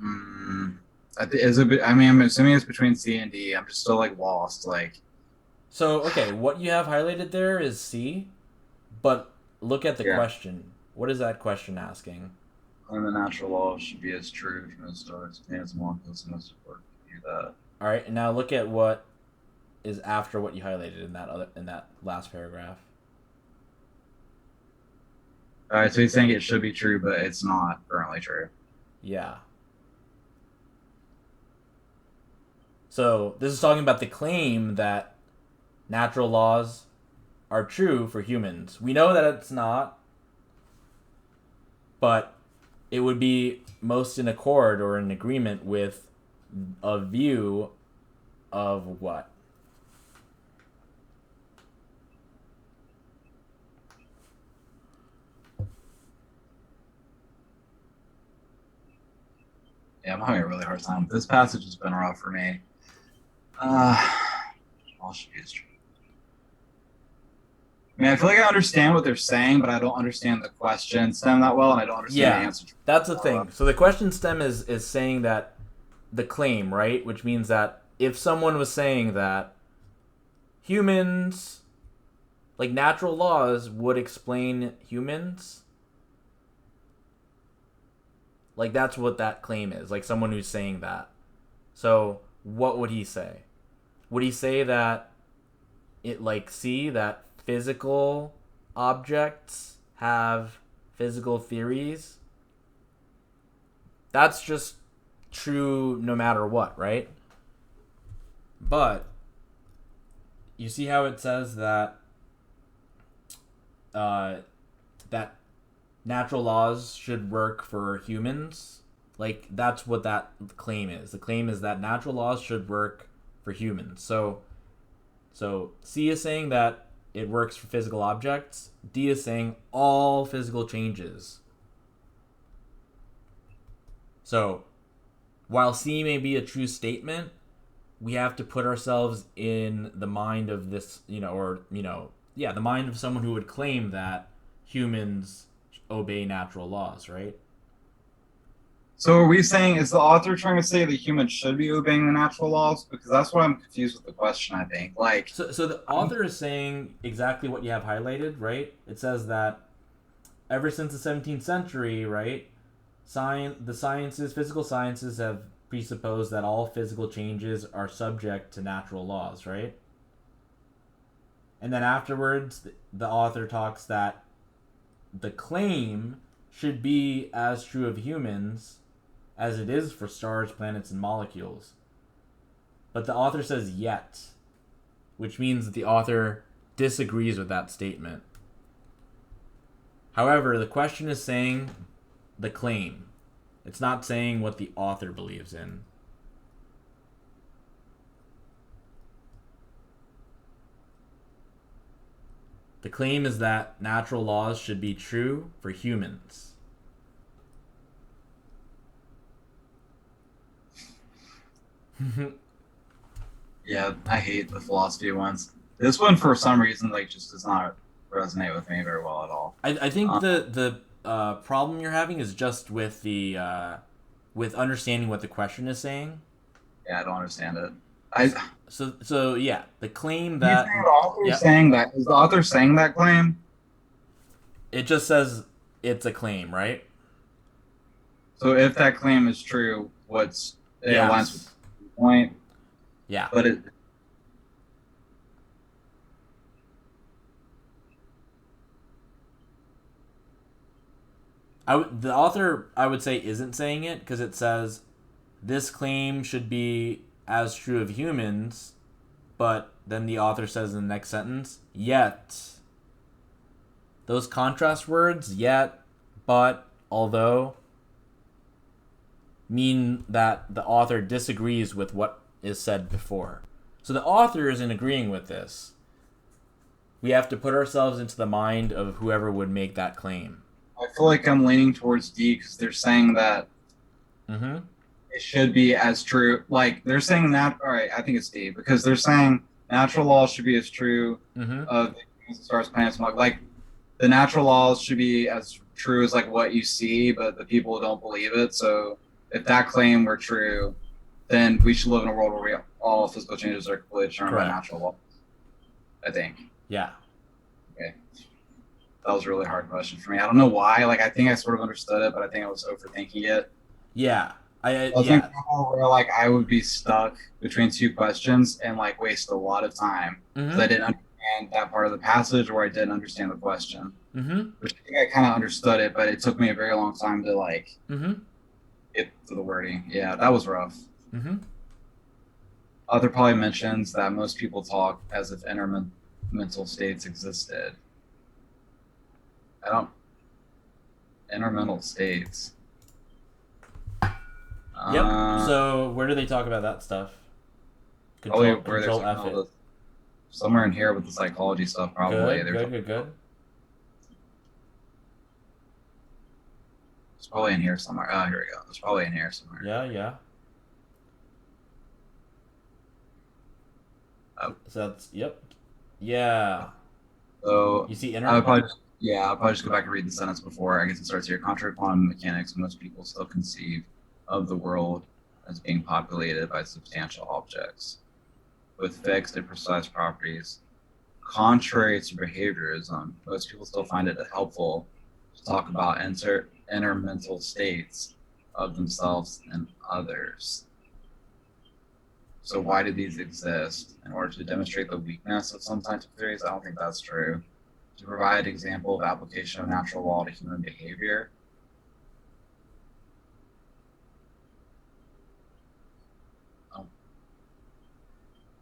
mm, is it, I mean, I'm assuming it's between C and D. I'm just still like lost. Like, So okay, what you have highlighted there is C, but look at the yeah, question. What is that question asking? and the natural law should be as true from the stars, planets, molecules, and most important to do that. All right, and now look at what is after what you highlighted in that last paragraph. All right, so he's saying it should be true, but it's not currently true. Yeah. So this is talking about the claim that natural laws are true for humans. We know that it's not, but it would be most in accord or in agreement with a view of what? Yeah, I'm having a really hard time. This passage has been rough for me. Uh, all should be as true. I mean, I feel like I understand what they're saying, but I don't understand the question stem that well, and I don't understand the Yeah, answer that's the that well. thing. So the question stem is saying that the claim, right? Which means that if someone was saying that humans, like natural laws, would explain humans, like that's what that claim is. Like someone who's saying that. So what would he say? Would he say that it like see that physical objects have physical theories? That's just true no matter what, right? But you see how it says that that natural laws should work for humans? Like that's what that claim is. The claim is that natural laws should work for humans. So C is saying that it works for physical objects. D is saying all physical changes. So while C may be a true statement, we have to put ourselves in the mind of this, the mind of someone who would claim that humans obey natural laws, right? So are we saying, is the author trying to say that humans should be obeying the natural laws? Because that's what I'm confused with the question, I think. Like, So the author is saying exactly what you have highlighted, right? It says that ever since the 17th century, right, the sciences, physical sciences have presupposed that all physical changes are subject to natural laws, right? And then afterwards, the author talks that the claim should be as true of humans as it is for stars, planets, and molecules. But the author says yet, which means that the author disagrees with that statement. However, the question is saying the claim. It's not saying what the author believes in. The claim is that natural laws should be true for humans. yeah, I hate the philosophy ones. This one, for some reason, like just does not resonate with me very well at all. I think Um, the problem you're having is just with the with understanding what the question is saying. yeah, I don't understand it. I So yeah, the claim You think that the author is yep, saying that? Is the author saying that claim? it just says it's a claim, right? So if that claim is true, what's it aligns with Yes. the point? Yeah. But it The author, I would say, isn't saying it because it says this claim should be as true of humans, but then the author says in the next sentence, yet. Those contrast words, yet, but, although, mean that the author disagrees with what is said before. So the author isn't agreeing with this. We have to put ourselves into the mind of whoever would make that claim. I feel like I'm leaning towards D because they're saying that Mm-hmm. it should be as true. Like they're saying that. All right, I think it's D because they're saying natural laws should be as true Mm-hmm. of the stars, planets, like the natural laws should be as true as like what you see, but the people don't believe it. So if that claim were true, then we should live in a world where all physical changes are completely determined by Correct. natural law. I think. Yeah. Okay. That was a really hard question for me. I don't know why. Like I think I sort of understood it, but I think I was overthinking it. Yeah. I was Yeah. thinking where like I would be stuck between two questions and like waste a lot of time because I Mm-hmm. didn't understand that part of the passage or I didn't understand the question. Mm-hmm. Which I think I kind of understood it, but it took me a very long time to like Mm-hmm. get to the wording. Yeah, that was rough. Mm-hmm. Other probably mentions that most people talk as if intermental states existed. I don't intermental states. Yep. Uh, So where do they talk about that stuff? Probably Control where there's Control like F all it. the somewhere in here with the psychology stuff. Probably Good. there's Good. Good. Good. it's probably in here somewhere. Oh, here we go. It's probably in here somewhere. Yeah. Yeah. Oh, So that's yep. Yeah. so You see I would inner. probably just, yeah, I'll probably just go back and read the sentence before. I guess it starts here. Contrary to quantum mechanics, most people still conceive of the world as being populated by substantial objects with fixed and precise properties. Contrary to behaviorism, most people still find it helpful to talk about intermental states of themselves and others. So why do these exist? In order to demonstrate the weakness of some scientific theories? I don't think that's true. To provide an example of application of natural law to human behavior?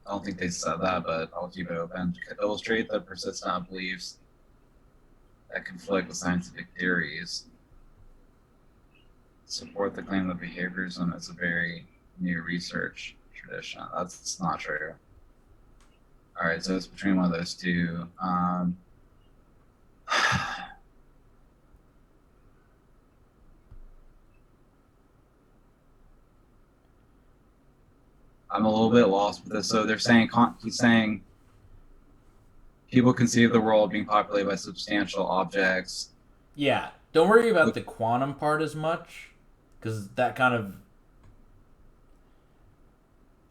I don't think they said that, but I'll keep it open. To illustrate the persistent beliefs that conflict with scientific theories. Support the claim that behaviorism is a very new research tradition. That's not true. All right, so it's between one of those two. I'm a little bit lost with this. So they're saying he's saying people conceive the world being populated by substantial objects. Yeah. Don't worry about the quantum part as much. because that kind of.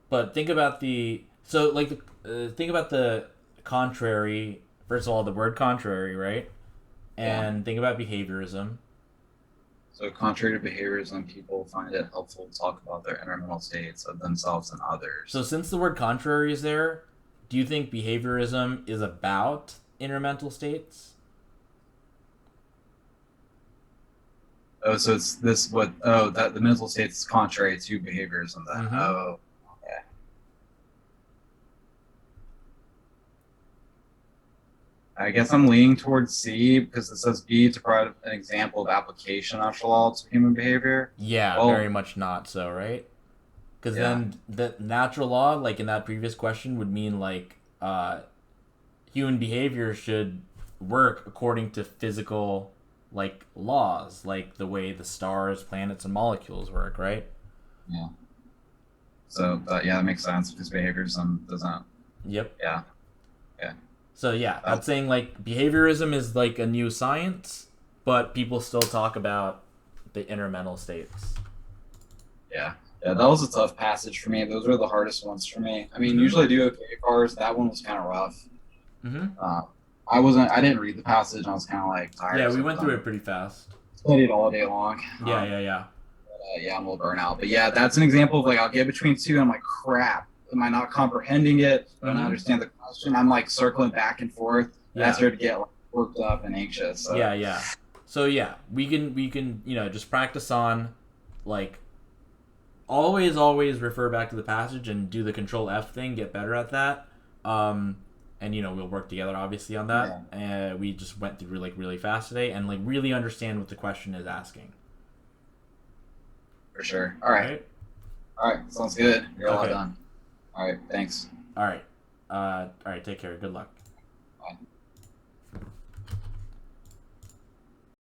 But think about the think about the contrary. First of all, the word contrary, right? And Yeah. think about behaviorism. So contrary to behaviorism, people find it helpful to talk about their inner mental states of themselves and So others. since the word contrary is there, do you think behaviorism is about inner mental states? Oh, so it's this what? Oh, that the mental state is contrary to behaviorism. Then. Mm-hmm. Oh, okay. I guess I'm leaning towards C because it says B to provide an example of application after all to human behavior. Yeah, very Well, much not so, right? Because yeah, then the natural law, like in that previous question, would mean like human behavior should work according to physical like laws, like the way the stars, planets, and molecules work, right? yeah. So yeah, that makes sense because behaviorism doesn't. Yep. Yeah, yeah. So yeah, Uh, that's saying like behaviorism is like a new science, but people still talk about the inner mental states. Yeah. Yeah, that was a tough passage for me. Those were the hardest ones for me. I mean, Mm-hmm. usually I do okay cars. That one was kind of rough. Mm-hmm. Uh, I didn't read the passage. I was kind of like tired Yeah, because we I've went through done it pretty fast. studied all day long. Yeah, yeah, yeah. Yeah, I'm a little burnt out. But yeah, that's an example of like, I'll get between two and I'm like, crap. Am I not comprehending it? I don't Mm-hmm. understand the question. I'm like circling back and forth. And I Yeah. started to get like, worked up and anxious. So Yeah, yeah. So yeah, we can just practice on like always refer back to the passage and do the control F thing, get better at that. Um and we'll work together obviously on that. yeah, And we just went through like really fast today and like really understand what the question is asking. for sure. All right. Right? All right. Sounds good. You're all Okay. done. All right. Thanks. All right. All right, take care. Good luck.